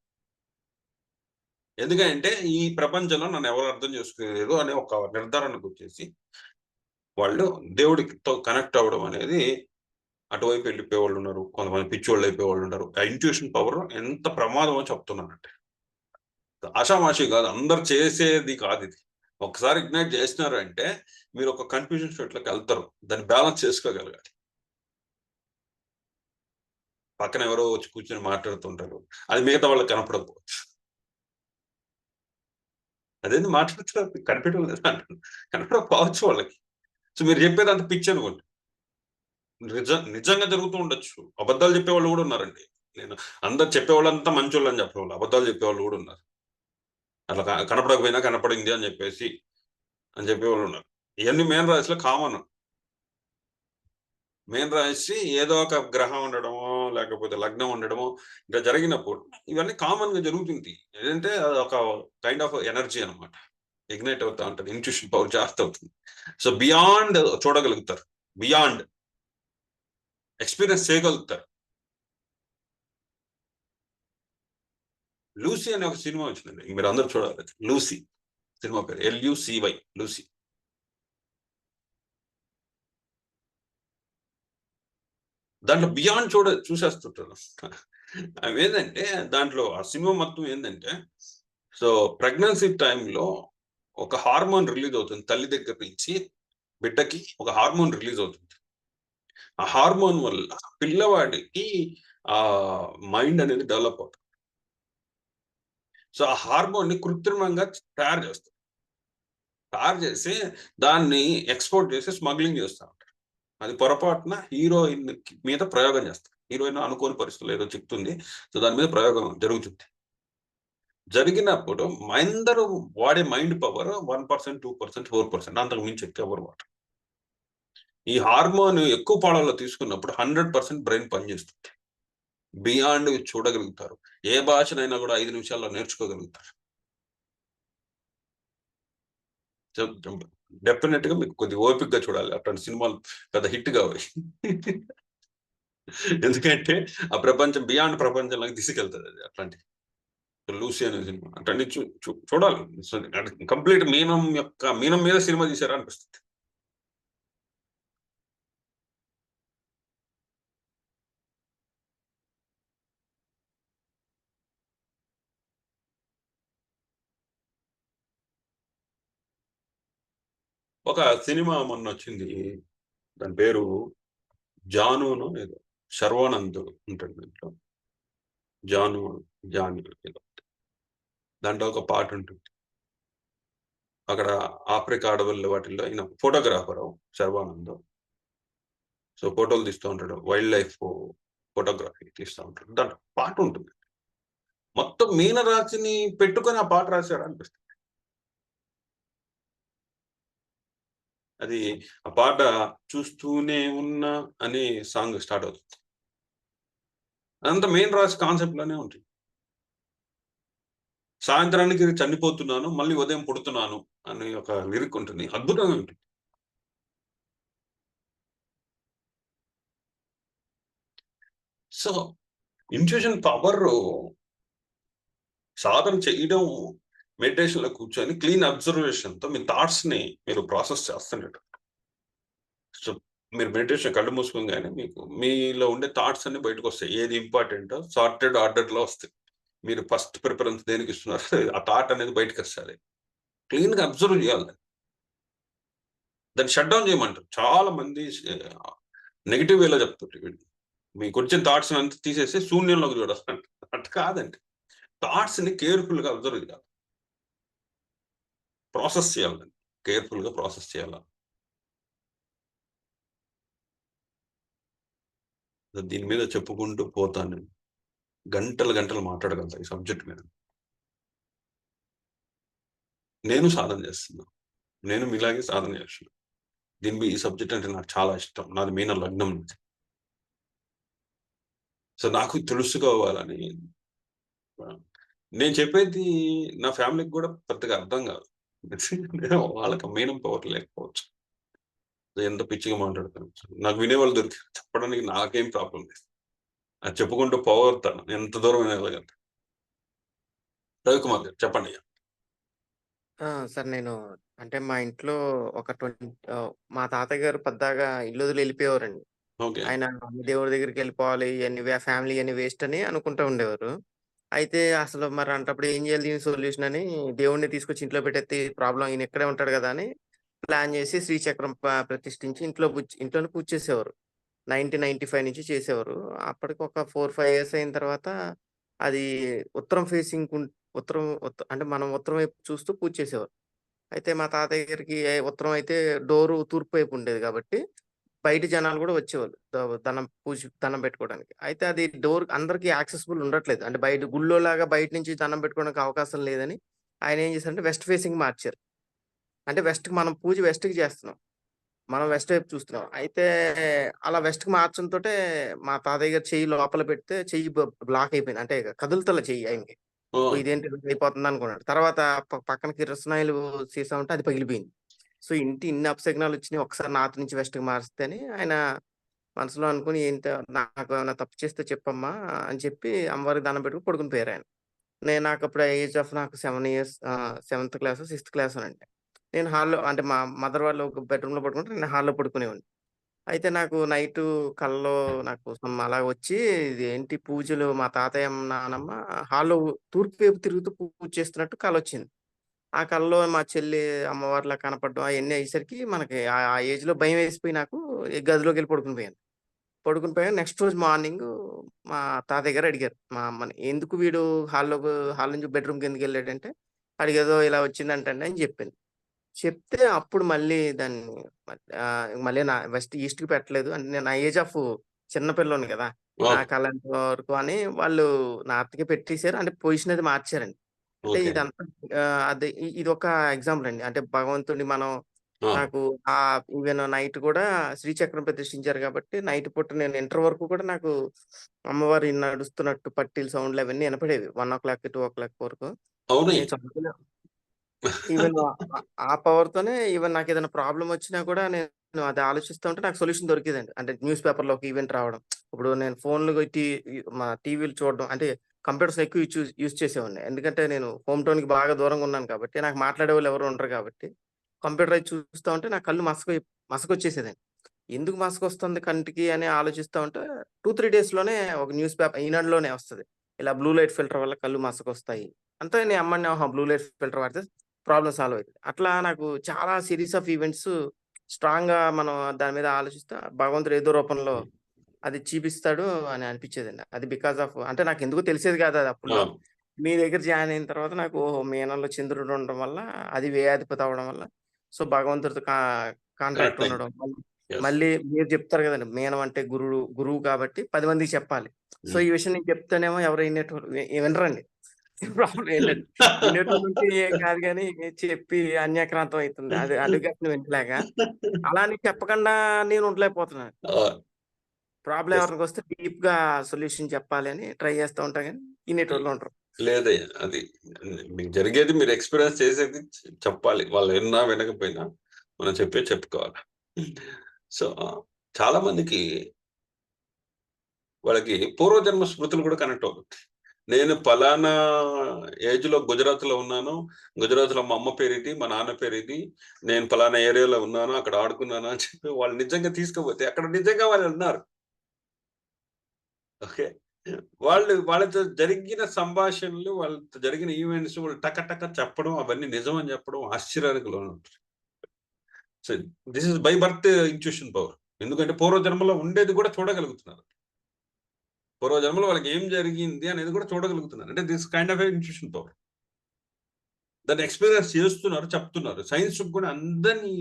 ఎందుకంటే ఈ ప్రపంచంలో నన్ను ఎవరు అర్థం చేసుకోలేదు అనే ఒక నిర్ధారణకు వచ్చేసి వాళ్ళు దేవుడితో కనెక్ట్ అవ్వడం అనేది అటువైపు వెళ్ళిపోయే వాళ్ళు ఉన్నారు. కొంతమంది పిచ్చోళ్ళు అయిపోయే వాళ్ళు ఉన్నారు. ఆ ఇంట్యూషన్ పవర్ ఎంత ప్రమాదమో చెప్తున్నానంటే, ఆషామాషి కాదు, అందరు చేసేది కాదు ఇది. ఒకసారి ఇగ్నైట్ చేసినారు అంటే మీరు ఒక కన్ఫ్యూజన్ స్టేట్లోకి వెళ్తారు. దాన్ని బ్యాలెన్స్ చేసుకోగలగాలి. పక్కన ఎవరో వచ్చి కూర్చొని మాట్లాడుతుంటారు, అది మిగతా వాళ్ళకి కనపడకపోవచ్చు. అదేంది మాట్లాడుతున్నారు, కనిపెట్టడం లేదు అంటారు, కనపడకపోవచ్చు వాళ్ళకి. సో మీరు చెప్పేది అంత పిచ్చి అనుకోండి. నిజంగా జరుగుతూ ఉండొచ్చు. అబద్ధాలు చెప్పేవాళ్ళు కూడా ఉన్నారండి. నేను అందరు చెప్పేవాళ్ళంతా మంచోళ్ళు అని చెప్పేవాళ్ళు, అబద్ధాలు చెప్పేవాళ్ళు కూడా ఉన్నారు. అట్లా కనపడకపోయినా కనపడింది అని చెప్పేవాళ్ళు ఉన్నారు. ఇవన్నీ మెయిన్ రాశిలో కామన్. మెయిన్ రాశి ఏదో ఒక గ్రహం ఉండడమో లేకపోతే లగ్నం ఉండడమో ఇంకా జరిగినప్పుడు ఇవన్నీ కామన్ గా జరుగుతుంది. ఏంటంటే అది ఒక కైండ్ ఆఫ్ ఎనర్జీ అనమాట. ఇగ్నైట్ అవుతా ఉంటుంది, ఇంట్యూషన్ పవర్ జాస్తి అవుతుంది. సో బియాండ్ చూడగలుగుతారు, బియాండ్ ఎక్స్పీరియన్స్ చేయగలుగుతారు. లూసీ అనే ఒక సినిమా వచ్చిందండి, మీరు అందరూ చూడాలి. లూసీ సినిమా పేరు LUCY, లూసీ. దాంట్లో బియాండ్ చూసేస్తుంటారు. అవి ఏంటంటే దాంట్లో ఆ సినిమా మొత్తం ఏంటంటే, సో ప్రెగ్నెన్సీ టైంలో ఒక హార్మోన్ రిలీజ్ అవుతుంది. తల్లి దగ్గర నుంచి బిడ్డకి ఒక హార్మోన్ రిలీజ్ అవుతుంది. ఆ హార్మోన్ వల్ల పిల్లవాడికి ఆ మైండ్ అనేది డెవలప్ అవుతుంది. సో ఆ హార్మోన్ ని కృత్రిమంగా తయారు చేస్తారు. తయారు చేసి దాన్ని ఎక్స్పోర్ట్ చేసి స్మగ్లింగ్ చేస్తూ ఉంటారు. అది పొరపాటున హీరోయిన్ మీద ప్రయోగం చేస్తారు. హీరోయిన్ అనుకోని పరిస్థితులు ఏదో చెప్తుంది, సో దాని మీద ప్రయోగం జరుగుతుంది. జరిగినప్పుడు అందరూ వాడే మైండ్ పవర్ 1%, 2%, 4%, అంతకు మించి ఎక్కువ వాడు. ఈ హార్మోన్ ఎక్కువ పాలలో తీసుకున్నప్పుడు 100% బ్రెయిన్ పనిచేస్తుంది. బియాండ్ చూడగలుగుతారు. ఏ భాషనైనా కూడా 5 నిమిషాల్లో నేర్చుకోగలుగుతారు. డెఫినెట్ గా మీకు కొద్దిగా ఓపికగా చూడాలి. అట్లాంటి సినిమాలు పెద్ద హిట్ కావాలి. ఎందుకంటే ఆ ప్రపంచం బియాండ్ ప్రపంచంలోకి తీసుకెళ్తుంది అది. అట్లాంటి లూసీ అనే సినిమా అట్లాంటి చూడాలి. కంప్లీట్ మీనం మీద సినిమా తీసారా అనిపిస్తుంది. ఒక సినిమా మొన్న వచ్చింది, దాని పేరు జానును ఏదో, శర్వానంద్ ఉంటాడు దాంట్లో, జాను ఏదో. దాంట్లో ఒక పాట ఉంటుంది. అక్కడ ఆఫ్రికా అడవుల్లో వాటిల్లో ఈయన ఫోటోగ్రాఫర్ శర్వానంద్. సో ఫోటోలు తీస్తూ ఉంటాడు, వైల్డ్ లైఫ్ ఫోటోగ్రఫీ తీస్తూ ఉంటాడు. దాంట్లో పాట ఉంటుంది. మొత్తం మీనరాశిని పెట్టుకొని ఆ పాట రాశాడు అనిపిస్తుంది. అది ఆ పాట చూస్తూనే ఉన్నా అని సాంగ్ స్టార్ట్ అవుతుంది. అదంతా మెయిన్ రాసి కాన్సెప్ట్ లోనే ఉంటుంది. సాయంత్రానికి చనిపోతున్నాను, మళ్ళీ ఉదయం పుడుతున్నాను అని ఒక లిరిక్ ఉంటుంది, అద్భుతంగా ఉంటుంది. సో ఇంట్యూషన్ పవర్ సాధన చేయడం, మెడిటేషన్ లో కూర్చొని క్లీన్ అబ్జర్వేషన్ తో మీ థాట్స్ ని మీరు ప్రాసెస్ చేస్తున్నట్టు. సో మీరు మెడిటేషన్ కళ్ళు మూసుకోగానే మీకు మీలో ఉండే థాట్స్ అన్ని బయటకు వస్తాయి. ఏది ఇంపార్టెంట్ సార్టెడ్ ఆర్డర్ లో వస్తాయి. మీరు ఫస్ట్ ప్రిఫరెన్స్ దేనికి ఇస్తున్నారు, ఆ థాట్ అనేది బయటకు వస్తుంది. క్లీన్ గా అబ్జర్వ్ చేయాలి, దాన్ని షట్ డౌన్ చేయమంటారు. చాలా మంది నెగిటివ్ వేలో చెప్తారు, మీకు వచ్చిన థాట్స్ అంతా తీసేసి శూన్యంలోకి చూడాలి. అటు కాదండి, థాట్స్ ని కేర్ఫుల్ గా అబ్జర్వ్ చేయాలి, ప్రాసెస్ చేయాలి, కేర్ఫుల్ గా ప్రాసెస్ చేయాలి. దీని మీద చెప్పుకుంటూ పోతాను, గంటలు గంటలు మాట్లాడగలుగుతా ఈ సబ్జెక్ట్ మీద. నేను సాధన చేస్తున్నాను, నేను మీలాగే సాధన చేస్తున్నాను. దీని ఈ సబ్జెక్ట్ అంటే నాకు చాలా ఇష్టం, నాది మీన లగ్నం. సో నాకు తెలుసుకోవాలని, నేను చెప్పేది నా ఫ్యామిలీకి కూడా పెద్దగా అర్థం కాదు, వాళ్ళకి మీనం పవర్ లేకపోవచ్చు, ఎంత పిచ్చిగా మాట్లాడతాను. నాకు వినేవాళ్ళు దొరికి చెప్పడానికి నాకేం ప్రాబ్లం లేదు, అది చెప్పుకుంటూ పోగొడతాను, ఎంత దూరం వెళ్ళగలుగుతాను. రవికుమార్ గారు చెప్పండి. సార్ నేను అంటే మా ఇంట్లో ఒక మా తాతయ్య గారు పెద్దగా ఇల్లు వదిలి వెళ్ళిపోయేవారండి. ఓకే. ఆయన దేవుడి దగ్గరికి వెళ్ళిపోవాలి, ఇవన్నీ ఫ్యామిలీ అన్ని వేస్ట్ అని అనుకుంటూ ఉండేవారు. అయితే అసలు మరి అంటప్పుడు ఏం చేయాలి దీని సొల్యూషన్ అని దేవుడిని తీసుకొచ్చి ఇంట్లో పెట్టేస్తే ప్రాబ్లం, ఈయన ఇక్కడే ఉంటాడు కదా అని ప్లాన్ చేసి శ్రీచక్రం ప్రతిష్ఠించి ఇంట్లోనే పూజ చేసేవారు. 1995 నుంచి చేసేవారు. అప్పటికి ఒక 4-5 ఇయర్స్ అయిన తర్వాత అది ఉత్తరం ఫేసింగ్ అంటే మనం ఉత్తరం వైపు చూస్తూ పూజ చేసేవారు. అయితే మా తాతయ్య గారికి ఉత్తరం అయితే డోరు తూర్పు వైపు ఉండేది కాబట్టి బయట జనాలు కూడా వచ్చేవాళ్ళు దండం పెట్టుకోవడానికి. అయితే అది డోర్ అందరికి యాక్సెసిబుల్ ఉండట్లేదు, అంటే బయట గుళ్ళో లాగా బయట నుంచి దండం పెట్టుకోవడానికి అవకాశం లేదని ఆయన ఏం చేశారంటే వెస్ట్ ఫేసింగ్ మార్చారు. అంటే మనం పూజ వెస్ట్‌కి చేస్తున్నాం, మనం వెస్ట్ వైపు చూస్తున్నాం. అయితే అలా వెస్ట్‌కి మార్చడంతోటే మా తాతయ్య గారు చెయ్యి లోపల పెడితే చెయ్యి బ్లాక్ అయిపోయింది, అంటే కదులుతల చెయ్యి ఆయనకి. ఇదేంటి ఇలా అయిపోతుంది అనుకున్నాడు. తర్వాత పక్కన కిరసనాయిలు సీసా ఉంటే అది పగిలిపోయింది. సో ఇన్ని అపశకునాలు వచ్చినాయి, ఒకసారి నార్త్ నుంచి వెస్ట్‌కి మారిస్తే అని ఆయన మనసులో అనుకుని, ఏంటి నాకు ఏమైనా తప్పు చేస్తే చెప్పమ్మా అని చెప్పి అమ్మవారికి దండం పెట్టుకొని పడుకుని పోయారు ఆయన. నాకు అప్పుడు ఏజ్ ఆఫ్ నాకు 7 years, 7th class, 6th class అండి. నేను హాల్‌లో, అంటే మా మదర్ వాళ్ళు ఒక బెడ్‌రూమ్‌లో పడుకుంటే నేను హాల్‌లో పడుకునేవాడిని. అయితే నాకు నైటు కలలో నాకు అలా వచ్చి, ఇదేంటి పూజలు మా తాతయ్య, నానమ్మ హాల్‌లో తూర్పు వైపు తిరుగుతూ పూజ చేస్తున్నట్టు కలొచ్చింది. ఆ కలలో మా చెల్లి అమ్మవారిలా కనపడడం అయన్నీ అయ్యేసరికి మనకి ఆ ఏజ్‌లో భయమేసిపోయి నాకు గదిలోకెళ్ళి పడుకుని పోయాను. నెక్స్ట్ రోజు మార్నింగు మా తాతయ్య గారు అడిగారు మా అమ్మని, "ఎందుకు వీడు హాల్ నుంచి బెడ్‌రూమ్‌కి ఎందుకెళ్ళాడంటే, ఆడికేదో ఇలా వచ్చిందంటండి" అని చెప్పింది. చెప్తే అప్పుడు మళ్ళీ దాన్ని మళ్ళీ నా ఈస్ట్‌కి పెట్టలేదు. అంటే నేను నా ఏజ్ ఆఫ్ చిన్న పిల్లోడిని కదా! నా కళంత వరకు అని వాళ్ళు నార్త్‌కే పెట్టేసారు. అంటే పొజిషన్ అది మార్చారండి. అంటే ఓకే. ఇదంతా అది ఇదొక ఎగ్జాంపుల్ అండి. అంటే భగవంతుడిని మనం నాకు ఈవెన్ నైట్ కూడా శ్రీచక్రం ప్రతిష్ఠించారు కాబట్టి నైట్ పూట నేను ఇంటర్ వరకు కూడా నాకు అమ్మవారు నడుస్తున్నట్టు పట్టీలు సౌండ్‌లు అవన్నీ వినపడేవి. 1:00, 2:00 వరకు. అవును. నేను చదువుకునే ఈవెన్ ఆ పవర్‌తోనే ఈవెన్ నాకేదైనా ప్రాబ్లమ్ వచ్చినా కూడా నేను అది ఆలోచిస్తా ఉంటే నాకు సొల్యూషన్ దొరికేదండి. అంటే న్యూస్ పేపర్‌లో ఒక ఈవెంట్ రావడం. ఇప్పుడు నేను ఫోన్‌లు మా టీవీలు చూడడం, అంటే కంప్యూటర్స్ ఎక్కువ యూజ్ చేసేవాడిని. ఎందుకంటే నేను హోమ్ టౌన్‌కి బాగా దూరంగా ఉన్నాను కాబట్టి, నాకు మాట్లాడేవాళ్ళు ఎవరు ఉండరు కాబట్టి, కంప్యూటర్ అది చూస్తా ఉంటే నా కళ్ళు మసకొచ్చేసేదండి. ఎందుకు మసకొస్తుంది కంటికి అని ఆలోచిస్తా ఉంటే 2-3 డేస్‌లోనే ఒక న్యూస్ పేపర్ ఈనాడులోనే వస్తది. ఇలా బ్లూ లైట్ ఫిల్టర్ వల్ల కళ్ళు మసకొస్తాయి. అంతా నేను అమ్మని బ్లూ లైట్ ఫిల్టర్ వాడితే ప్రాబ్లమ్ సాల్వ్ అయితది. అట్లా నాకు చాలా సీరీస్ ఆఫ్ ఈవెంట్స్ స్ట్రాంగ్‌గా మనం దాని మీద ఆలోచిస్తే భగవంతుడు ఏదో రూపంలో అది చూపిస్తాడు అని అనిపించేదండి. అది బికాస్ ఆఫ్, అంటే నాకెందుకో తెలిసేది కాదు అది అప్పట్లో. మీ దగ్గర జాయిన్ అయిన తర్వాత నాకు ఓహో! మీనంలో చంద్రుడు ఉండడం వల్ల, అది వ్యయాధిపతి అవ్వడం వల్ల, సో భగవంతుడితో కాంటాక్ట్ కరెక్ట్. ఉండడం. మళ్ళీ మీరు చెప్తారు కదండీ! మీనం అంటే గురువు కాబట్టి 10 మందికి చెప్పాలి. సో ఈ విషయం నేను చెప్తేనేమో ఎవరు వినరండి. ప్రాబ్లం ఏంటంటే వినేటోళ్ళు ఉంటే ఏం కాదు కానీ చెప్పి అన్యాక్రాంతం అవుతుంది. అది అడుగట్టిన వింటలేక. అలా అని చెప్పకుండా నేను ఉండలేకపోతున్నాను. Problem Yes. ఎవరికి వస్తే డీప్ గా సొల్యూషన్ చెప్పాలి అని ట్రై చేస్తూ ఉంటాం కానీ వినేటోళ్ళు ఉంటారు. లేదయ్యా, అది మీకు జరిగేది మీరు ఎక్స్పీరియన్స్ చేసేది చెప్పాలి. వాళ్ళు విన్నా వినకపోయినా మనం చెప్పుకోవాలి. సో చాలా మందికి వాళ్ళకి పూర్వజన్మ స్మృతులు కూడా కనెక్ట్ అవుతుంది. నేను పలానా ఏజ్ లో గుజరాత్ లో ఉన్నాను, గుజరాత్ లో మా అమ్మ పేరు ఇది, మా నాన్న పేరు ఇది, నేను పలానా ఏరియాలో ఉన్నాను, అక్కడ ఆడుకున్నాను అని చెప్పి వాళ్ళు నిజంగా తీసుకుపోతే అక్కడ నిజంగా వాళ్ళు ఉన్నారు. ఓకే, వాళ్ళతో జరిగిన సంభాషణలు, వాళ్ళతో జరిగిన ఈవెంట్స్ వాళ్ళు టక చెప్పడం, అవన్నీ నిజం అని చెప్పడం ఆశ్చర్యానికి లోనవుతుంది. So this is by birth intuition power. ఎందుకంటే పూర్వజన్మలో ఉండేది కూడా చూడగలుగుతున్నారు. పూర్వజన్మలో వాళ్ళకి ఏం జరిగింది అనేది కూడా చూడగలుగుతున్నారు. అంటే this kind of intuition power. దాన్ని ఎక్స్పీరియన్స్ చేస్తున్నారు, చెప్తున్నారు. సైన్స్ కూడా అందరినీ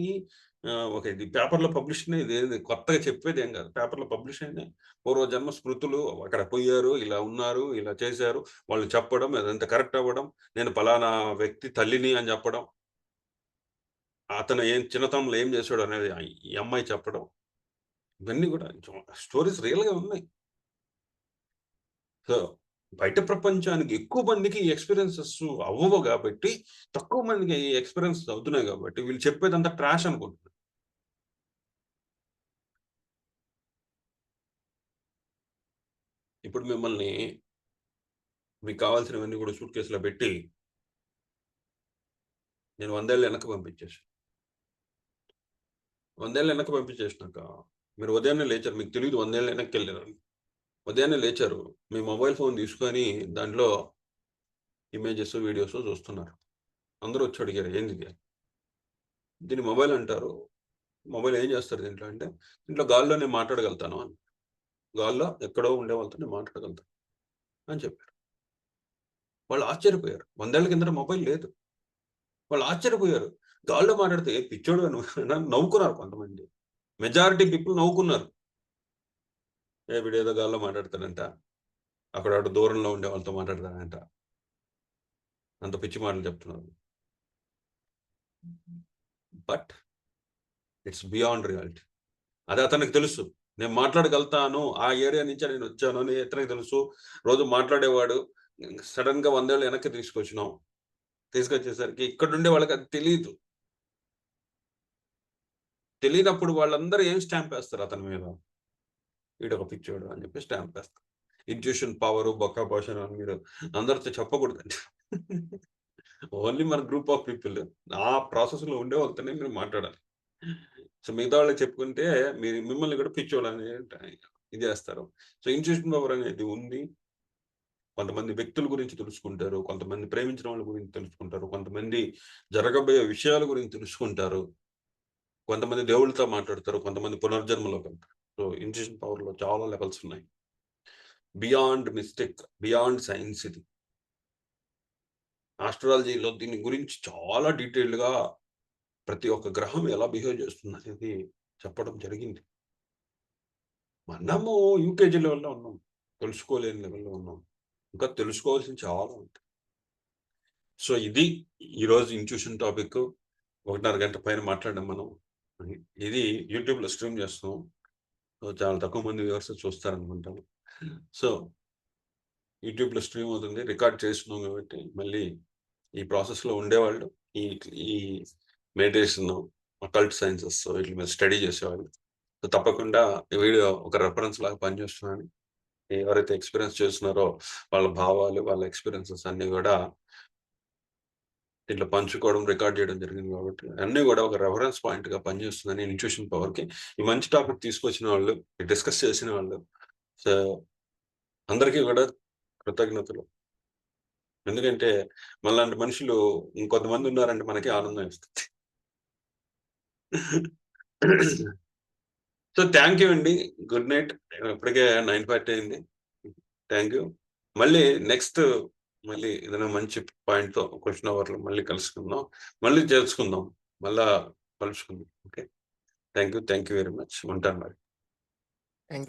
ఓకే, ఇది పేపర్లో పబ్లిష్ ఇది కొత్తగా చెప్పేది ఏం కాదు. పేపర్లో పబ్లిష్ అయిన పూర్వజన్మ స్మృతులు, అక్కడ పోయారు, ఇలా ఉన్నారు, ఇలా చేశారు, వాళ్ళు చెప్పడం, అదంతా కరెక్ట్ అవ్వడం, నేను పలానా వ్యక్తి తల్లిని అని చెప్పడం, అతను చిన్నతనంలో ఏం చేశాడు అనేది ఈ అమ్మాయి చెప్పడం, ఇవన్నీ కూడా స్టోరీస్ రియల్గా ఉన్నాయి. సో బయట ప్రపంచానికి ఎక్కువ మందికి ఈ ఎక్స్పీరియన్సెస్ అవ్వవు కాబట్టి, తక్కువ మందికి ఈ ఎక్స్పీరియన్సెస్ అవుతున్నాయి కాబట్టి వీళ్ళు చెప్పేదంతా ట్రాష్ అనుకుంటున్నారు. ఇప్పుడు మిమ్మల్ని మీకు కావాల్సినవన్నీ కూడా సూట్ కేసులో పెట్టి నేను 100 ఏళ్ళు వెనక్కి పంపించేసాను. 100 ఏళ్ళు వెనక్కి పంపించేసినాక మీరు ఉదయాన్నే లేచారు, మీకు తెలియదు 100 ఏళ్ళు వెనక్కి వెళ్ళారు. ఉదయాన్నే లేచారు, మీ మొబైల్ ఫోన్ తీసుకొని దాంట్లో ఇమేజెస్, వీడియోస్ చూస్తున్నారు. అందరూ వచ్చి అడిగారు ఏంది ఇది? దీన్ని మొబైల్ అంటారు. మొబైల్ ఏం చేస్తారు దీంట్లో అంటే, దీంట్లో గాల్లో నేను మాట్లాడగలుగుతాను అని, గాల్లో ఎక్కడో ఉండే వాళ్ళతో నేను మాట్లాడగలుగుతాను అని చెప్పారు. వాళ్ళు ఆశ్చర్యపోయారు. 100 ఏళ్ళ కింద మొబైల్ లేదు. వాళ్ళు ఆశ్చర్యపోయారు. గాల్లో మాట్లాడితే ఏ పిచ్చోడు నవ్వుకున్నారు. కొంతమంది మెజారిటీ పీపుల్ నవ్వుకున్నారు. వీడేదో గాల్లో మాట్లాడతాడంట, అక్కడ అటు దూరంలో ఉండే వాళ్ళతో మాట్లాడతాడంట, అంత పిచ్చి మాటలు చెప్తున్నారు. But it's beyond reality. అది అతనికి తెలుసు. నేను మాట్లాడగలుగుతాను, ఆ ఏరియా నుంచి నేను వచ్చాను అని ఇతనికి తెలుసు. రోజు మాట్లాడేవాడు. సడన్ గా 100 ఏళ్ళు వెనక్కి తీసుకొచ్చేసరికి ఇక్కడ ఉండే వాళ్ళకి అది తెలియదు. తెలియనప్పుడు వాళ్ళందరూ ఏం స్టాంప్ వేస్తారు అతని మీద? వీడొక పిచ్చోడు అని చెప్పి స్టాంప్ వేస్తారు. ఇంట్యూషన్ పవర్, బొక్క భాషను అని మీరు అందరితో చెప్పకూడదండి. ఓన్లీ మన గ్రూప్ ఆఫ్ పీపుల్, ఆ ప్రాసెస్ లో ఉండే వాళ్ళతోనే మీరు మాట్లాడాలి. సో మిగతా వాళ్ళకి చెప్పుకుంటే మిమ్మల్ని కూడా పిచ్చోడు అని ఇది చేస్తారు. సో ఇంట్యూషన్ పవర్ అనేది ఉంది. కొంతమంది వ్యక్తుల గురించి తెలుసుకుంటారు, కొంతమంది ప్రేమించిన వాళ్ళ గురించి తెలుసుకుంటారు, కొంతమంది జరగబోయే విషయాల గురించి తెలుసుకుంటారు, కొంతమంది దేవుళ్ళతో మాట్లాడతారు, కొంతమంది పునర్జన్మలో వెళ్తారు. సో ఇంట్యూషన్ పవర్ లో చాలా లెవెల్స్ ఉన్నాయి. Beyond mistake, beyond science. ఇది ఆస్ట్రాలజీలో దీని గురించి చాలా డీటెయిల్డ్ గా ప్రతి ఒక్క గ్రహం ఎలా బిహేవ్ చేస్తుంది అనేది చెప్పడం జరిగింది. మనము యూకేజీ లెవెల్లో ఉన్నాం, తెలుసుకోలేని లెవెల్లో ఉన్నాం. ఇంకా తెలుసుకోవాల్సింది చాలా ఉంది. సో ఇది ఈరోజు ఇంట్యూషన్ టాపిక్. 1.5 గంట పైన మాట్లాడడం మనం. ఇది యూట్యూబ్ లో స్ట్రీమ్ చేస్తున్నాం. సో చాలా తక్కువ మంది వ్యూవర్స్ చూస్తారనుకుంటాను. సో యూట్యూబ్ లో స్ట్రీమ్ అవుతుంది, రికార్డ్ చేస్తున్నాం కాబట్టి మళ్ళీ ఈ ప్రాసెస్ లో ఉండేవాళ్ళు, ఈ మెడిటేషన్, అకల్ట్ సైన్సెస్ వీటి మీద స్టడీ చేసేవాళ్ళు సో తప్పకుండా ఈ వీడియో ఒక రెఫరెన్స్ లాగా పనిచేస్తున్నాను. ఎవరైతే ఎక్స్పీరియన్స్ చేస్తున్నారో వాళ్ళ భావాలు, వాళ్ళ ఎక్స్పీరియన్సెస్ అన్ని కూడా దీంట్లో పంచుకోవడం, రికార్డ్ చేయడం జరిగింది కాబట్టి అన్నీ కూడా ఒక రెఫరెన్స్ పాయింట్ గా పనిచేస్తుందని ఇంట్యూషన్ పవర్ కి ఈ మంచి టాపిక్ తీసుకొచ్చిన వాళ్ళు, డిస్కస్ చేసిన వాళ్ళు, సో అందరికీ కూడా కృతజ్ఞతలు. ఎందుకంటే మనలాంటి మనుషులు ఇంకొంతమంది ఉన్నారంటే మనకి ఆనందం ఇస్తుంది. సో థ్యాంక్ యూ అండి, గుడ్ నైట్. ఇప్పటికే 9:40 అయింది. Thank you. మళ్ళీ నెక్స్ట్ ఏదైనా మంచి పాయింట్ తో క్వశ్చన్ అవర్ లో మళ్ళీ కలుసుకుందాం, మళ్ళీ చేసుకుందాం, మళ్ళా కలుసుకుందాం. Okay, thank you very much. ఉంటాను మరి. Thank you.